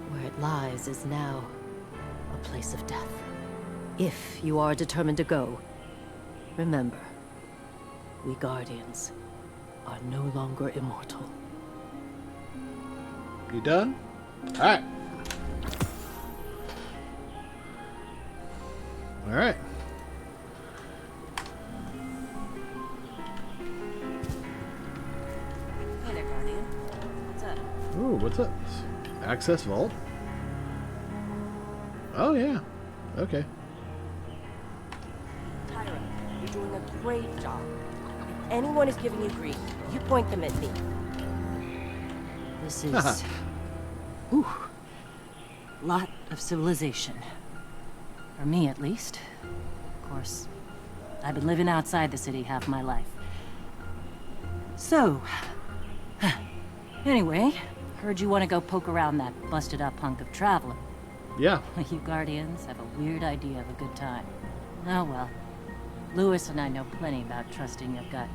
Where it lies is now a place of death. If you are determined to go, remember, we Guardians are no longer immortal. You done? Alright. Alright. Hey there, Guardian. What's up? Ooh, what's up? Access vault? Oh, yeah. Okay. Tyra, you're doing a great job. If anyone is giving you grief, you point them at me. This is... Ooh. Lot of civilization. For me, at least. Of course, I've been living outside the city half my life. So... Anyway, heard you want to go poke around that busted-up hunk of Traveler. Yeah. You Guardians have a weird idea of a good time. Oh well. Lewis and I know plenty about trusting your gut.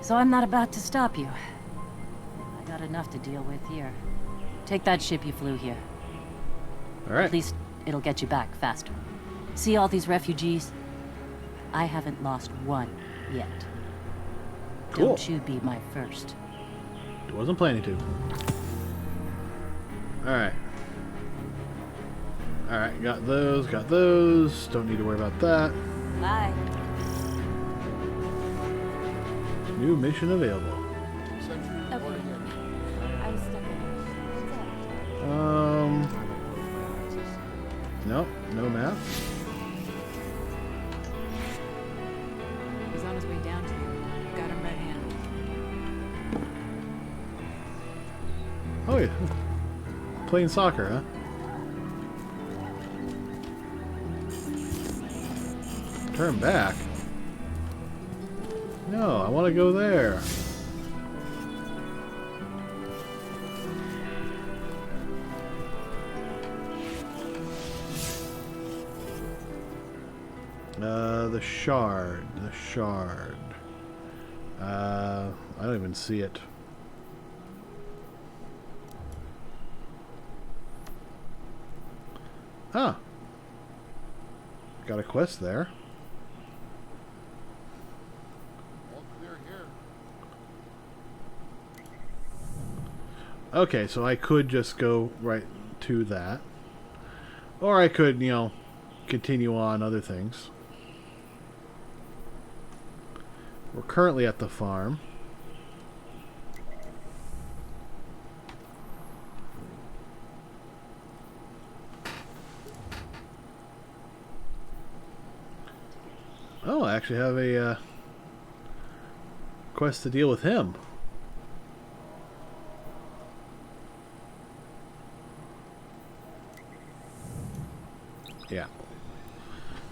So I'm not about to stop you. I got enough to deal with here. Take that ship you flew here. Alright. At least it'll get you back faster. See all these refugees? I haven't lost one yet. Cool. Don't you be my first. Wasn't planning to. Alright. Alright, got those, got those. Don't need to worry about that. Bye. New mission available. I'm stuck in. Nope, no map. He's on his way down to you. Got him right handed. Oh yeah. Playing soccer, huh? Turn back? No, I want to go there. The shard. The shard. I don't even see it. Huh. Got a quest there. Okay, so I could just go right to that. Or I could, you know, continue on other things. We're currently at the farm. Oh, I actually have a quest to deal with him. Yeah.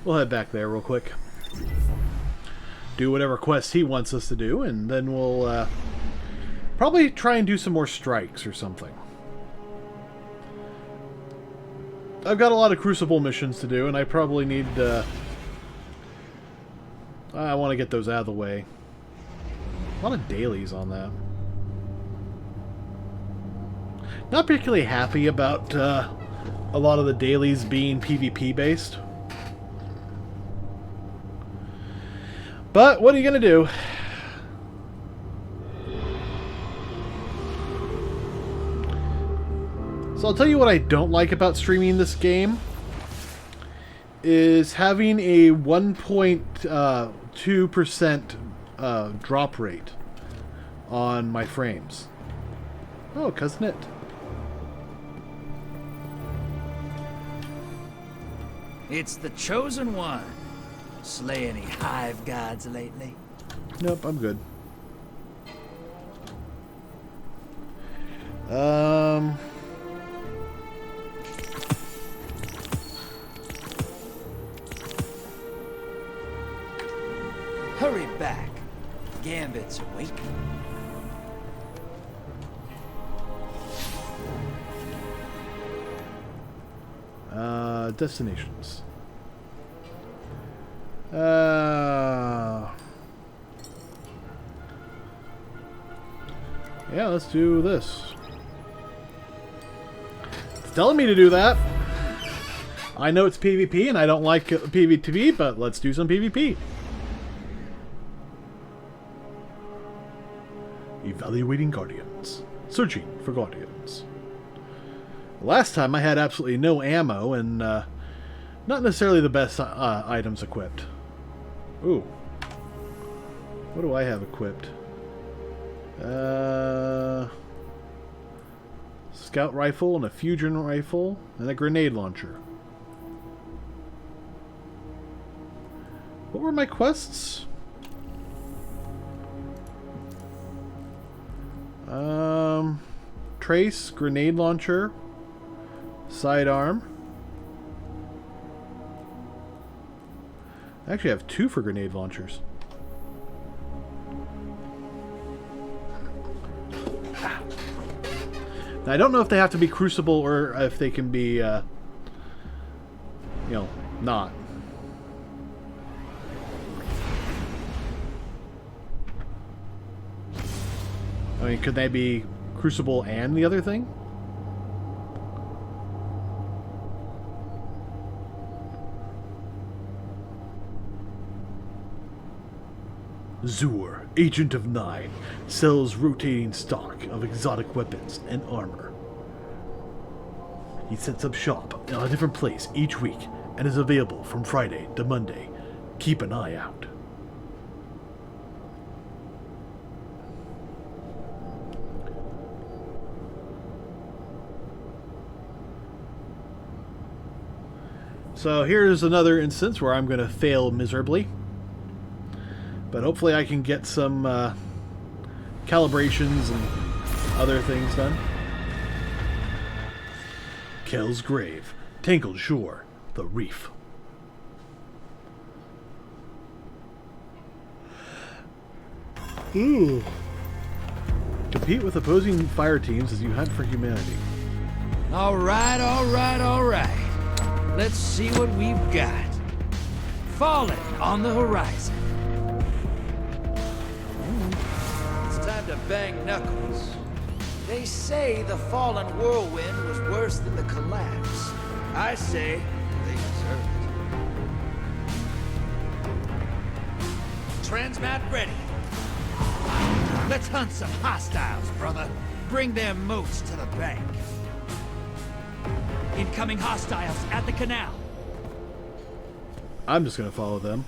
We'll head back there real quick. Do whatever quest he wants us to do, and then we'll probably try and do some more strikes or something. I've got a lot of Crucible missions to do, and I probably need... I want to get those out of the way. A lot of dailies on that. Not particularly happy about a lot of the dailies being PvP based. But what are you going to do? So I'll tell you what I don't like about streaming this game. Is having a 1.2% drop rate on my frames. Oh, Cousin It. It's the chosen one. Slay any hive gods lately? Nope, I'm good. Hurry back. Gambit's awake. Destinations. Yeah, let's do this. It's telling me to do that. I know it's PvP and I don't like PvP, but let's do some PvP. Evaluating Guardians. Searching for Guardians. Last time I had absolutely no ammo and not necessarily the best items equipped. Ooh. What do I have equipped? Scout rifle and a fusion rifle and a grenade launcher. What were my quests? Trace, grenade launcher, sidearm. I actually have 2 for grenade launchers. Now, I don't know if they have to be crucible or if they can be, you know, not. I mean, could they be crucible and the other thing? Zur, Agent of 9, sells rotating stock of exotic weapons and armor. He sets up shop in a different place each week and is available from Friday to Monday. Keep an eye out. So here's another instance where I'm going to fail miserably. But hopefully I can get some calibrations and other things done. Kel's Grave. Tangled Shore. The Reef. Ooh. Compete with opposing fire teams as you hunt for humanity. All right, all right, all right. Let's see what we've got. Fallen on the horizon. It's time to bang knuckles. They say the fallen whirlwind was worse than the collapse. I say they deserve it. Transmat ready. Let's hunt some hostiles, brother. Bring their moats to the bank. Incoming hostiles at the canal. I'm just going to follow them.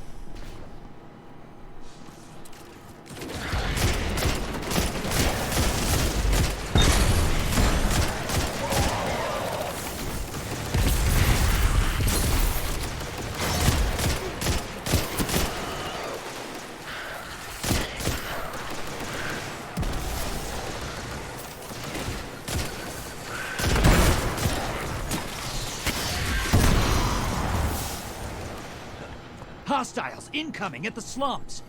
Hostiles incoming at the slums.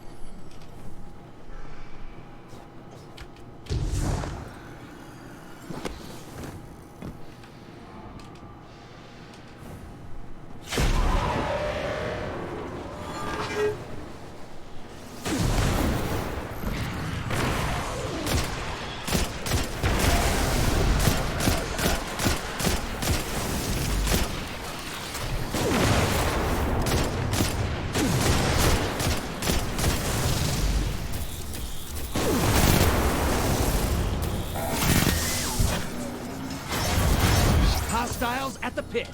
Hostiles at the pit.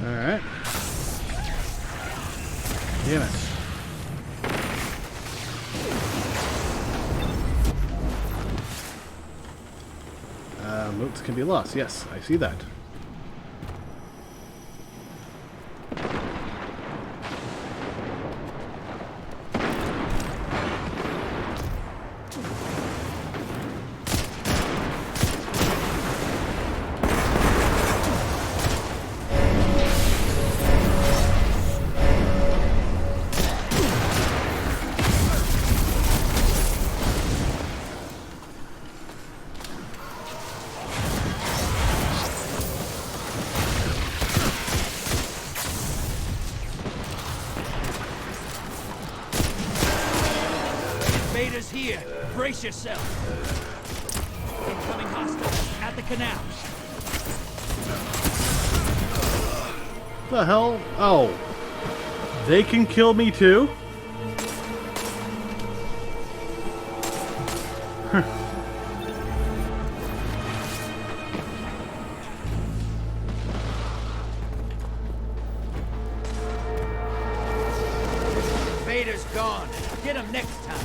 Alright. Damn it. can be lost. Yes, I see that. Invaders here. Brace yourself. Incoming hostiles at the canal. The hell? Oh. They can kill me too? Invaders gone. Get them next time.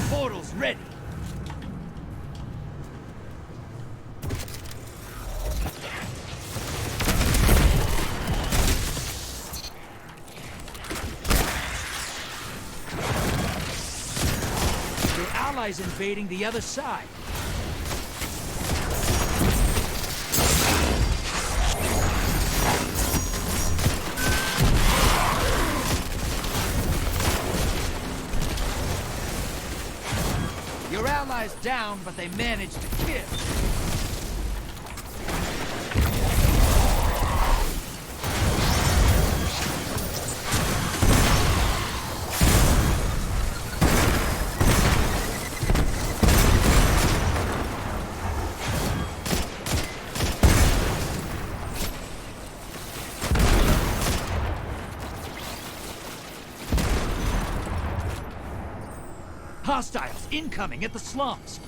Portals ready. Your allies invading the other side. Your allies down, but they managed to kill. Hostiles incoming at the slums.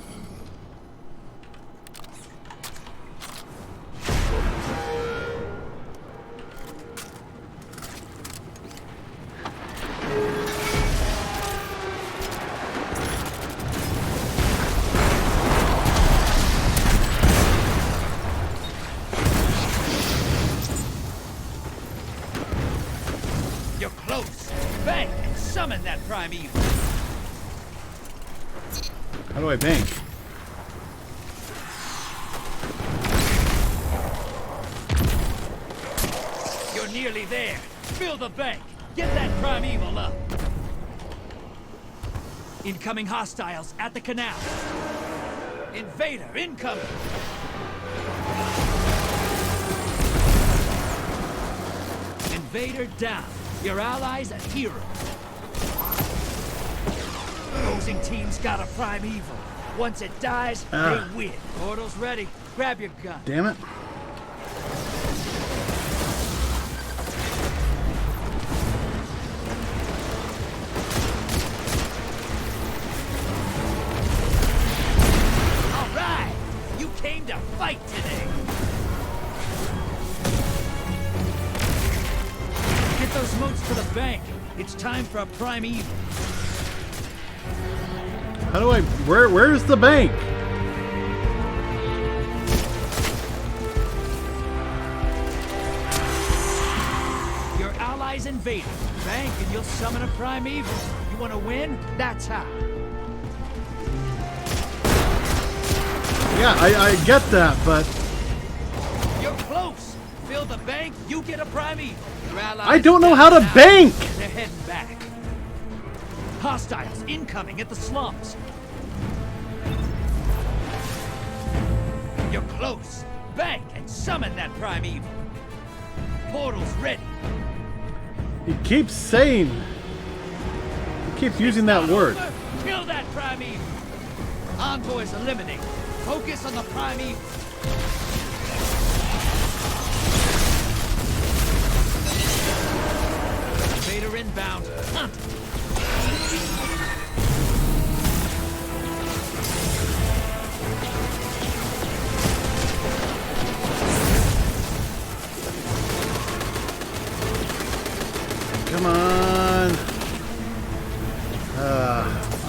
You're close. Bang and summon that primeval. How do I bank? You're nearly there. Fill the bank. Get that primeval up. Incoming hostiles at the canal. Invader incoming. Invader down. Your allies a hero. Opposing team's got a primeval. Once it dies, they win. Portal's ready. Grab your gun. Damn it. All right. You came to fight today. Get those motes to the bank. It's time for a primeval. How do I... Where's the bank? Your allies invaded. Bank and you'll summon a primeval. You want to win? That's how. Yeah, I get that, but... You're close. Fill the bank, you get a primeval. Your allies I don't know how to bank! They're heading back. Hostiles incoming at the slums. You're close. Bank and summon that primeval. Portal's ready. He keeps saying... He keeps using that word. Kill that primeval. Envoys eliminated. Focus on the primeval. Invader inbound. Hunt.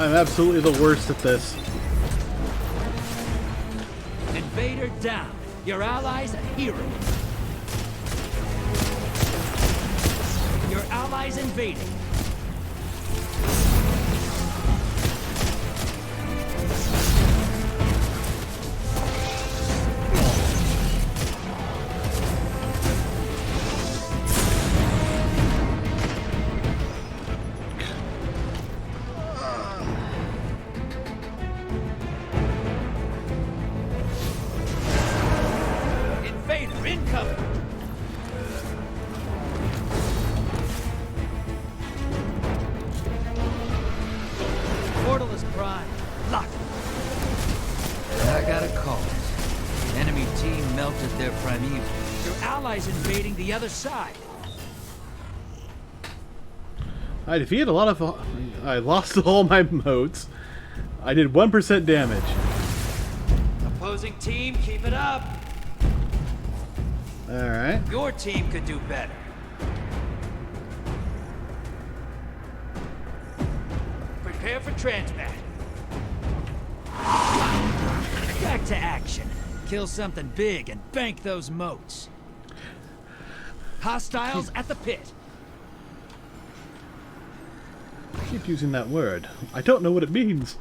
I'm absolutely the worst at this. Invader down. Your allies a hero. Your allies invading. Invader incoming. Portal is prime. Lock it. I got a call. Enemy team melted their primeval. Your allies invading the other side. I defeated a lot of... I lost all my motes. I did 1% damage. Opposing team, keep it up. Alright. Your team could do better. Prepare for transmat. Back to action. Kill something big and bank those moats. Hostiles at the pit. I keep using that word. I don't know what it means.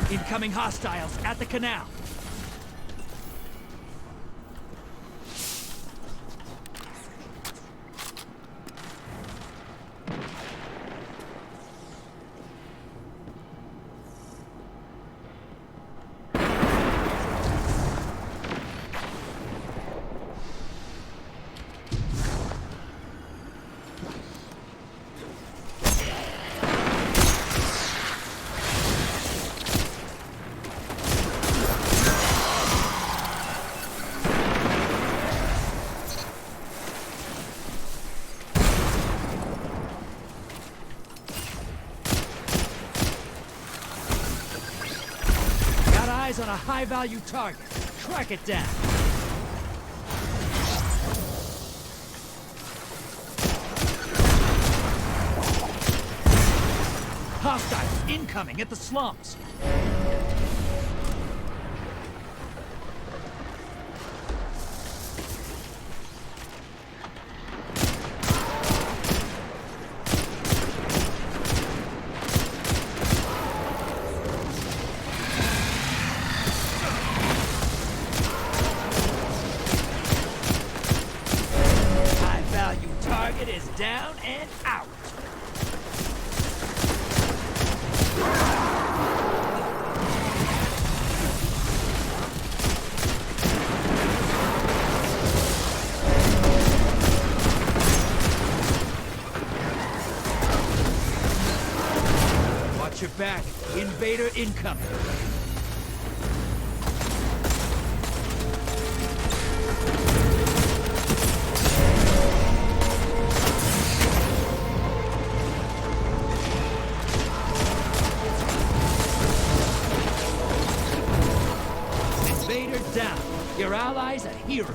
Incoming hostiles at the canal. On a high-value target. Track it down. Hostiles incoming at the slums. Target is down and out. Watch your back. Invader incoming. Down. Your allies a hero.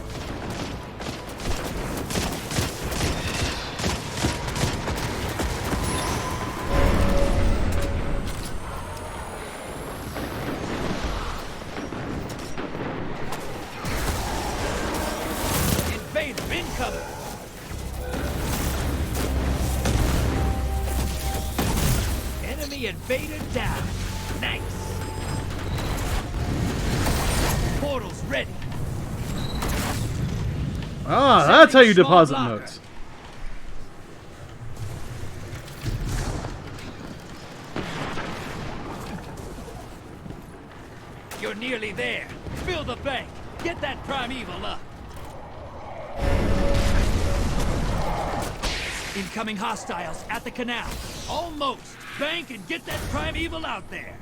Invader incoming. Enemy invader down. Nice. Portals ready. Ah, that's how you deposit notes. You're nearly there. Fill the bank. Get that primeval up. Incoming hostiles at the canal. Almost. Bank and get that primeval out there.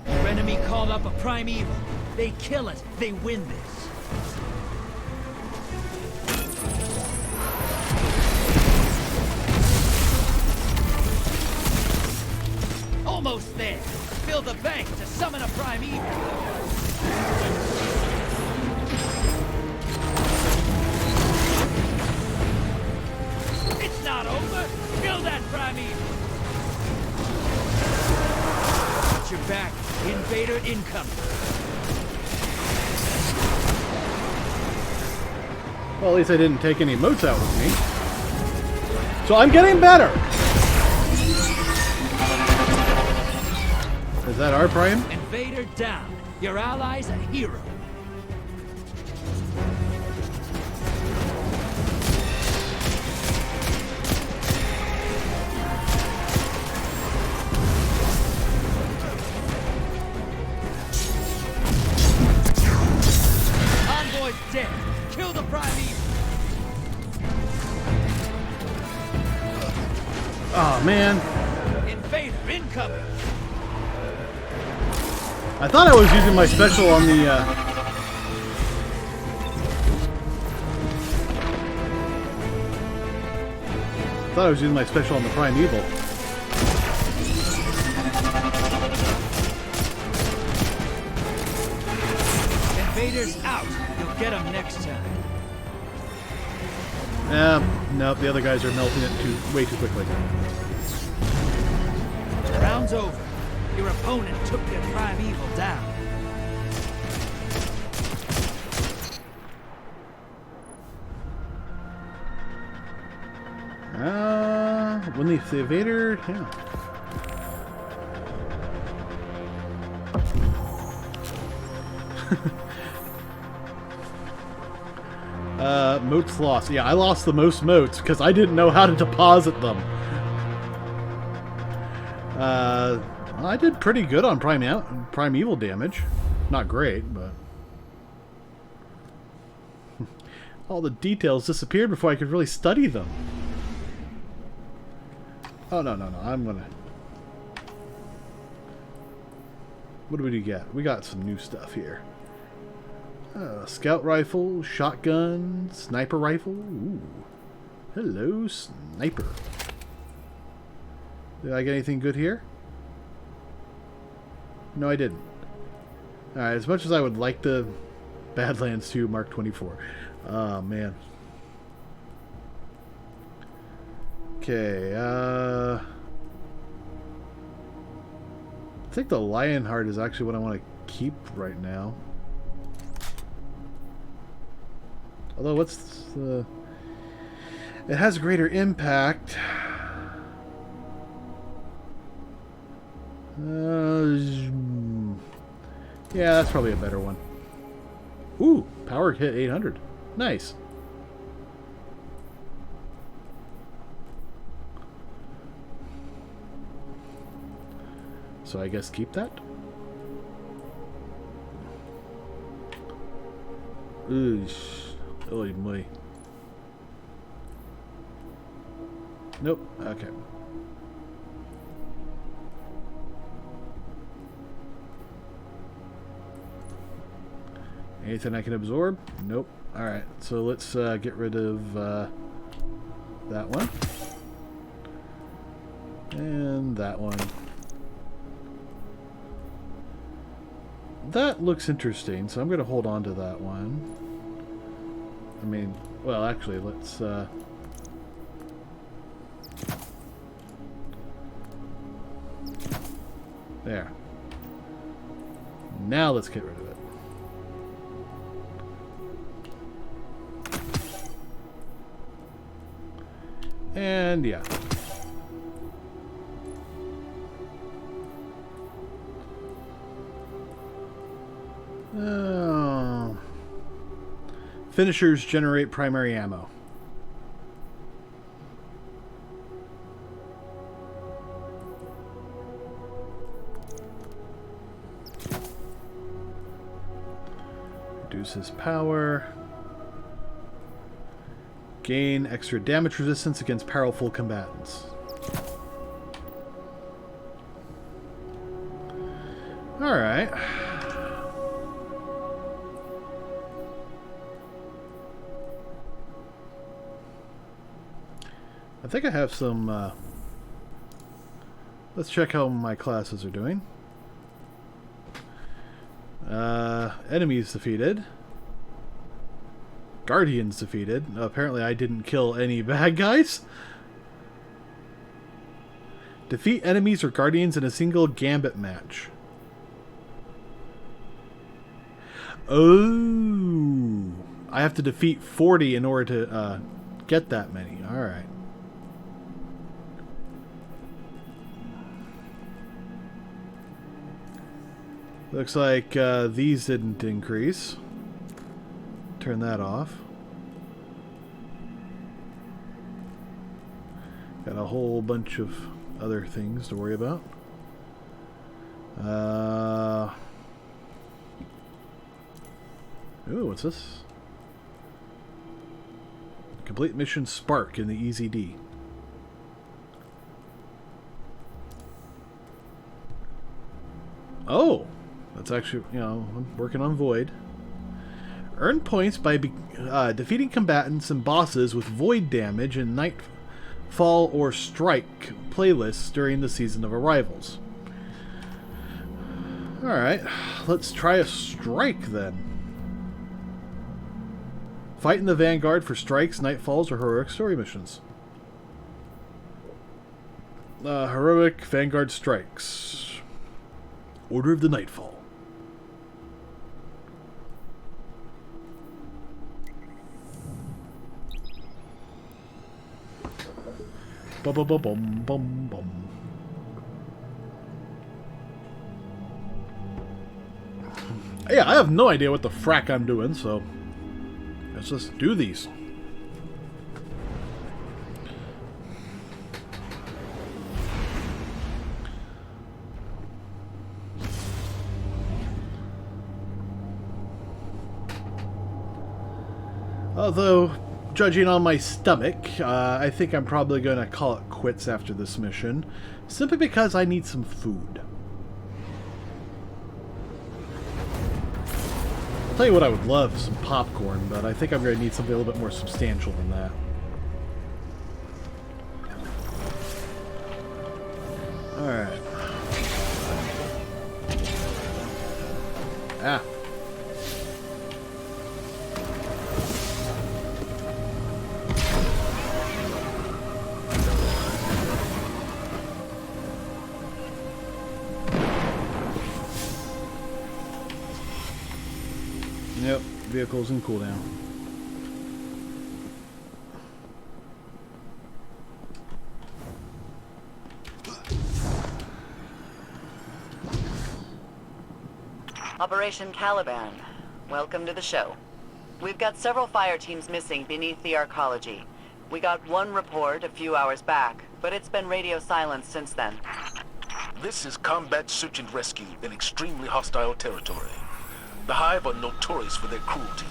Your enemy called up a primeval. They kill it. They win this. Almost there. Fill the bank to summon a primeval. It's not over. Kill that primeval. Watch your back. Invader incoming. Well, at least I didn't take any motes out with me. So I'm getting better. Is that our prime? Invader down. Your ally's a hero. Envoy's dead. Kill the primeval. Oh man. Invader incoming. I thought I was using my special on the primeval. Invaders out. You'll get them next time. Nope, the other guys are melting it way too quickly. Round's over. Your opponent took their primeval down. When the invader, yeah. Motes lost. Yeah, I lost the most motes because I didn't know how to deposit them. I did pretty good on primeval damage. Not great, but all the details disappeared before I could really study them. Oh, no. I'm gonna... What do we get? We got some new stuff here. Scout rifle, shotgun, sniper rifle. Ooh. Hello, sniper. Did I get anything good here? No, I didn't. Alright, as much as I would like the Badlands 2 Mark 24. Oh, man. Okay, I think the Lionheart is actually what I want to keep right now. Although, what's the... It has greater impact. Yeah, that's probably a better one. Ooh, power hit 800. Nice. So I guess keep that. Oosh. Oy boy. Nope. Okay. Anything I can absorb? Nope. Alright, so let's get rid of that one. And that one. That looks interesting, so I'm going to hold on to that one. I mean, well, actually, let's... There. Now let's get rid of it. And yeah. Oh. Finishers generate primary ammo. Reduces power. Gain extra damage resistance against powerful combatants. Alright. I think I have some Let's check how my classes are doing. Enemies defeated. Guardians defeated. Apparently I didn't kill any bad guys. Defeat enemies or guardians in a single gambit match. Oh, I have to defeat 40 in order to get that many. Alright. Looks like these didn't increase. Turn that off. Got a whole bunch of other things to worry about. Ooh, what's this? Complete mission Spark in the EZD. Oh! That's actually, you know, I'm working on Void. Earn points by defeating combatants and bosses with Void damage in Nightfall or Strike playlists during the Season of Arrivals. Alright, let's try a Strike then. Fight in the Vanguard for Strikes, Nightfalls, or Heroic Story missions. Heroic Vanguard Strikes. Order of the Nightfall. Bum bum bum bum bum bum. Yeah, I have no idea what the frack I'm doing, so let's just do these. Although, judging on my stomach, I think I'm probably going to call it quits after this mission, simply because I need some food. I'll tell you what I would love, some popcorn, but I think I'm going to need something a little bit more substantial than that. Alright. Ah. Yep, vehicles in cooldown. Operation Caliban. Welcome to the show. We've got several fire teams missing beneath the arcology. We got one report a few hours back, but it's been radio silence since then. This is combat search and rescue in extremely hostile territory. The Hive are notorious for their cruelty.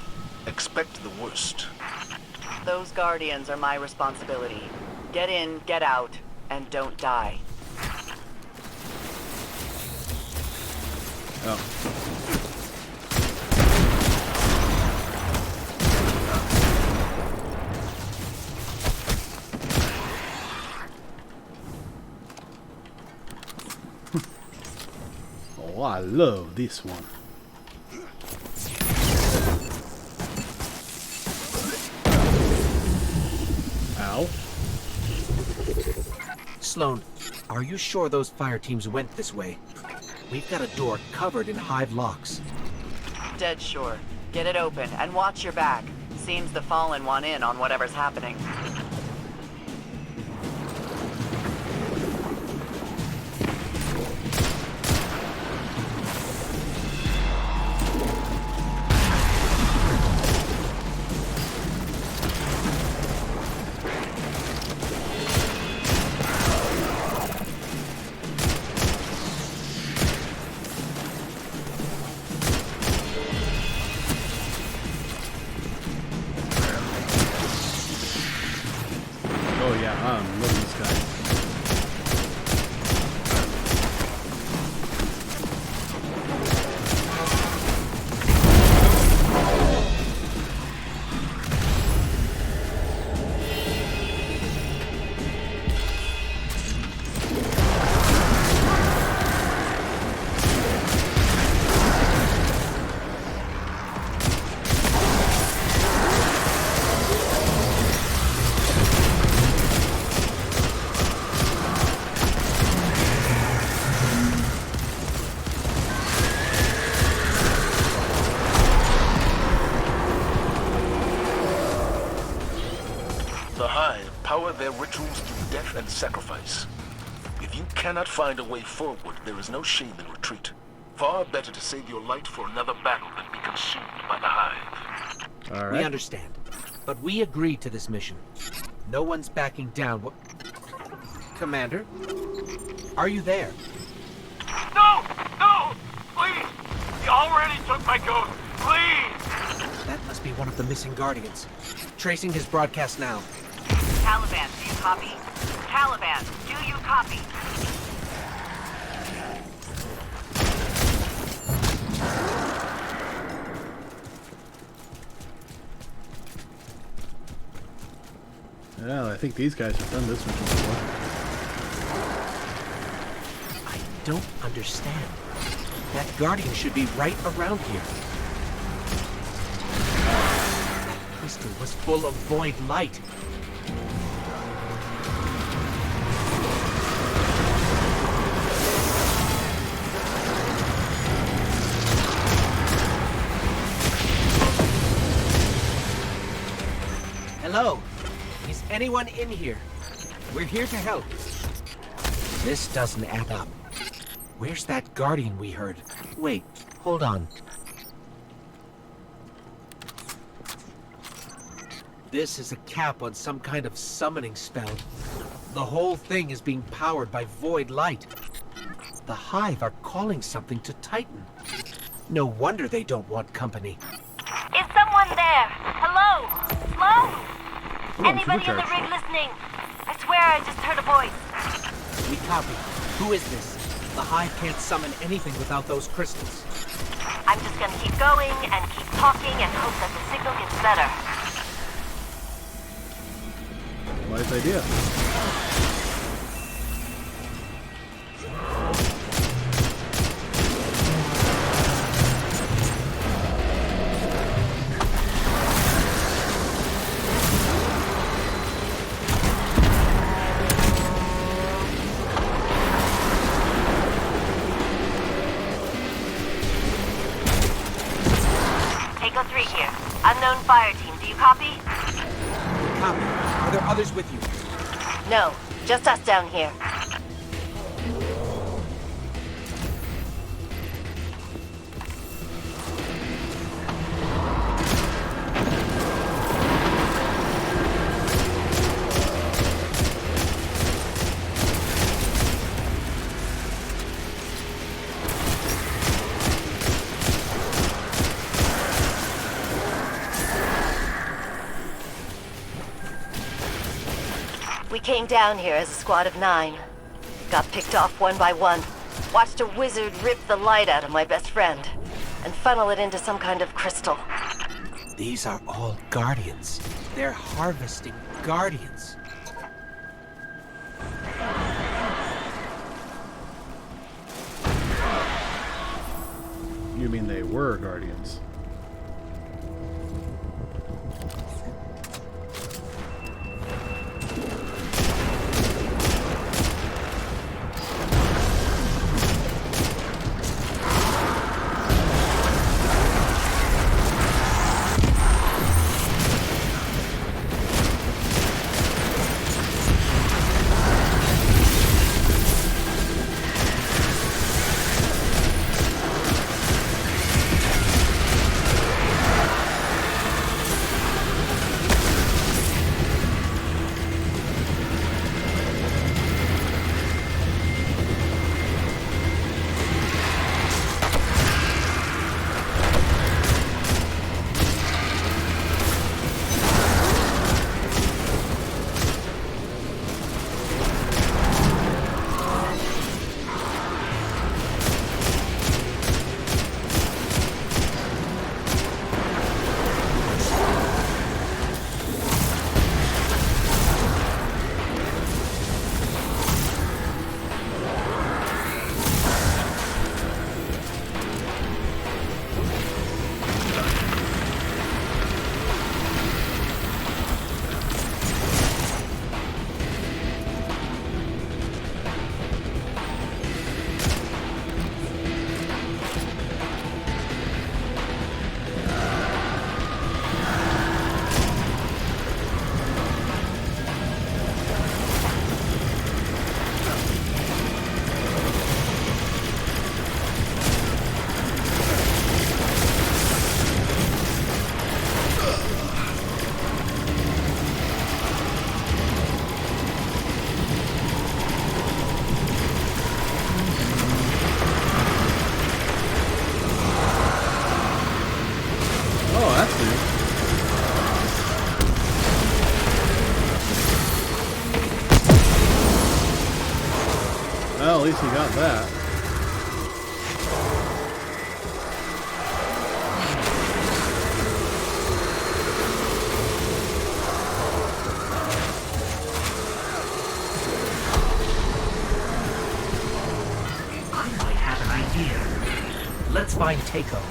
Expect the worst. Those Guardians are my responsibility. Get in, get out, and don't die. Oh. Oh, I love this one. Ow. Sloan, are you sure those fire teams went this way? We've got a door covered in Hive locks. Dead sure. Get it open and watch your back. Seems the Fallen want in on whatever's happening. their rituals through death and sacrifice. If you cannot find a way forward, there is no shame in retreat. Far better to save your light for another battle than be consumed by the Hive. All right. We understand, but we agreed to this mission. No one's backing down. Commander? Are you there? No! No! Please! He already took my ghost! Please! That must be one of the missing Guardians. Tracing his broadcast now. Taliban, do you copy? Taliban, do you copy? Well, I think these guys have done this mission before. I don't understand. That Guardian should be right around here. That crystal was full of void light. Hello? Is anyone in here? We're here to help. This doesn't add up. Where's that Guardian we heard? Wait, hold on. This is a cap on some kind of summoning spell. The whole thing is being powered by void light. The Hive are calling something to Titan. No wonder they don't want company. Is someone there? Hello? Hello? Anybody in the rig listening? I swear I just heard a voice. We copy. Who is this? The Hive can't summon anything without those crystals. I'm just gonna keep going and keep talking and hope that the signal gets better. Wise idea. Echo 3 here. Unknown fire team, do you copy? Copy. Are there others with you? No, just us down here. We came down here as a squad of 9. Got picked off one by one. Watched a wizard rip the light out of my best friend and funnel it into some kind of crystal. These are all Guardians. They're harvesting Guardians. You mean they were Guardians? least he got that. I might have an idea. Let's find Takeo.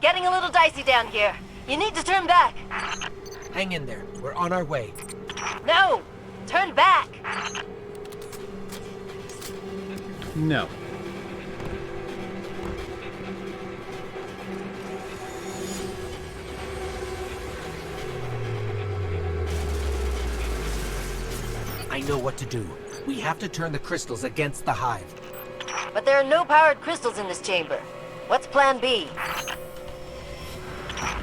Getting a little dicey down here. You need to turn back. Hang in there. We're on our way. No! Turn back! No. I know what to do. We have to turn the crystals against the hive. But there are no powered crystals in this chamber. What's plan B?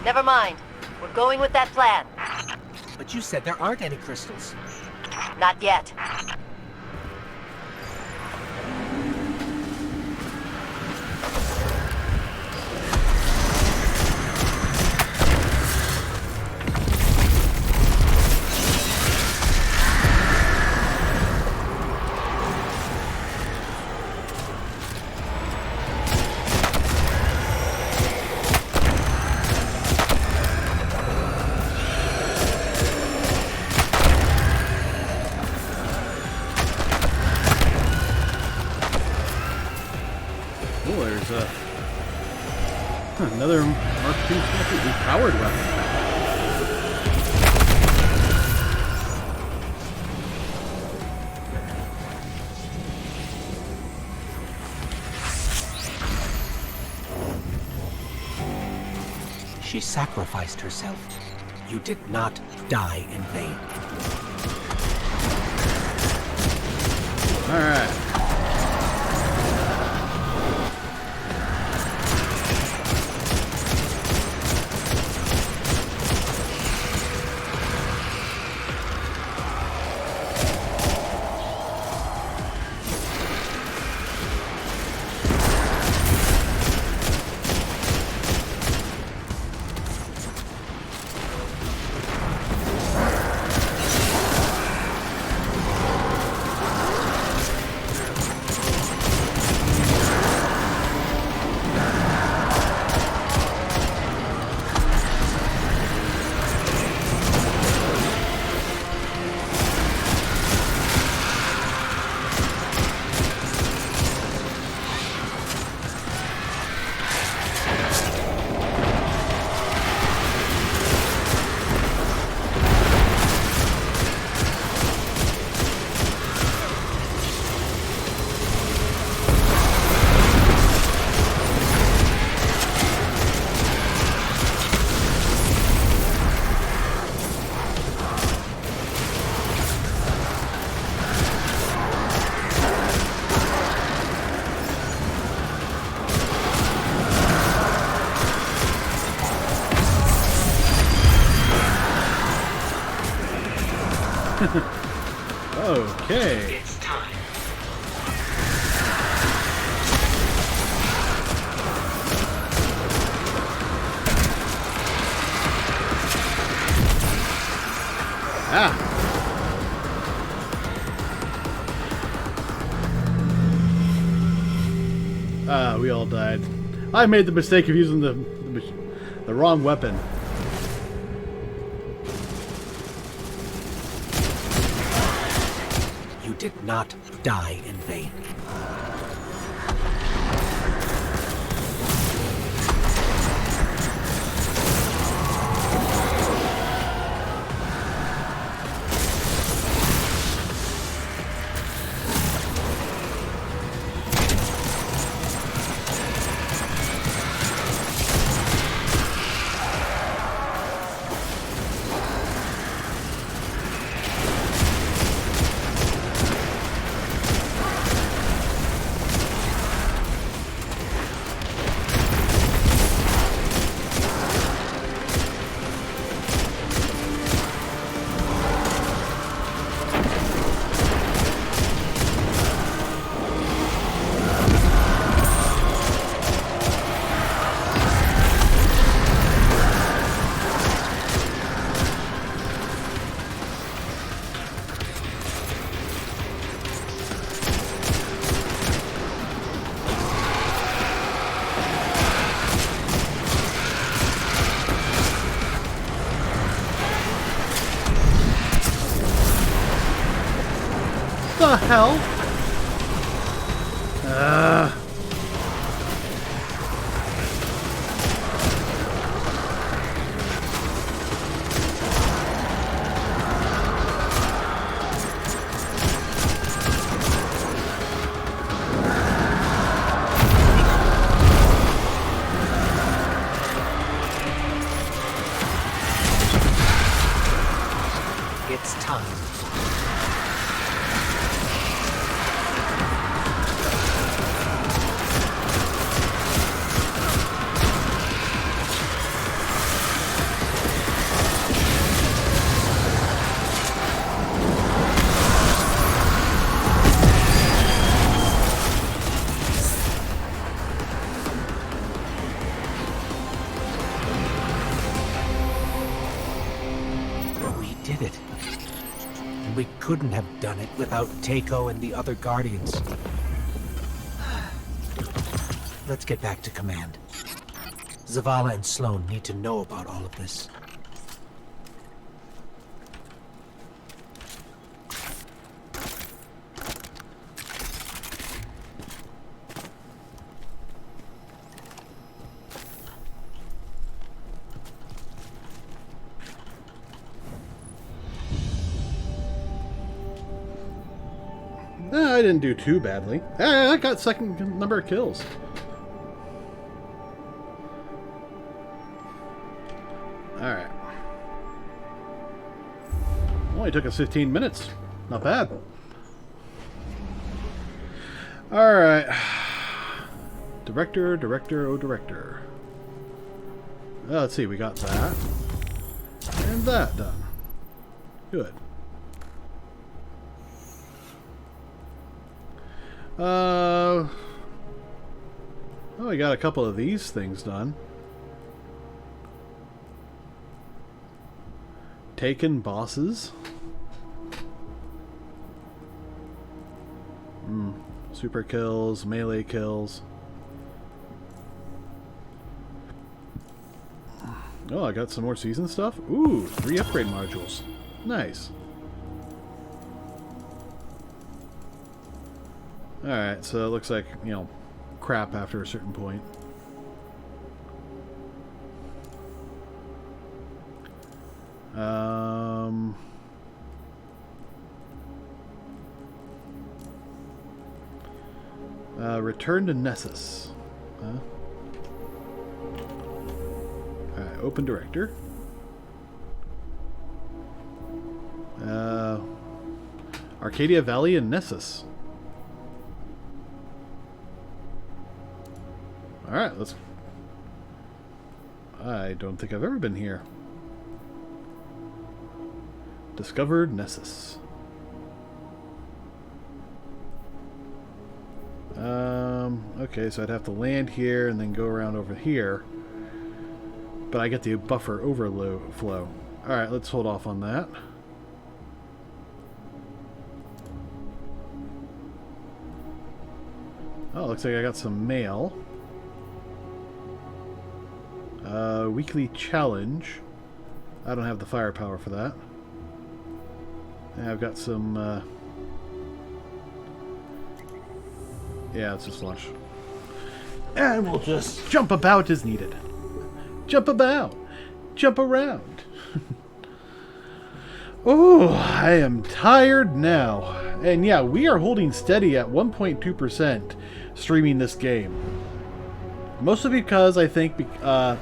Never mind. We're going with that plan. But you said there aren't any crystals. Not yet. Another Mark II completely powered weapon. She sacrificed herself. You did not die in vain. All right. Okay. It's time. We all died. I made the mistake of using the wrong weapon. You did not die in vain. the hell? It's time. We did it. And we couldn't have done it without Takeo and the other Guardians. Let's get back to command. Zavala and Sloan need to know about all of this. I didn't do too badly. I got second number of kills. Alright. Only took us 15 minutes. Not bad. Alright. Director, oh director. Let's see, we got that. And that done. Good. Oh, I got a couple of these things done. Taken bosses. Super kills, melee kills. Oh, I got some more season stuff. Ooh, 3 upgrade modules. Nice. Alright, so it looks like, you know, crap after a certain point. Return to Nessus. Alright, open director. Arcadia Valley and Nessus. Alright, let's... I don't think I've ever been here. Discovered Nessus. Okay, so I'd have to land here and then go around over here. But I get the buffer overflow. Alright, let's hold off on that. Oh, looks like I got some mail. Weekly challenge. I don't have the firepower for that. And I've got some... yeah, it's just lunch. And we'll just jump about as needed. Jump about. Jump around. Oh, I am tired now. And yeah, we are holding steady at 1.2% streaming this game. Mostly because I think I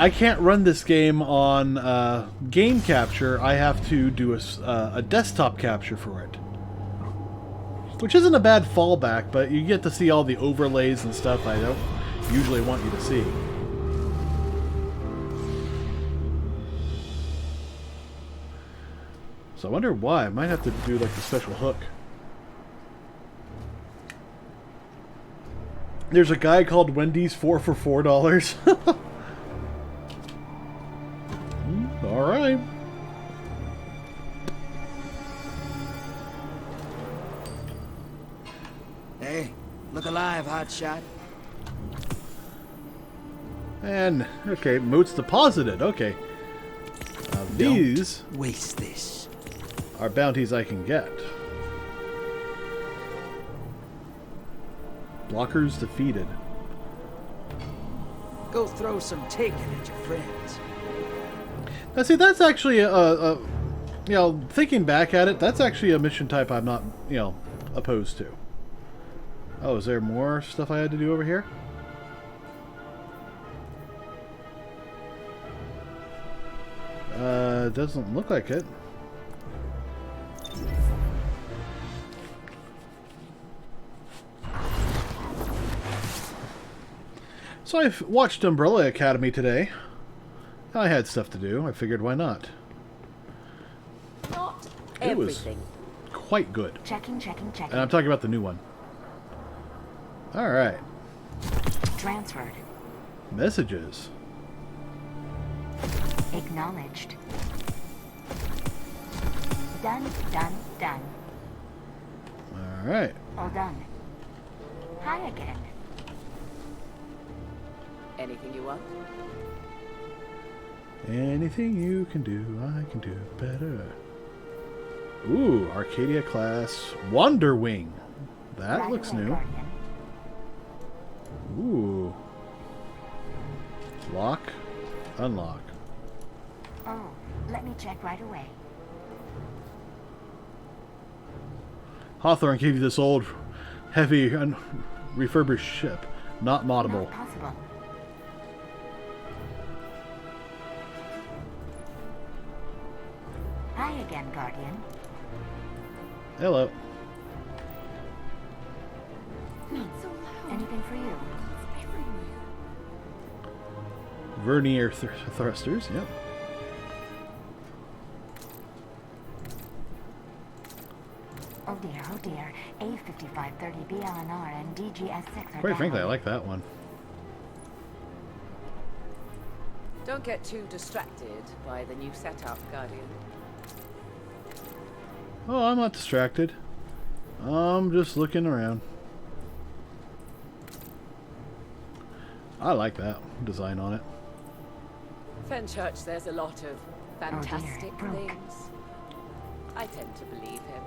can't run this game on game capture. I have to do a desktop capture for it. Which isn't a bad fallback, but you get to see all the overlays and stuff I don't usually want you to see. So I wonder why. I might have to do like the special hook. There's a guy called Wendy's 4 for $4. Alright. Hey, look alive, hotshot. And, okay, moats deposited. Okay. These Don't waste this. are bounties I can get. Blockers defeated. Go throw some taken at your friends. Now, see, that's actually you know, thinking back at it, that's actually a mission type I'm not, you know, opposed to. Oh, is there more stuff I had to do over here? Doesn't look like it. So I've watched Umbrella Academy today. I had stuff to do. I figured, why not? Not It was everything. quite good. Checking. And I'm talking about the new one. Alright. Transferred. Messages. Acknowledged. Done. Alright. All done. Hi again. Anything you want? Anything you can do, I can do better. Ooh, Arcadia class Wander Wing. That Right looks away, new. Guardian. Ooh. Lock. Unlock. Oh, let me check right away. Hawthorne gave you this old, heavy, refurbished ship. Not moddable. Not possible. Hi again, Guardian. Hello. Anything for you? Vernier thrusters, yep. Oh dear. A5530 BLNR and DGS6 are Quite frankly, I down. like that one. Don't get too distracted by the new setup, Guardian. Oh, I'm not distracted. I'm just looking around. I like that design on it. Fenchurch, there's a lot of fantastic it broke. things. I tend to believe him.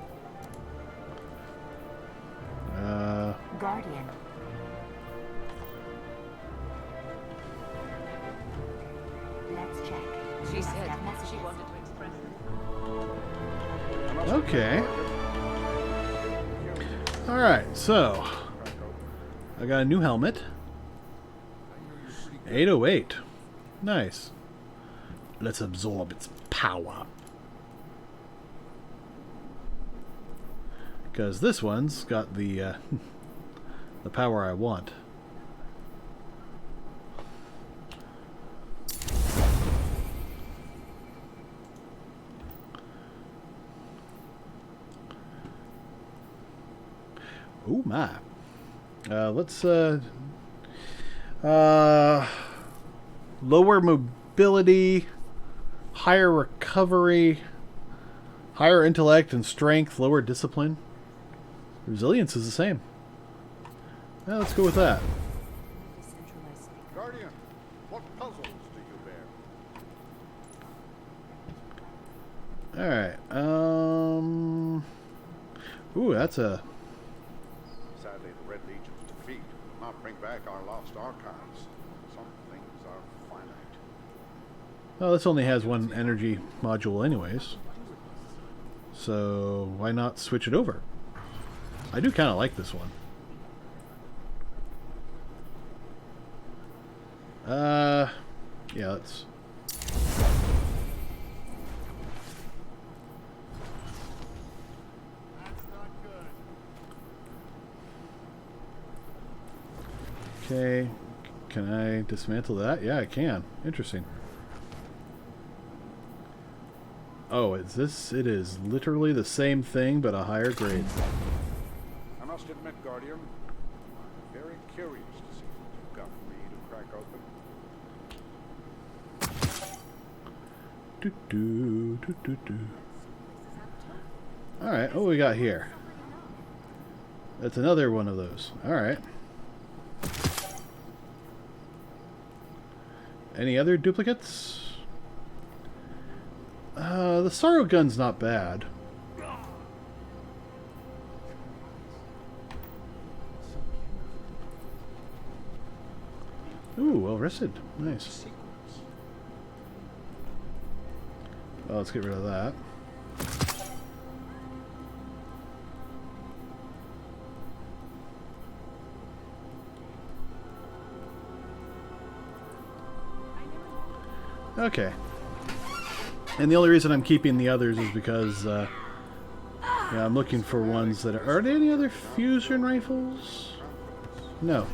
Guardian. Let's check. She said she wanted to express it. Okay. Alright, so I got a new helmet. 808. Nice. Let's absorb its power. Because this one's got the the power I want. Oh my. Let's lower mobility, higher recovery, higher intellect and strength, lower discipline. Resilience is the same. Well, let's go with that. Guardian, what puzzles do you bear? Alright, ooh, that's a... Sadly, the Red Legion's defeat will not bring back our lost archives. Some things are finite. Well, this only has one energy module anyways. So, why not switch it over? I do kind of like this one. Yeah, let's... Okay, can I dismantle that? Yeah, I can. Interesting. Oh, is this? It is literally the same thing, but a higher grade. I must admit, Guardian, I'm very curious to see what you've got for me to crack open. Alright, what we got here? That's another one of those. Alright. Any other duplicates? The Sorrow Gun's not bad. Ooh, well rested. Nice. Well, let's get rid of that. Okay. And the only reason I'm keeping the others is because yeah, I'm looking for ones that are there any other fusion rifles? No.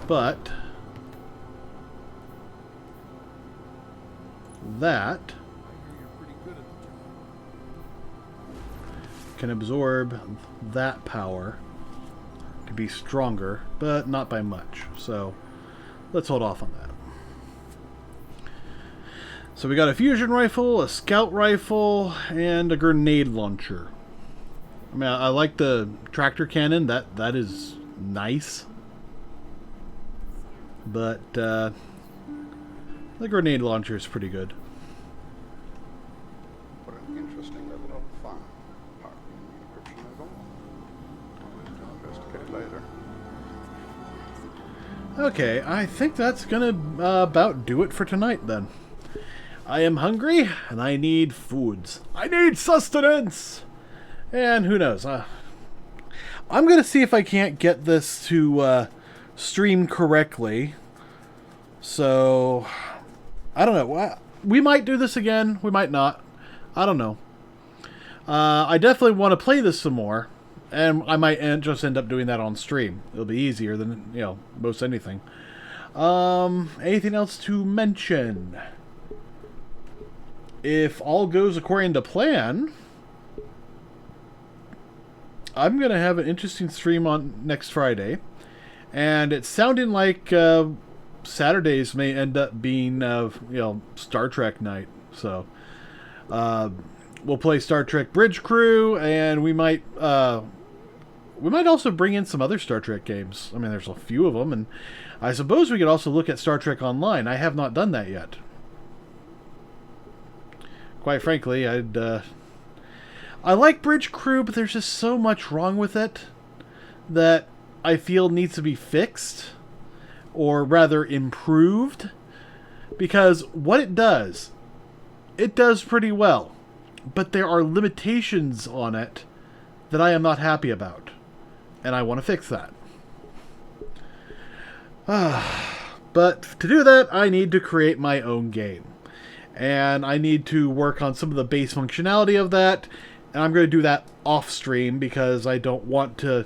But that can absorb that power. Could be stronger, but not by much. So let's hold off on that. So we got a fusion rifle, a scout rifle, and a grenade launcher. I mean, I like the tractor cannon. That is nice. But the grenade launcher is pretty good. What an interesting level of fun. Pardon the encryption level. I'll investigate later. Okay, I think that's gonna about do it for tonight then. I am hungry, and I need foods. I need sustenance! And who knows? I'm going to see if I can't get this to stream correctly. So, I don't know. We might do this again. We might not. I don't know. I definitely want to play this some more. And I might just end up doing that on stream. It'll be easier than, you know, most anything. Anything else to mention? If all goes according to plan, I'm going to have an interesting stream on next Friday. And it's sounding like Saturdays may end up being, you know, Star Trek night. So, we'll play Star Trek Bridge Crew, and we might also bring in some other Star Trek games. I mean, there's a few of them, and I suppose we could also look at Star Trek Online. I have not done that yet. Quite frankly, I like Bridge Crew, but there's just so much wrong with it that I feel needs to be fixed, or rather improved, because what it does pretty well, but there are limitations on it that I am not happy about, and I want to fix that. But to do that, I need to create my own game. And I need to work on some of the base functionality of that. And I'm going to do that off stream because I don't want to...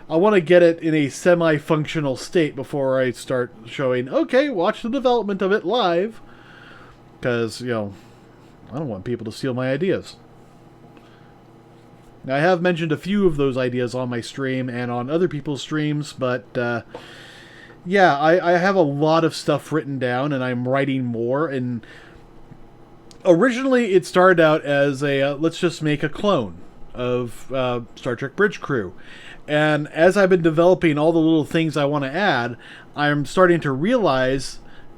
I want to get it in a semi-functional state before I start showing, okay, watch the development of it live. Because, you know, I don't want people to steal my ideas. Now, I have mentioned a few of those ideas on my stream and on other people's streams, but... yeah, I have a lot of stuff written down, and I'm writing more, and... Originally, it started out as a, let's just make a clone of Star Trek Bridge Crew. And as I've been developing all the little things I want to add, I'm starting to realize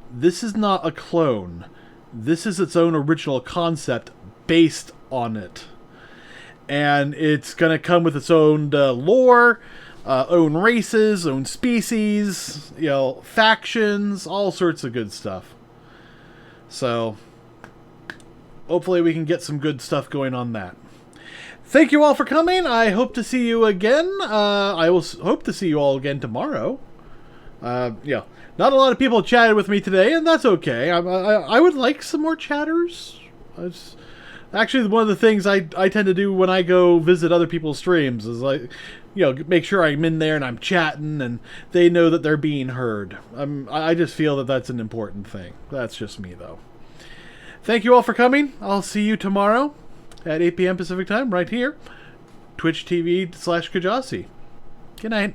this is not a clone. This is its own original concept based on it. And it's going to come with its own lore, own races, own species, you know, factions, all sorts of good stuff. So... hopefully we can get some good stuff going on that. Thank you all for coming. I hope to see you again. I will hope to see you all again tomorrow. Yeah, not a lot of people chatted with me today, and that's okay. I would like some more chatters. It's actually one of the things I tend to do when I go visit other people's streams is like, you know, make sure I'm in there and I'm chatting and they know that they're being heard. I just feel that that's an important thing. That's just me, though. Thank you all for coming. I'll see you tomorrow at 8 p.m. Pacific Time right here. Twitch TV/Kjasi. Good night.